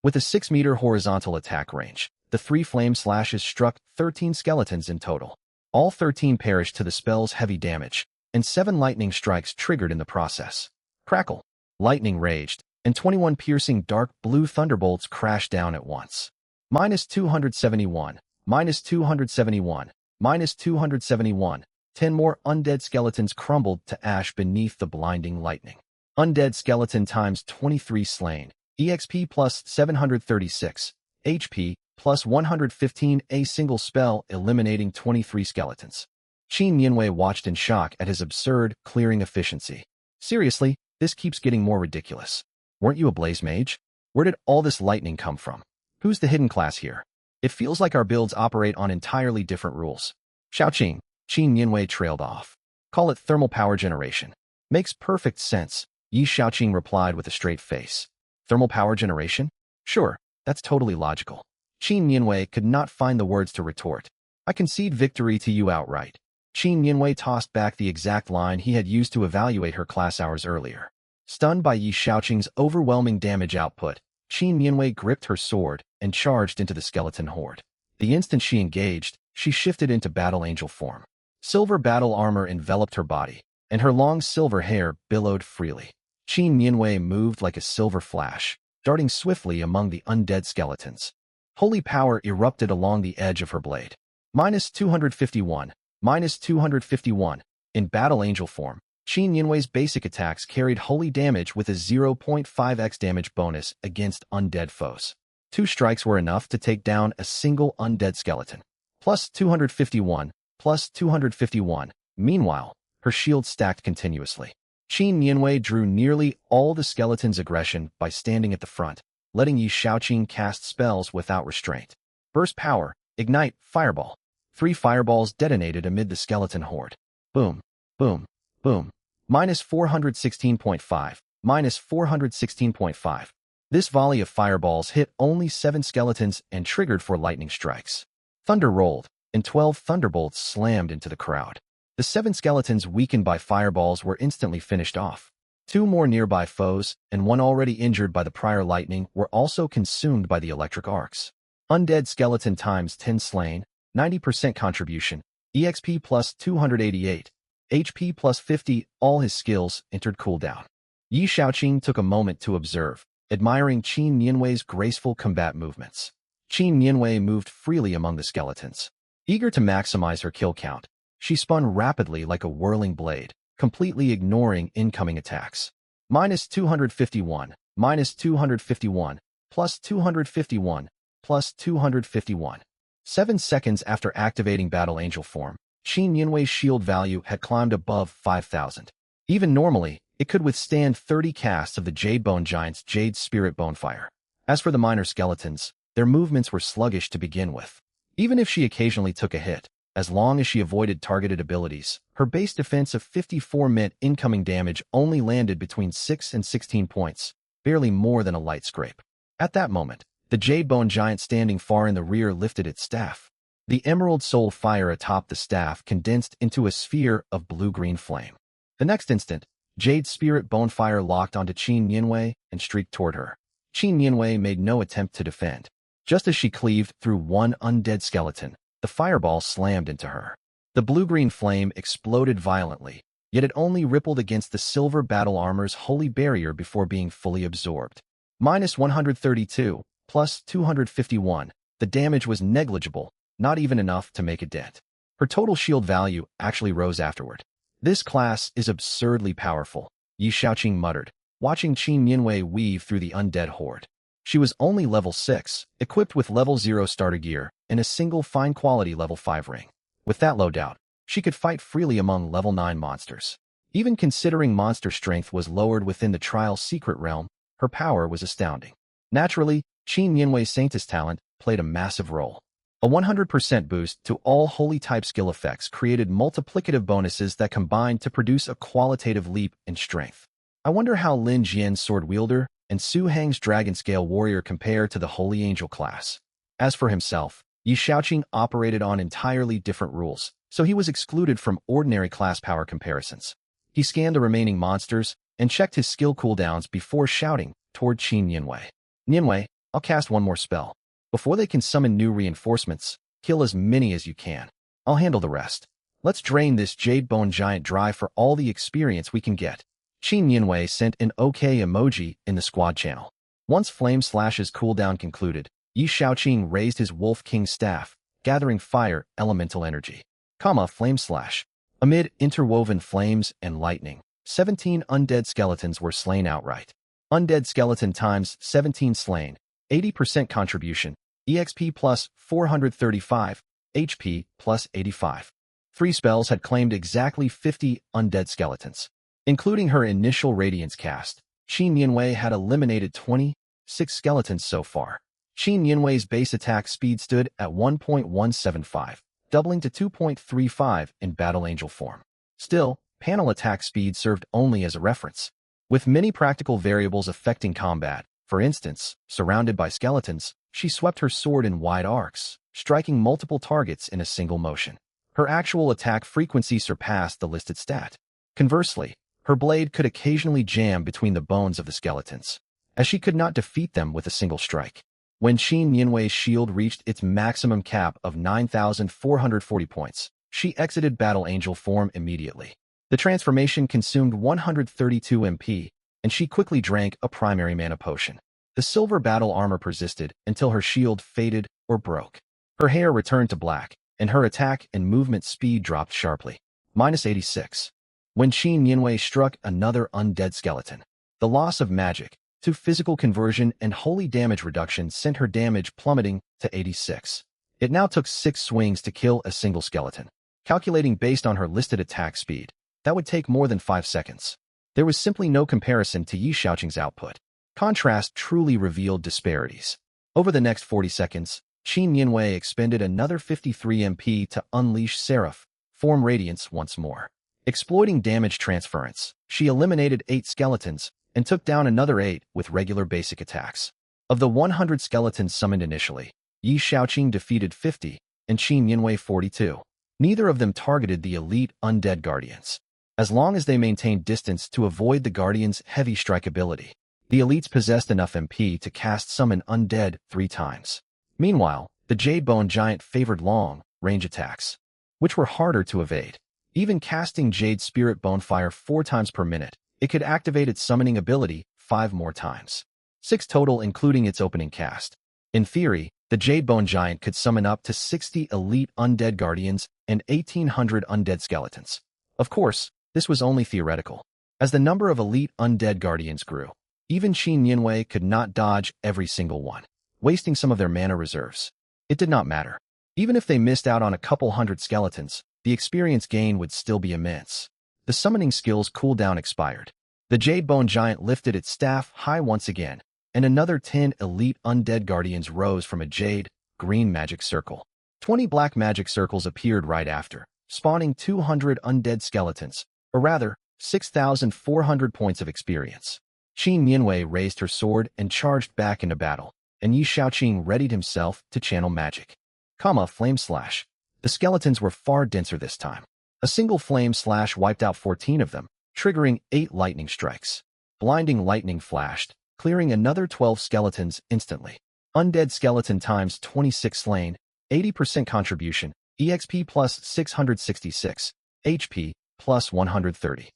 With a 6-meter horizontal attack range, the 3 flame slashes struck 13 skeletons in total. All 13 perished to the spell's heavy damage, and 7 lightning strikes triggered in the process. Crackle. Lightning raged, and 21 piercing dark blue thunderbolts crashed down at once. Minus 271, minus 271, minus 271. 10 more undead skeletons crumbled to ash beneath the blinding lightning. Undead skeleton times 23 slain. EXP plus 736. HP plus 115. A single spell eliminating 23 skeletons. Qin Yanwei watched in shock at his absurd clearing efficiency. Seriously, this keeps getting more ridiculous. Weren't you a blaze mage? Where did all this lightning come from? Who's the hidden class here? It feels like our builds operate on entirely different rules. Xiaoqing, Qin Yanwei trailed off. Call it thermal power generation. Makes perfect sense, Yi Xiaoqing replied with a straight face. Thermal power generation? Sure, that's totally logical. Qin Yanwei could not find the words to retort. I concede victory to you outright. Qin Yanwei tossed back the exact line he had used to evaluate her class hours earlier. Stunned by Yi Xiaoqing's overwhelming damage output, Qin Yanwei gripped her sword and charged into the skeleton horde. The instant she engaged, she shifted into battle angel form. Silver battle armor enveloped her body, and her long silver hair billowed freely. Qin Yanwei moved like a silver flash, darting swiftly among the undead skeletons. Holy power erupted along the edge of her blade. Minus 251. Minus 251. In battle angel form, Qin Yanwei's basic attacks carried holy damage with a 0.5x damage bonus against undead foes. 2 strikes were enough to take down a single undead skeleton. Plus 251. Plus 251. Meanwhile, her shield stacked continuously. Qin Yanwei drew nearly all the skeleton's aggression by standing at the front, letting Yi Xiaoqing cast spells without restraint. Burst power, ignite, fireball. 3 fireballs detonated amid the skeleton horde. Boom, boom, boom. Minus 416.5. Minus 416.5. This volley of fireballs hit only 7 skeletons and triggered 4 lightning strikes. Thunder rolled, and 12 thunderbolts slammed into the crowd. The 7 skeletons weakened by fireballs were instantly finished off. 2 more nearby foes, and 1 already injured by the prior lightning, were also consumed by the electric arcs. Undead skeleton times 10 slain, 90% contribution, EXP plus 288, HP plus 50, all his skills entered cooldown. Yi Xiaoqing took a moment to observe, admiring Qin Yanwei's graceful combat movements. Qin Yanwei moved freely among the skeletons. Eager to maximize her kill count, she spun rapidly like a whirling blade, completely ignoring incoming attacks. Minus 251, minus 251, plus 251, plus 251. 7 seconds after activating Battle Angel form, Qin Yanwei's shield value had climbed above 5,000. Even normally, it could withstand 30 casts of the Jade Bone Giant's Jade Spirit Bonefire. As for the minor skeletons, their movements were sluggish to begin with. Even if she occasionally took a hit, as long as she avoided targeted abilities, her base defense of 54 mint incoming damage only landed between 6 and 16 points, barely more than a light scrape. At that moment, the Jade Bone Giant standing far in the rear lifted its staff. The Emerald Soul fire atop the staff condensed into a sphere of blue-green flame. The next instant, Jade Spirit Bonefire locked onto Qin Yanwei and streaked toward her. Qin Yanwei made no attempt to defend. Just as she cleaved through 1 undead skeleton, the fireball slammed into her. The blue-green flame exploded violently, yet it only rippled against the silver battle armor's holy barrier before being fully absorbed. Minus 132, plus 251. The damage was negligible, not even enough to make a dent. Her total shield value actually rose afterward. This class is absurdly powerful, Yi Xiaoqing muttered, watching Qin Yanwei weave through the undead horde. She was only level 6, equipped with level 0 starter gear and a single fine-quality level 5 ring. With that loadout, she could fight freely among level 9 monsters. Even considering monster strength was lowered within the trial's secret realm, her power was astounding. Naturally, Qin Yanwei's Saintess talent played a massive role. A 100% boost to all holy type skill effects created multiplicative bonuses that combined to produce a qualitative leap in strength. I wonder how Lin Jian's Sword Wielder and Su Hang's Dragon Scale Warrior compare to the Holy Angel class. As for himself, Yi Xiaoqing operated on entirely different rules, so he was excluded from ordinary class power comparisons. He scanned the remaining monsters and checked his skill cooldowns before shouting toward Qin Yanwei. Yanwei, I'll cast one more spell. Before they can summon new reinforcements, kill as many as you can. I'll handle the rest. Let's drain this Jade Bone Giant dry for all the experience we can get. Qin Yanwei sent an OK emoji in the squad channel. Once Flame Slash's cooldown concluded, Yi Xiaoqing raised his Wolf King staff, gathering fire elemental energy. Flame Slash. Amid interwoven flames and lightning, 17 undead skeletons were slain outright. Undead skeleton times 17 slain, 80% contribution, EXP plus 435, HP plus 85. 3 spells had claimed exactly 50 undead skeletons. Including her initial Radiance cast, Qin Yanwei had eliminated 26 skeletons so far. Qin Yanwei's base attack speed stood at 1.175, doubling to 2.35 in Battle Angel form. Still, panel attack speed served only as a reference. With many practical variables affecting combat, for instance, surrounded by skeletons, she swept her sword in wide arcs, striking multiple targets in a single motion. Her actual attack frequency surpassed the listed stat. Conversely, her blade could occasionally jam between the bones of the skeletons, as she could not defeat them with a single strike. When Qin Yanwei's shield reached its maximum cap of 9,440 points, she exited Battle Angel form immediately. The transformation consumed 132 MP, and she quickly drank a primary mana potion. The silver battle armor persisted until her shield faded or broke. Her hair returned to black, and her attack and movement speed dropped sharply. -86. When Qin Yanwei struck another undead skeleton, the loss of magic to physical conversion and holy damage reduction sent her damage plummeting to 86. It now took 6 swings to kill a single skeleton. Calculating based on her listed attack speed, that would take more than 5 seconds. There was simply no comparison to Yi Xiaoqing's output. Contrast truly revealed disparities. Over the next 40 seconds, Qin Yanwei expended another 53 MP to unleash Seraph form Radiance once more. Exploiting damage transference, she eliminated 8 skeletons and took down another 8 with regular basic attacks. Of the 100 skeletons summoned initially, Yi Xiaoqing defeated 50 and Qin Yanwei 42. Neither of them targeted the elite undead guardians. As long as they maintained distance to avoid the guardians' heavy strike ability, the elites possessed enough MP to cast summon undead 3 times. Meanwhile, the Jade Bone Giant favored long-range attacks, which were harder to evade. Even casting Jade Spirit Bonefire 4 times per minute, it could activate its summoning ability 5 more times. 6 total including its opening cast. In theory, the Jade Bone Giant could summon up to 60 elite undead guardians and 1,800 undead skeletons. Of course, this was only theoretical. As the number of elite undead guardians grew, even Qin Yanwei could not dodge every single one, wasting some of their mana reserves. It did not matter. Even if they missed out on a couple hundred skeletons, the experience gain would still be immense. The summoning skill's cooldown expired. The Jade Bone Giant lifted its staff high once again, and another 10 elite undead guardians rose from a jade green magic circle. 20 black magic circles appeared right after, spawning 200 undead skeletons, or rather, 6,400 points of experience. Qin Yanwei raised her sword and charged back into battle, and Yi Xiaoqing readied himself to channel magic. Flame Slash. The skeletons were far denser this time. A single flame slash wiped out 14 of them, triggering 8 lightning strikes. Blinding lightning flashed, clearing another 12 skeletons instantly. Undead skeleton times 26 slain, 80% contribution, EXP plus 666, HP plus 130.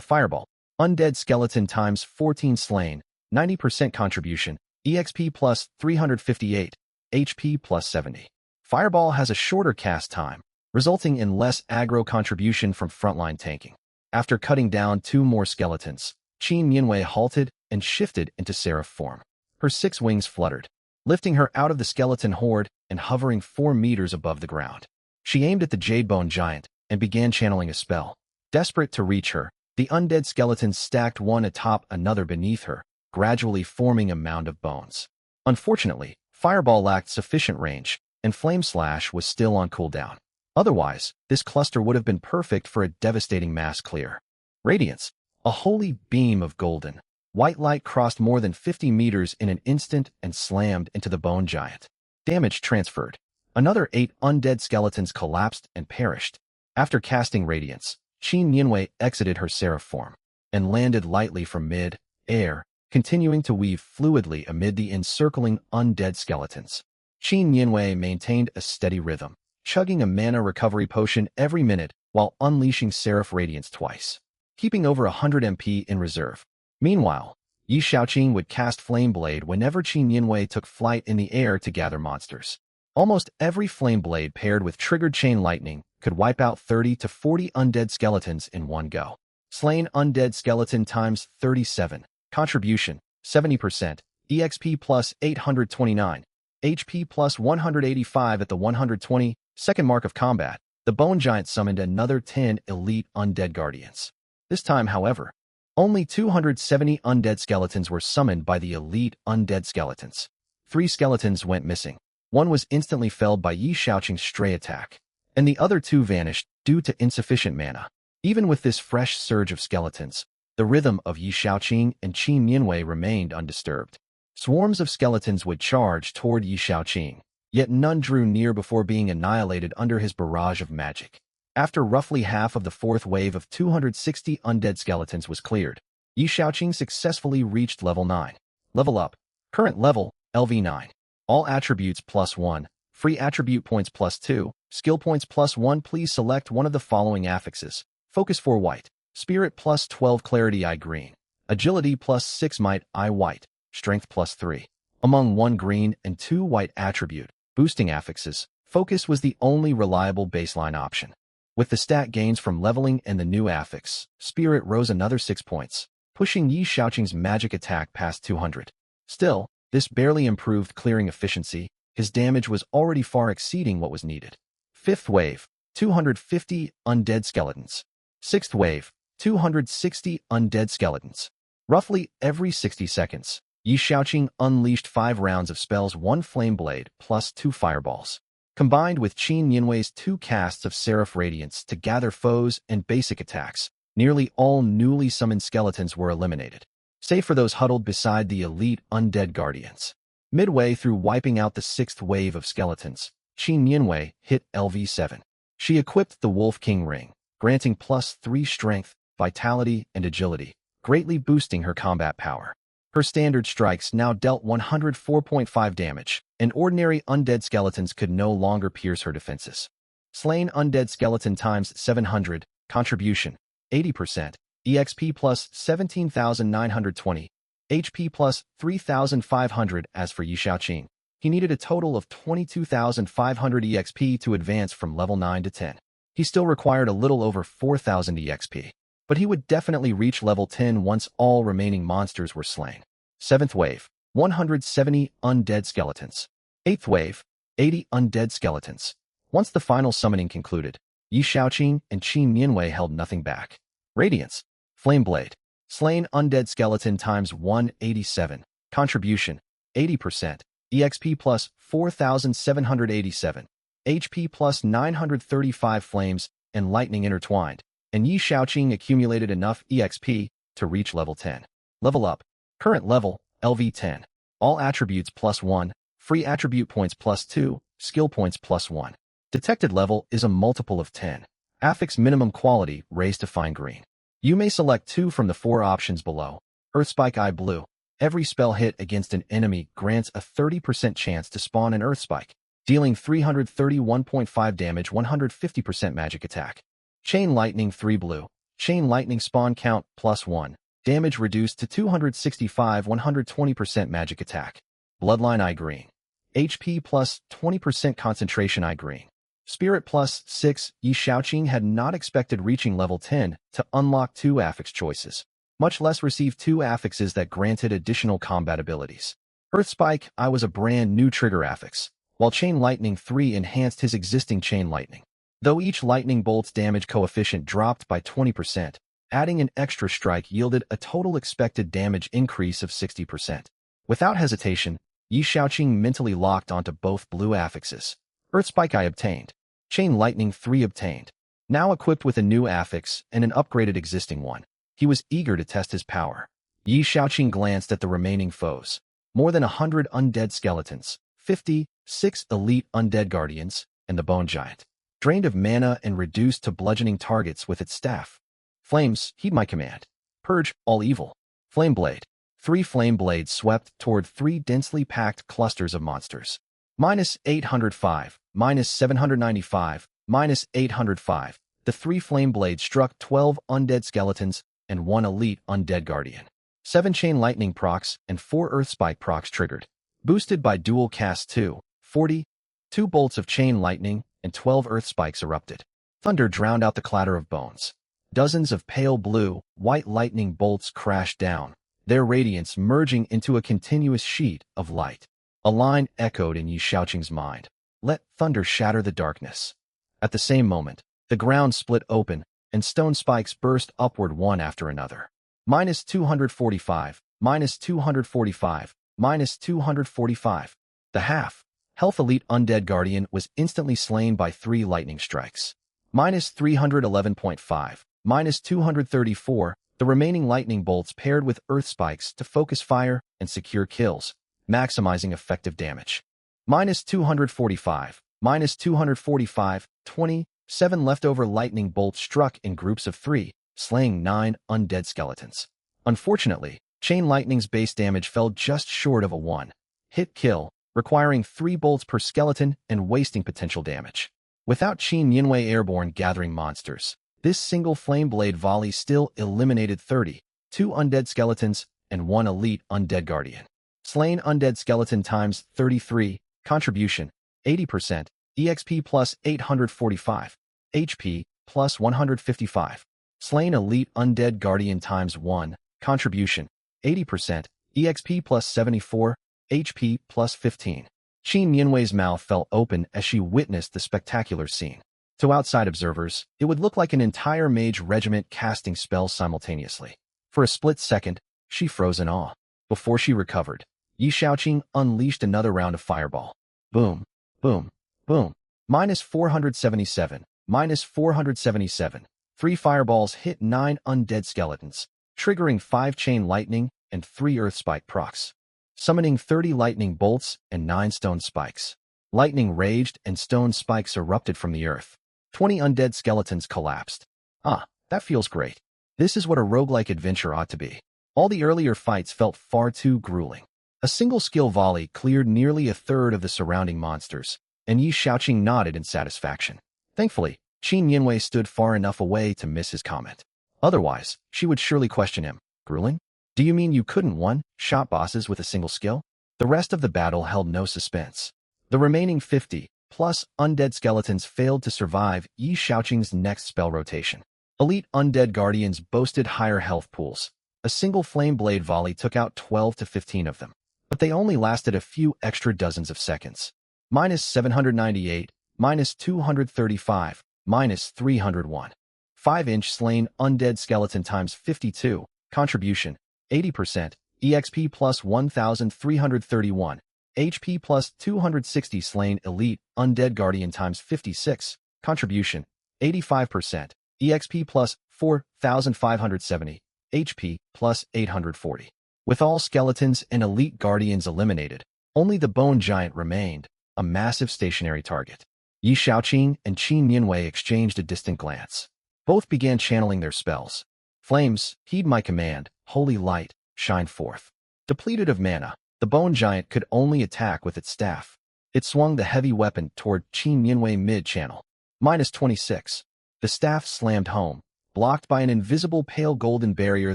Fireball. Undead skeleton times 14 slain, 90% contribution, EXP plus 358, HP plus 70. Fireball has a shorter cast time, resulting in less aggro contribution from frontline tanking. After cutting down 2 more skeletons, Qin Yanwei halted and shifted into Seraph form. Her 6 wings fluttered, lifting her out of the skeleton horde and hovering 4 meters above the ground. She aimed at the Jade Bone Giant and began channeling a spell. Desperate to reach her, the undead skeletons stacked one atop another beneath her, gradually forming a mound of bones. Unfortunately, Fireball lacked sufficient range, and Flame Slash was still on cooldown. Otherwise, this cluster would have been perfect for a devastating mass clear. Radiance. A holy beam of golden, white light crossed more than 50 meters in an instant and slammed into the bone giant. Damage transferred. Another 8 undead skeletons collapsed and perished. After casting Radiance, Qin Yanwei exited her Seraph form and landed lightly from mid-air, continuing to weave fluidly amid the encircling undead skeletons. Qin Yanwei maintained a steady rhythm, chugging a mana recovery potion every minute while unleashing Seraph Radiance twice, keeping over 100 MP in reserve. Meanwhile, Yi Xiaoqing would cast Flame Blade whenever Qin Yanwei took flight in the air to gather monsters. Almost every Flame Blade paired with triggered Chain Lightning could wipe out 30 to 40 undead skeletons in one go. Slain undead skeleton times 37. Contribution, 70%. EXP plus 829. HP plus 185 at the 122nd mark of combat. The Bone Giant summoned another 10 elite undead guardians. This time, however, only 270 undead skeletons were summoned by the elite undead skeletons. 3 skeletons went missing. One was instantly felled by Yi Shaoqing's stray attack, and the other 2 vanished due to insufficient mana. Even with this fresh surge of skeletons, the rhythm of Yi Shaoqing and Qin Nianwei remained undisturbed. Swarms of skeletons would charge toward Yi Shaoqing, yet none drew near before being annihilated under his barrage of magic. After roughly half of the 4th wave of 260 undead skeletons was cleared, Yi Shaoqing successfully reached level 9. Level up. Current level, LV9. All attributes +1, free attribute points +2, skill points +1. Please select one of the following affixes. Focus 4 white, spirit +12 clarity I green, agility +6 might I white, strength +3. Among 1 green and 2 white attribute boosting affixes, focus was the only reliable baseline option. With the stat gains from leveling and the new affix, spirit rose another 6 points, pushing Yi Shaoqing's magic attack past 200. Still, this barely improved clearing efficiency. His damage was already far exceeding what was needed. 5th wave, 250 undead skeletons. 6th wave, 260 undead skeletons. Roughly every 60 seconds, Yi Shaoqing unleashed 5 rounds of spells, 1 flame blade plus 2 fireballs. Combined with Qin Nianwei's 2 casts of Seraph Radiance to gather foes and basic attacks, nearly all newly summoned skeletons were eliminated, save for those huddled beside the elite undead guardians. Midway through wiping out the 6th wave of skeletons, Qin Nianwei hit LV7. She equipped the Wolf King Ring, granting +3 strength, vitality, and agility, greatly boosting her combat power. Her standard strikes now dealt 104.5 damage, and ordinary undead skeletons could no longer pierce her defenses. Slain undead skeleton times 700, contribution, 80%, EXP plus 17,920, HP plus 3,500. As for Yi Shaoqing, he needed a total of 22,500 EXP to advance from level 9 to 10. He still required a little over 4,000 EXP, but he would definitely reach level 10 once all remaining monsters were slain. 7th wave, 170 undead skeletons. 8th wave, 80 undead skeletons. Once the final summoning concluded, Yi Shaoqing and Qin Nianwei held nothing back. Radiance, Flame Blade, slain undead skeleton times 187, contribution, 80%, EXP plus 4,787, HP plus 935. Flames and lightning intertwined, and Yi Shaoqing accumulated enough EXP to reach level 10. Level up. Current level, LV10. All attributes +1, free attribute points +2, skill points +1. Detected level is a multiple of 10. Affix minimum quality raised to fine green. You may select 2 from the 4 options below. Earthspike Eye Blue. Every spell hit against an enemy grants a 30% chance to spawn an Earthspike, dealing 331.5 damage, 150% magic attack. Chain Lightning 3 Blue. Chain Lightning spawn count +1. Damage reduced to 265, 120% magic attack. Bloodline Eye Green. HP plus 20% concentration Eye Green. Spirit plus 6. Yi Shaoqing had not expected reaching level 10 to unlock 2 affix choices, much less receive 2 affixes that granted additional combat abilities. Earthspike Eye was a brand new trigger affix, while Chain Lightning 3 enhanced his existing Chain Lightning. Though each lightning bolt's damage coefficient dropped by 20%, adding an extra strike yielded a total expected damage increase of 60%. Without hesitation, Yi Shaoqing mentally locked onto both blue affixes. Earthspike Eye obtained. Chain Lightning 3 obtained. Now equipped with a new affix and an upgraded existing one, he was eager to test his power. Yi Shaoqing glanced at the remaining foes. More than 100 undead skeletons, 56 elite undead guardians, and the Bone Giant. Drained of mana and reduced to bludgeoning targets with its staff. Flames, heed my command. Purge all evil. Flame Blade. 3 flame blades swept toward 3 densely packed clusters of monsters. -805, -795, -805. The 3 flame blades struck 12 undead skeletons and 1 elite undead guardian. 7 Chain Lightning procs and 4 Earthspike procs triggered. Boosted by dual cast 2, 40, 2 bolts of Chain Lightning and 12 Earthspikes erupted. Thunder drowned out the clatter of bones. Dozens of pale blue, white lightning bolts crashed down, their radiance merging into a continuous sheet of light. A line echoed in Yi Shaoqing's mind. Let thunder shatter the darkness. At the same moment, the ground split open, and stone spikes burst upward one after another. -245, -245, -245. The half-health elite undead guardian was instantly slain by 3 lightning strikes. -311.5, -234. The remaining lightning bolts paired with earth spikes to focus fire and secure kills, maximizing effective damage. -245, -245, 27 leftover lightning bolts struck in groups of 3, slaying 9 undead skeletons. Unfortunately, Chain Lightning's base damage fell just short of a 1-hit kill, requiring 3 bolts per skeleton and wasting potential damage. Without Qin Yinwei airborne gathering monsters, this single flame blade volley still eliminated 32 undead skeletons and 1 elite undead guardian. Slain undead skeleton times 33, contribution, 80%, EXP plus 845, HP plus 155. Slain elite undead guardian times 1, contribution, 80%, EXP plus 74, HP plus 15. Qin Yinwei's mouth fell open as she witnessed the spectacular scene. To outside observers, it would look like an entire mage regiment casting spells simultaneously. For a split second, she froze in awe. Before she recovered, Yi Shaoqing unleashed another round of fireball. Boom, boom, boom. -477, -477. 3 fireballs hit 9 undead skeletons, triggering 5 chain lightning and 3 earth spike procs, summoning 30 lightning bolts and 9 stone spikes. Lightning raged and stone spikes erupted from the earth. 20 undead skeletons collapsed. Ah, that feels great. This is what a roguelike adventure ought to be. All the earlier fights felt far too grueling. A single skill volley cleared nearly a third of the surrounding monsters, and Yi Shaoqing nodded in satisfaction. Thankfully, Qin Yinwei stood far enough away to miss his comment. Otherwise, she would surely question him. Grueling? Do you mean you couldn't one-shot bosses with a single skill? The rest of the battle held no suspense. The remaining 50-plus undead skeletons failed to survive Yi Shaoqing's next spell rotation. Elite undead guardians boasted higher health pools. A single flame blade volley took out 12 to 15 of them, but they only lasted a few extra dozens of seconds. -798, -235, -301. 5-inch slain undead skeleton times 52, contribution, 80%, EXP plus 1,331, HP plus 260 slain elite undead guardian times 56, contribution, 85%, EXP plus 4,570, HP plus 840. With all skeletons and elite guardians eliminated, only the bone giant remained, a massive stationary target. Yi Shaoqing and Qin Yinwei exchanged a distant glance. Both began channeling their spells. Flames, heed my command, holy light, shine forth. Depleted of mana, the bone giant could only attack with its staff. It swung the heavy weapon toward Qin Yinwei mid-channel. -26. The staff slammed home, blocked by an invisible pale golden barrier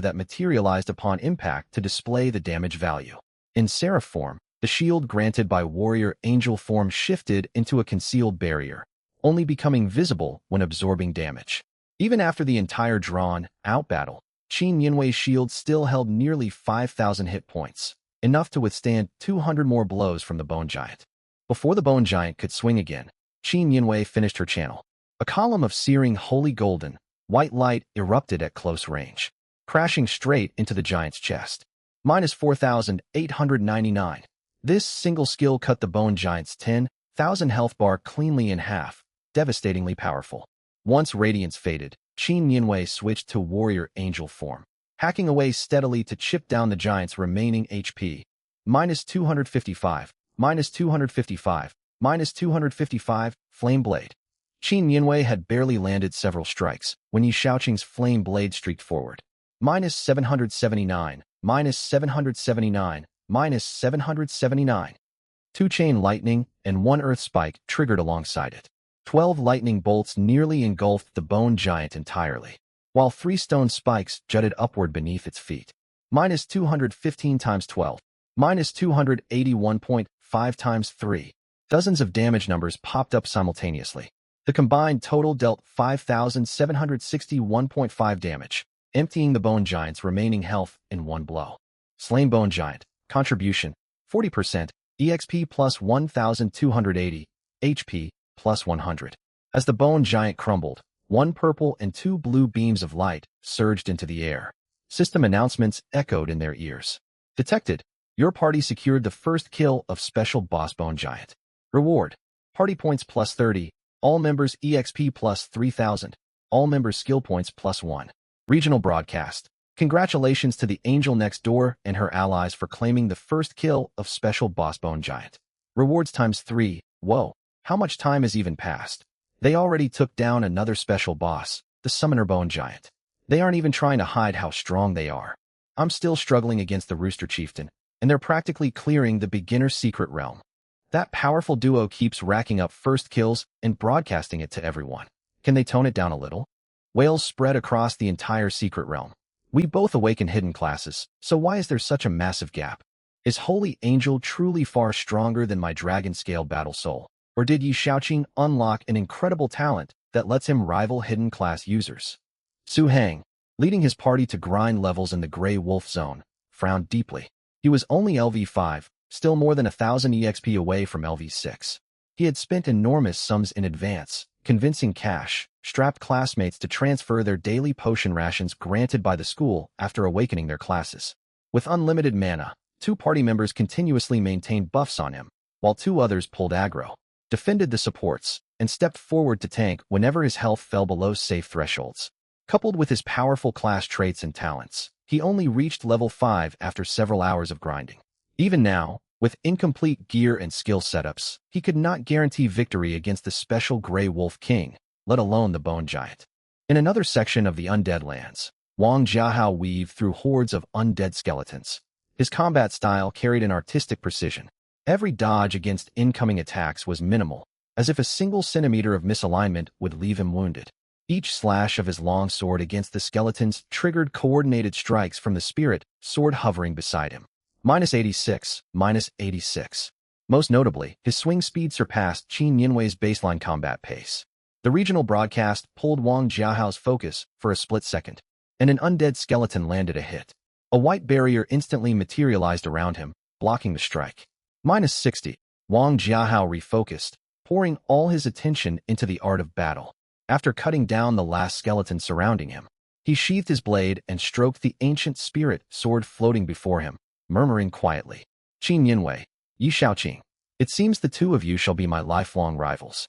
that materialized upon impact to display the damage value. In seraph form, the shield granted by warrior angel form shifted into a concealed barrier, only becoming visible when absorbing damage. Even after the entire drawn-out battle, Qin Yinwei's shield still held nearly 5,000 hit points, enough to withstand 200 more blows from the bone giant. Before the bone giant could swing again, Qin Yinwei finished her channel. A column of searing holy golden, white light erupted at close range, crashing straight into the giant's chest. -4,899. This single skill cut the bone giant's 10,000 health bar cleanly in half, devastatingly powerful. Once radiance faded, Qin Yinwei switched to warrior angel form, hacking away steadily to chip down the giant's remaining HP. -255, -255, -255, Flame Blade. Qin Yinwei had barely landed several strikes when Yi Shaoqing's flame blade streaked forward. -779, -779, -779. 2 chain lightning and 1 earth spike triggered alongside it. 12 lightning bolts nearly engulfed the bone giant entirely, while 3 stone spikes jutted upward beneath its feet. -215 times 12, -281.5 times 3. Dozens of damage numbers popped up simultaneously. The combined total dealt 5,761.5 damage, emptying the Bone Giant's remaining health in one blow. Slain Bone Giant. Contribution. 40%. EXP plus 1,280. HP plus 100. As the Bone Giant crumbled, 1 purple and 2 blue beams of light surged into the air. System announcements echoed in their ears. Detected. Your party secured the first kill of Special Boss Bone Giant. Reward. Party points plus 30. All members EXP plus 3,000. All members skill points plus 1. Regional broadcast. Congratulations to the Angel next door and her allies for claiming the first kill of Special Boss Bone Giant. Rewards times 3. Whoa, how much time has even passed? They already took down another special boss, the Summoner Bone Giant. They aren't even trying to hide how strong they are. I'm still struggling against the Rooster Chieftain, and they're practically clearing the beginner's secret realm. That powerful duo keeps racking up first kills and broadcasting it to everyone. Can they tone it down a little? Wails spread across the entire secret realm. We both awaken hidden classes, so why is there such a massive gap? Is Holy Angel truly far stronger than my dragon-scale battle soul? Or did Yi Shaoqing unlock an incredible talent that lets him rival hidden class users? Su Hang, leading his party to grind levels in the Grey Wolf Zone, frowned deeply. He was only LV5, still more than 1,000 EXP away from LV6. He had spent enormous sums in advance, convincing cash-strapped classmates to transfer their daily potion rations granted by the school after awakening their classes. With unlimited mana, 2 party members continuously maintained buffs on him, while 2 others pulled aggro, defended the supports, and stepped forward to tank whenever his health fell below safe thresholds. Coupled with his powerful class traits and talents, he only reached level 5 after several hours of grinding. Even now, with incomplete gear and skill setups, he could not guarantee victory against the special Grey Wolf King, let alone the Bone Giant. In another section of the Undead Lands, Wang Jiahao weaved through hordes of undead skeletons. His combat style carried an artistic precision. Every dodge against incoming attacks was minimal, as if a single centimeter of misalignment would leave him wounded. Each slash of his long sword against the skeletons triggered coordinated strikes from the spirit sword hovering beside him. -86, -86. Most notably, his swing speed surpassed Qin Yinwei's baseline combat pace. The regional broadcast pulled Wang Jiahao's focus for a split second, and an undead skeleton landed a hit. A white barrier instantly materialized around him, blocking the strike. -60. Wang Jiahao refocused, pouring all his attention into the art of battle. After cutting down the last skeleton surrounding him, he sheathed his blade and stroked the ancient spirit sword floating before him, murmuring quietly, "Qin Yinwei, Yi Shaoqing, it seems the 2 of you shall be my lifelong rivals."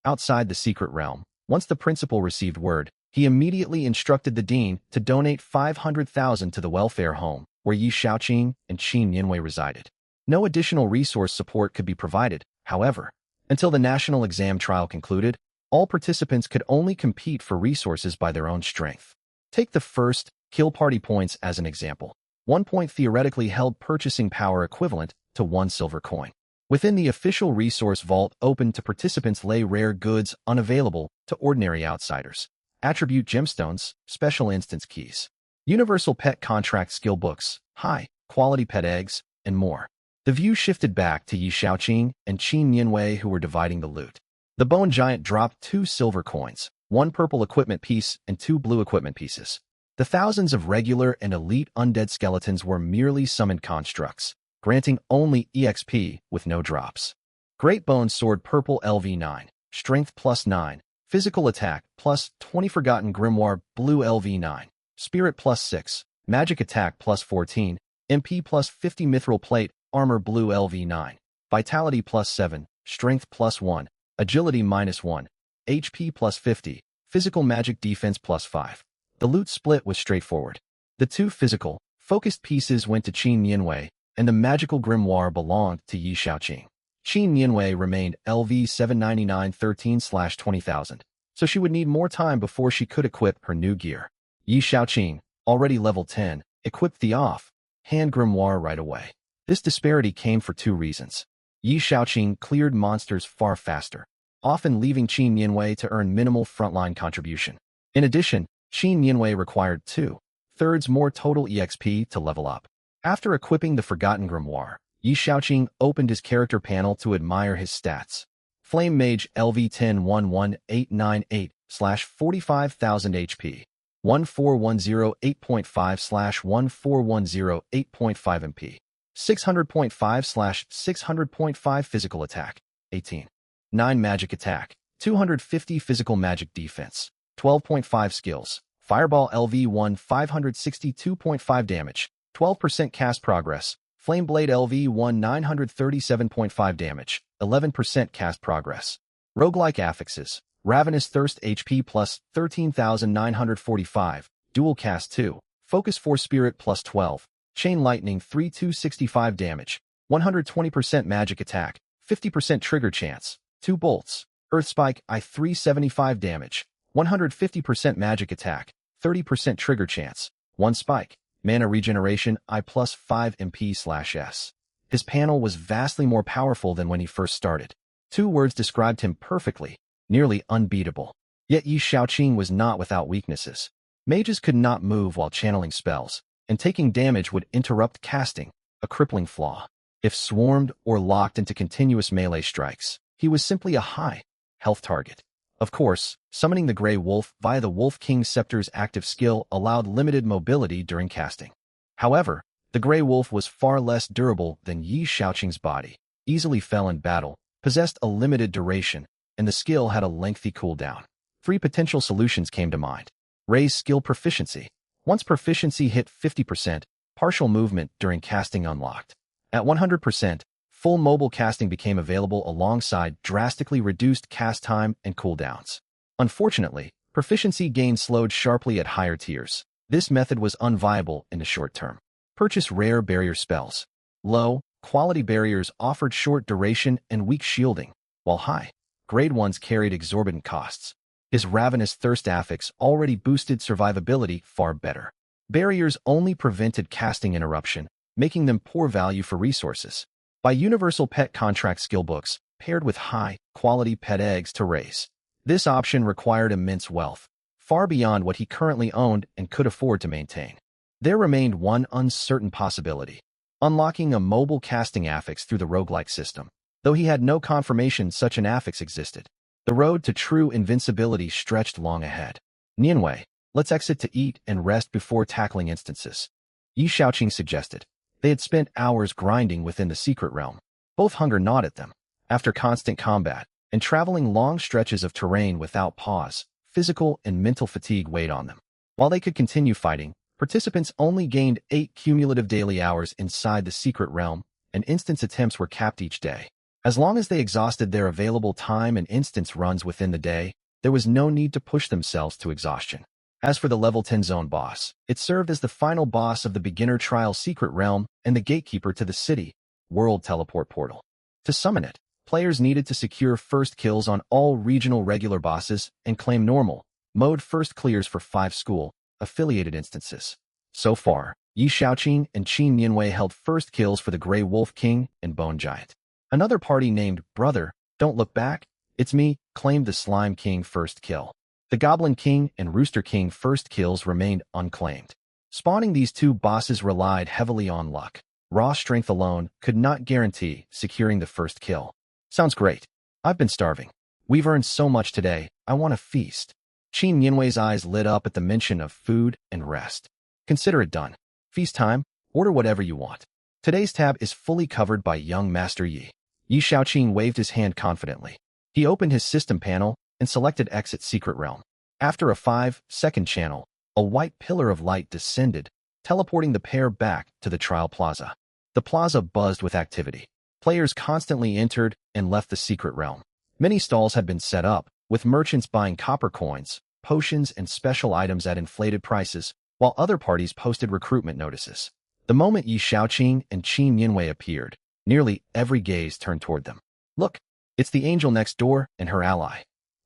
Outside the secret realm, once the principal received word, he immediately instructed the dean to donate 500,000 to the welfare home where Yi Shaoqing and Qin Yinwei resided. No additional resource support could be provided, however. Until the national exam trial concluded, all participants could only compete for resources by their own strength. Take the first, kill party points as an example. 1 point theoretically held purchasing power equivalent to 1 silver coin. Within the official resource vault open to participants lay rare goods unavailable to ordinary outsiders. Attribute gemstones, special instance keys, universal pet contract skill books, high-quality pet eggs, and more. The view shifted back to Yi Shaoqing and Qin Yinwei who were dividing the loot. The Bone Giant dropped 2 silver coins, 1 purple equipment piece and 2 blue equipment pieces. The thousands of regular and elite undead skeletons were merely summoned constructs, granting only EXP with no drops. Great Bone Sword Purple LV9, Strength +9, Physical Attack +20 Forgotten Grimoire Blue LV9, Spirit +6, Magic Attack +14, MP +50 Mithril Plate, Armor Blue LV9, Vitality +7, Strength +1, Agility -1, HP +50, Physical Magic Defense +5. The loot split was straightforward. The 2 physical, focused pieces went to Qin Yinwei, and the magical grimoire belonged to Yi Shaoqing. Qin Yinwei remained LV 799 13/20,000, so she would need more time before she could equip her new gear. Yi Shaoqing, already level 10, equipped the off-hand grimoire right away. This disparity came for 2 reasons. Yi Shaoqing cleared monsters far faster, often leaving Qin Yinwei to earn minimal frontline contribution. In addition, Qin Yinwei required 2/3 more total EXP to level up. After equipping the Forgotten Grimoire, Yi Shaoqing opened his character panel to admire his stats. Flame Mage LV10-11898/45,000 HP. 14108.5/14108.5 MP. 600.5/600.5 Physical Attack. 18. 9 Magic Attack. 250 Physical Magic Defense. 12.5 Skills. Fireball LV1 562.5 damage. 12% Cast Progress. Flame Blade LV1 937.5 damage. 11% Cast Progress. Roguelike Affixes. Ravenous Thirst HP plus 13,945. Dual Cast 2. Focus Force Spirit plus 12. Chain Lightning 3265 damage. 120% Magic Attack. 50% Trigger Chance. 2 Bolts. Earth Spike I 375 damage. 150% Magic Attack. 30% Trigger Chance. 1 Spike. Mana Regeneration I plus 5 MP/S. His panel was vastly more powerful than when he first started. 2 words described him perfectly. Nearly unbeatable. Yet Yi Shaoqing was not without weaknesses. Mages could not move while channeling spells, and taking damage would interrupt casting, a crippling flaw. If swarmed or locked into continuous melee strikes, he was simply a high health target. Of course, summoning the Grey Wolf via the Wolf King Scepter's active skill allowed limited mobility during casting. However, the Grey Wolf was far less durable than Yi Shaoqing's body, easily fell in battle, possessed a limited duration, and the skill had a lengthy cooldown. 3 potential solutions came to mind. Raise skill proficiency. Once proficiency hit 50%, partial movement during casting unlocked. At 100%, full mobile casting became available alongside drastically reduced cast time and cooldowns. Unfortunately, proficiency gain slowed sharply at higher tiers. This method was unviable in the short term. Purchase rare barrier spells. Low, quality barriers offered short duration and weak shielding, while high, grade ones carried exorbitant costs. His Ravenous Thirst affix already boosted survivability far better. Barriers only prevented casting interruption, making them poor value for resources. Buy Universal Pet Contract skill books, paired with high-quality pet eggs to raise. This option required immense wealth, far beyond what he currently owned and could afford to maintain. There remained one uncertain possibility: unlocking a mobile casting affix through the roguelike system. Though he had no confirmation such an affix existed, the road to true invincibility stretched long ahead. Nianwei, let's exit to eat and rest before tackling instances, Yi Shaoqing suggested. They had spent hours grinding within the secret realm. Both hunger gnawed at them. After constant combat and traveling long stretches of terrain without pause, physical and mental fatigue weighed on them. While they could continue fighting, participants only gained 8 cumulative daily hours inside the secret realm, and instance attempts were capped each day. As long as they exhausted their available time and instance runs within the day, there was no need to push themselves to exhaustion. As for the level 10 zone boss, it served as the final boss of the beginner trial secret realm and the gatekeeper to the city world teleport portal. To summon it, players needed to secure first kills on all regional regular bosses and claim normal mode first clears for 5 school-affiliated instances. So far, Yi Shaoqing and Qin Nianwei held first kills for the Grey Wolf King and Bone Giant. Another party named Brother, Don't Look Back, It's Me, claimed the Slime King first kill. The Goblin King and Rooster King first kills remained unclaimed. Spawning these 2 bosses relied heavily on luck. Raw strength alone could not guarantee securing the first kill. Sounds great. I've been starving. We've earned so much today, I want to feast. Qin Nianwei's eyes lit up at the mention of food and rest. Consider it done. Feast time, order whatever you want. Today's tab is fully covered by young Master Yi. Yi Shaoqing waved his hand confidently. He opened his system panel and selected Exit Secret Realm. After a 5-second channel, a white pillar of light descended, teleporting the pair back to the trial plaza. The plaza buzzed with activity. Players constantly entered and left the secret realm. Many stalls had been set up, with merchants buying copper coins, potions, and special items at inflated prices, while other parties posted recruitment notices. The moment Yi Shaoqing and Qin Nianwei appeared, nearly every gaze turned toward them. Look, it's the angel next door and her ally.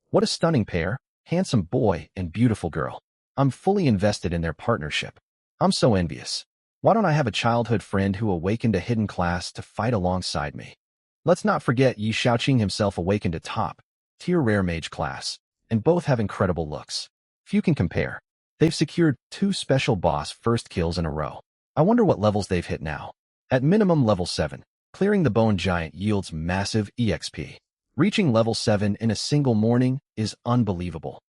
What a stunning pair, handsome boy and beautiful girl. I'm fully invested in their partnership. I'm so envious. Why don't I have a childhood friend who awakened a hidden class to fight alongside me? Let's not forget Yi Shaoqing himself awakened a top-tier rare mage class, and both have incredible looks. Few can compare. They've secured 2 special boss first kills in a row. I wonder what levels they've hit now. At minimum level 7, clearing the Bone Giant yields massive EXP. Reaching level 7 in a single morning is unbelievable.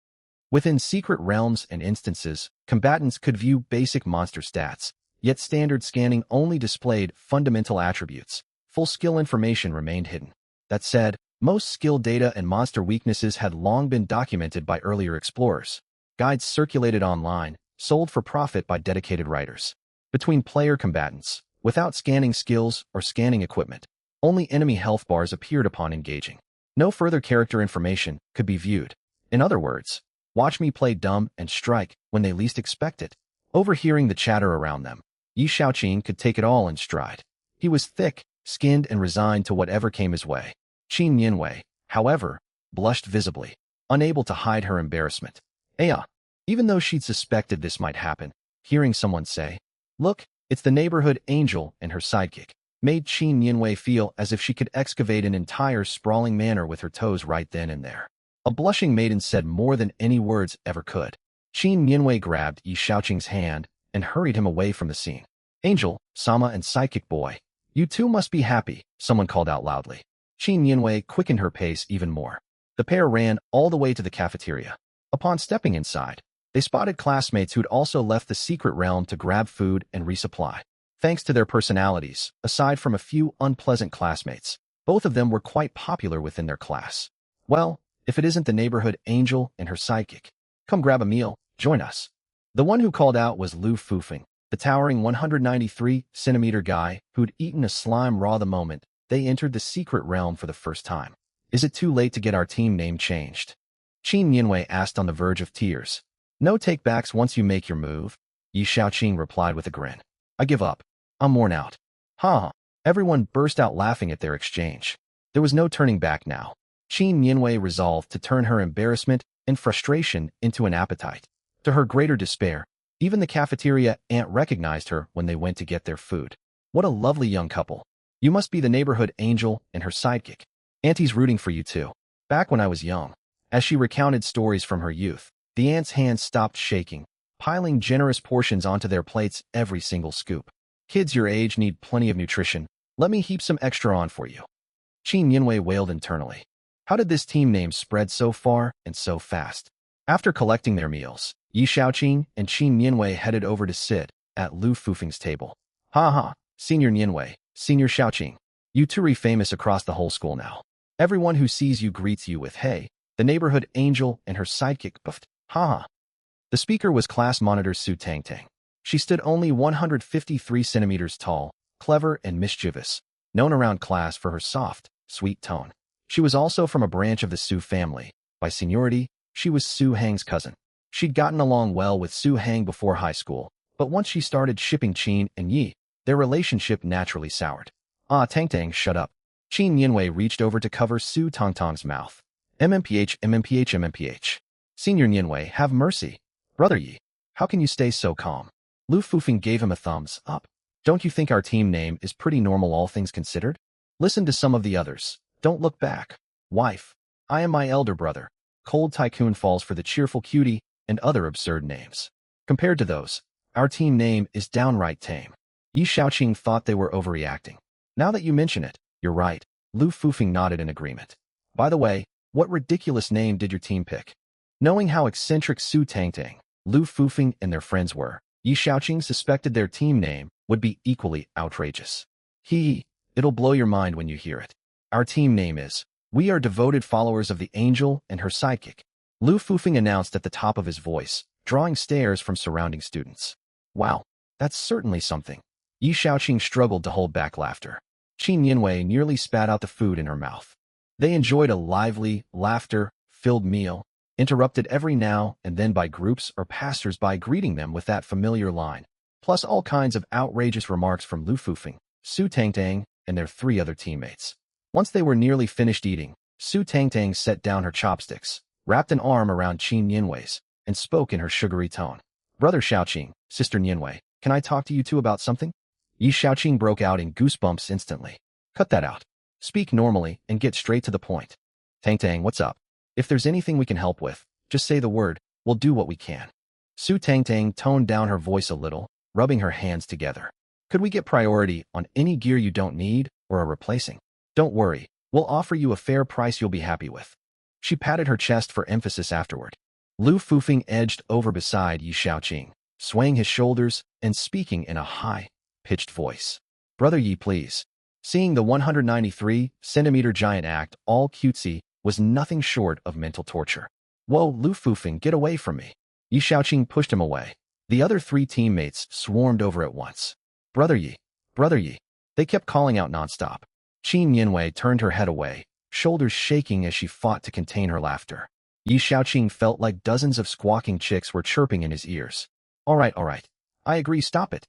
Within secret realms and instances, combatants could view basic monster stats, yet standard scanning only displayed fundamental attributes. Full skill information remained hidden. That said, most skill data and monster weaknesses had long been documented by earlier explorers. Guides circulated online, sold for profit by dedicated writers. Between player combatants, without scanning skills or scanning equipment, only enemy health bars appeared upon engaging. No further character information could be viewed. In other words, watch me play dumb and strike when they least expect it. Overhearing the chatter around them, Yi Shaoqing could take it all in stride. He was thick-skinned and resigned to whatever came his way. Qin Yanwei, however, blushed visibly, unable to hide her embarrassment. Even though she'd suspected this might happen, hearing someone say, "Look, it's the neighborhood angel and her sidekick," made Qin Yanwei feel as if she could excavate an entire sprawling manor with her toes right then and there. A blushing maiden said more than any words ever could. Qin Yanwei grabbed Yi Shaoqing's hand and hurried him away from the scene. "Angel, Sama and Psychic Boy, you two must be happy," someone called out loudly. Qin Yanwei quickened her pace even more. The pair ran all the way to the cafeteria. Upon stepping inside, they spotted classmates who'd also left the secret realm to grab food and resupply. Thanks to their personalities, aside from a few unpleasant classmates, both of them were quite popular within their class. "Well, if it isn't the neighborhood angel and her sidekick, come grab a meal, join us." The one who called out was Lu Fufeng, the towering 193-centimeter guy who'd eaten a slime raw the moment they entered the secret realm for the first time. "Is it too late to get our team name changed?" Qin Yanwei asked on the verge of tears. "No take-backs once you make your move," Yi Shaoqing replied with a grin. "I give up. I'm worn out." Ha! Everyone burst out laughing at their exchange. There was no turning back now. Qin Yanwei resolved to turn her embarrassment and frustration into an appetite. To her greater despair, even the cafeteria aunt recognized her when they went to get their food. "What a lovely young couple. You must be the neighborhood angel and her sidekick. Auntie's rooting for you too." Back when I was young, as she recounted stories from her youth, the aunt's hands stopped shaking, piling generous portions onto their plates every single scoop. "Kids your age need plenty of nutrition. Let me heap some extra on for you." Qin Yanwei wailed internally. How did this team name spread so far and so fast? After collecting their meals, Yi Shaoqing and Qin Yanwei headed over to sit at Lu Fufeng's table. "Ha, Senior Yanwei, Senior Shaoqing. You two are famous across the whole school now. Everyone who sees you greets you with, 'Hey, the neighborhood angel and her sidekick buffed.' Ha." The speaker was class monitor Su Tangtang. She stood only 153 centimeters tall, clever and mischievous, known around class for her soft, sweet tone. She was also from a branch of the Su family. By seniority, she was Su Hang's cousin. She'd gotten along well with Su Hang before high school, but once she started shipping Qin and Yi, their relationship naturally soured. Tangtang, shut up." Qin Yanwei reached over to cover Su Tangtang's mouth. MMPH. "Senior Yanwei, have mercy. Brother Yi, how can you stay so calm?" Lu Fufeng gave him a thumbs up. "Don't you think our team name is pretty normal all things considered? Listen to some of the others. Don't look back. Wife. I am my elder brother. Cold Tycoon falls for the cheerful cutie, and other absurd names. Compared to those, our team name is downright tame." Yi Shaoqing thought they were overreacting. "Now that you mention it, you're right." Lu Fufeng nodded in agreement. "By the way, what ridiculous name did your team pick?" Knowing how eccentric Su Tangtang, Lu Fufeng, and their friends were, Yi Shaoqing suspected their team name would be equally outrageous. It'll blow your mind when you hear it. Our team name is, We Are Devoted Followers of the Angel and Her Sidekick," Lu Fufeng announced at the top of his voice, drawing stares from surrounding students. "Wow, that's certainly something." Yi Shaoqing struggled to hold back laughter. Qin Yanwei nearly spat out the food in her mouth. They enjoyed a lively, laughter-filled meal, interrupted every now and then by groups or passers-by greeting them with that familiar line, plus all kinds of outrageous remarks from Lu Fufeng, Su Tangtang, and their 3 other teammates. Once they were nearly finished eating, Su Tangtang set down her chopsticks, wrapped an arm around Qin Yanwei's, and spoke in her sugary tone. "Brother Shaoqing, Sister Yanwei, can I talk to you two about something?" Yi Shaoqing broke out in goosebumps instantly. "Cut that out. Speak normally and get straight to the point." "Tangtang, what's up? If there's anything we can help with, just say the word, we'll do what we can." Su Tangtang toned down her voice a little, rubbing her hands together. "Could we get priority on any gear you don't need or are replacing? Don't worry, We'll offer you a fair price you'll be happy with. She patted her chest for emphasis afterward. Lu Fufeng edged over beside Yi Shaoqing, swaying his shoulders and speaking in a high-pitched voice. Brother Yi, please. Seeing the 193-centimeter giant act all cutesy was nothing short of mental torture. Whoa, Lu Fufeng, get away from me. Yi Shaoqing pushed him away. The other three teammates swarmed over at once. Brother Yi, Brother Yi. They kept calling out nonstop. Qin Yinwei turned her head away, shoulders shaking as she fought to contain her laughter. Yi Shaoqing felt like dozens of squawking chicks were chirping in his ears. All right. I agree, stop it.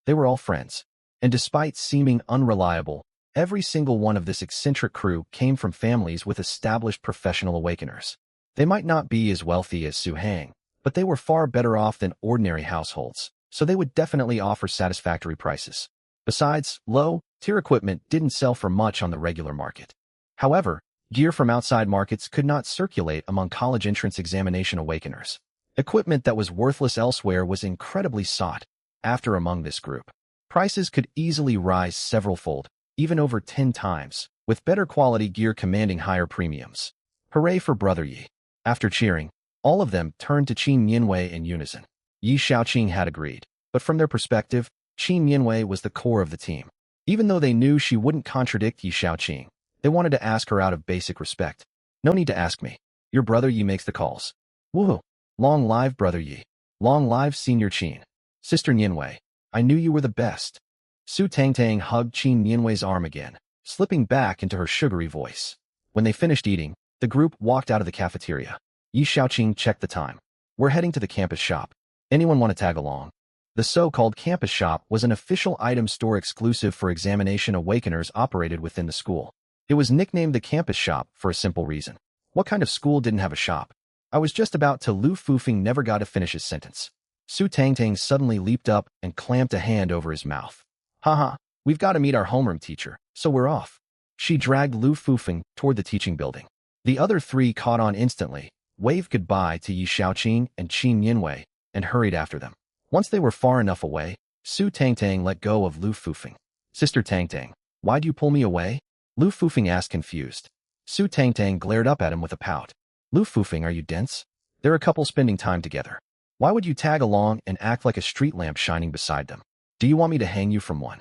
They were all friends. And despite seeming unreliable, every single one of this eccentric crew came from families with established professional awakeners. They might not be as wealthy as Su Hang, but they were far better off than ordinary households, so they would definitely offer satisfactory prices. Besides, low-tier equipment didn't sell for much on the regular market. However, gear from outside markets could not circulate among college entrance examination awakeners. Equipment that was worthless elsewhere was incredibly sought after among this group. Prices could easily rise several-fold, even over 10 times, with better quality gear commanding higher premiums. Hooray for Brother Yi. After cheering, all of them turned to Qin Yinwei in unison. Yi Shaoqing had agreed, but from their perspective, Qin Yinwei was the core of the team. Even though they knew she wouldn't contradict Yi Shaoqing, they wanted to ask her out of basic respect. No need to ask me. Your Brother Yi makes the calls. Woohoo! Long live Brother Yi. Long live Senior Qin. Sister Yinwei, I knew you were the best. Su Tangtang hugged Qin Yinwei's arm again, slipping back into her sugary voice. When they finished eating, the group walked out of the cafeteria. Yi Shaoqing checked the time. We're heading to the campus shop. Anyone want to tag along? The so-called campus shop was an official item store exclusive for examination awakeners operated within the school. It was nicknamed the campus shop for a simple reason. What kind of school didn't have a shop? I was just about to. Lu Fufeng never got to finish his sentence. Su Tangtang suddenly leaped up and clamped a hand over his mouth. Haha, we've got to meet our homeroom teacher, so we're off. She dragged Lu Fufeng toward the teaching building. The other three caught on instantly, waved goodbye to Yi Shaoqing and Qin Yinwei, and hurried after them. Once they were far enough away, Su Tangtang let go of Lu Fufeng. Sister Tangtang, why'd you pull me away? Lu Fufeng asked confused. Su Tangtang glared up at him with a pout. Lu Fufeng, are you dense? They're a couple spending time together. Why would you tag along and act like a street lamp shining beside them? Do you want me to hang you from one?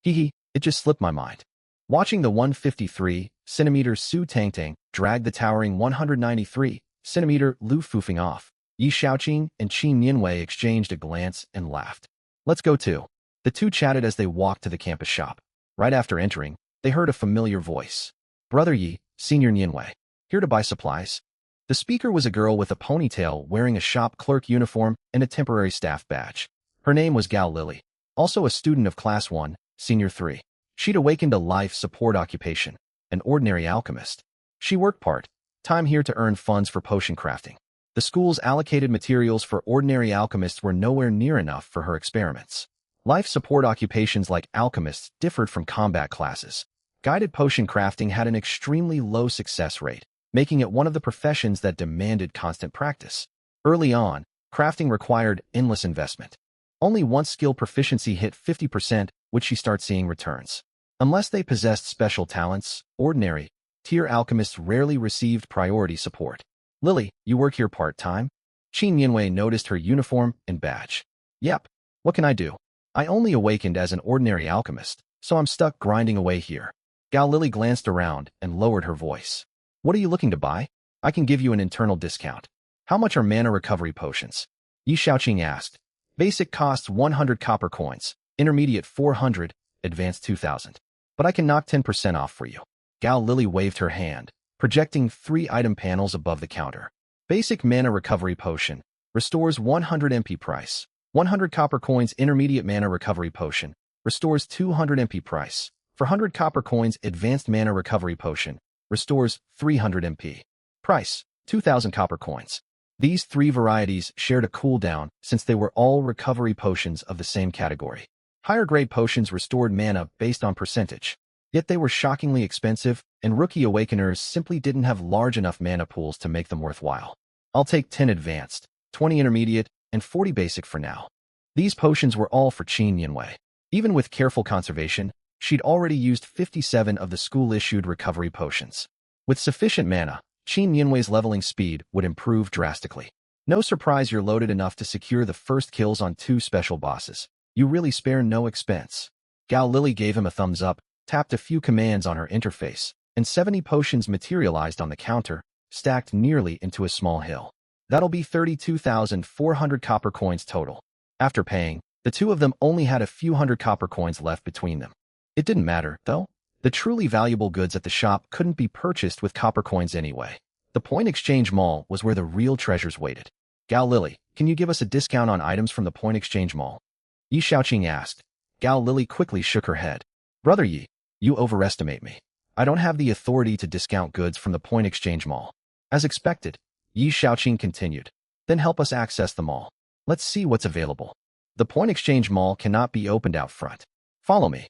Hee, it just slipped my mind. Watching the 153-centimeter Su Tangtang drag the towering 193-centimeter Lu Fufeng off, Yi Shaoqing and Qin Yinwei exchanged a glance and laughed. Let's go too. The two chatted as they walked to the campus shop. Right after entering, they heard a familiar voice. Brother Yi, Senior Yinwei. Here to buy supplies? The speaker was a girl with a ponytail wearing a shop clerk uniform and a temporary staff badge. Her name was Gao Lily, also a student of Class 1, Senior 3. She'd awakened a life support occupation, an ordinary alchemist. She worked part-time here to earn funds for potion crafting. The school's allocated materials for ordinary alchemists were nowhere near enough for her experiments. Life support occupations like alchemists differed from combat classes. Guided potion crafting had an extremely low success rate, making it one of the professions that demanded constant practice. Early on, crafting required endless investment. Only once skill proficiency hit 50% would she start seeing returns. Unless they possessed special talents, ordinary-tier alchemists rarely received priority support. Lily, you work here part-time? Qin Yinwei noticed her uniform and badge. Yep. What can I do? I only awakened as an ordinary alchemist, so I'm stuck grinding away here. Gao Lily glanced around and lowered her voice. What are you looking to buy? I can give you an internal discount. How much are mana recovery potions? Yi Shaoqing asked. Basic costs 100 copper coins, intermediate 400, advanced 2,000. But I can knock 10% off for you. Gao Lily waved her hand, projecting 3 item panels above the counter. Basic mana recovery potion, restores 100 MP price. 100 copper coins intermediate mana recovery potion, restores 200 MP price. For 100 copper coins advanced mana recovery potion, restores 300 MP. Price, 2,000 copper coins. These 3 varieties shared a cooldown since they were all recovery potions of the same category. Higher grade potions restored mana based on percentage. Yet they were shockingly expensive, and rookie awakeners simply didn't have large enough mana pools to make them worthwhile. I'll take 10 advanced, 20 intermediate, and 40 basic for now. These potions were all for Qin Yinwei. Even with careful conservation, She'd already used 57 of the school-issued recovery potions. With sufficient mana, Qin Yunwei's leveling speed would improve drastically. No surprise you're loaded enough to secure the first kills on 2 special bosses. You really spare no expense. Gao Lily gave him a thumbs up, tapped a few commands on her interface, and 70 potions materialized on the counter, stacked nearly into a small hill. That'll be 32,400 copper coins total. After paying, the two of them only had a few hundred copper coins left between them. It didn't matter, though. The truly valuable goods at the shop couldn't be purchased with copper coins anyway. The Point Exchange Mall was where the real treasures waited. Gao Lily, can you give us a discount on items from the Point Exchange Mall? Yi Shaoqing asked. Gao Lily quickly shook her head. Brother Yi, you overestimate me. I don't have the authority to discount goods from the Point Exchange Mall. As expected, Yi Shaoqing continued. Then help us access the mall. Let's see what's available. The Point Exchange Mall cannot be opened out front. Follow me.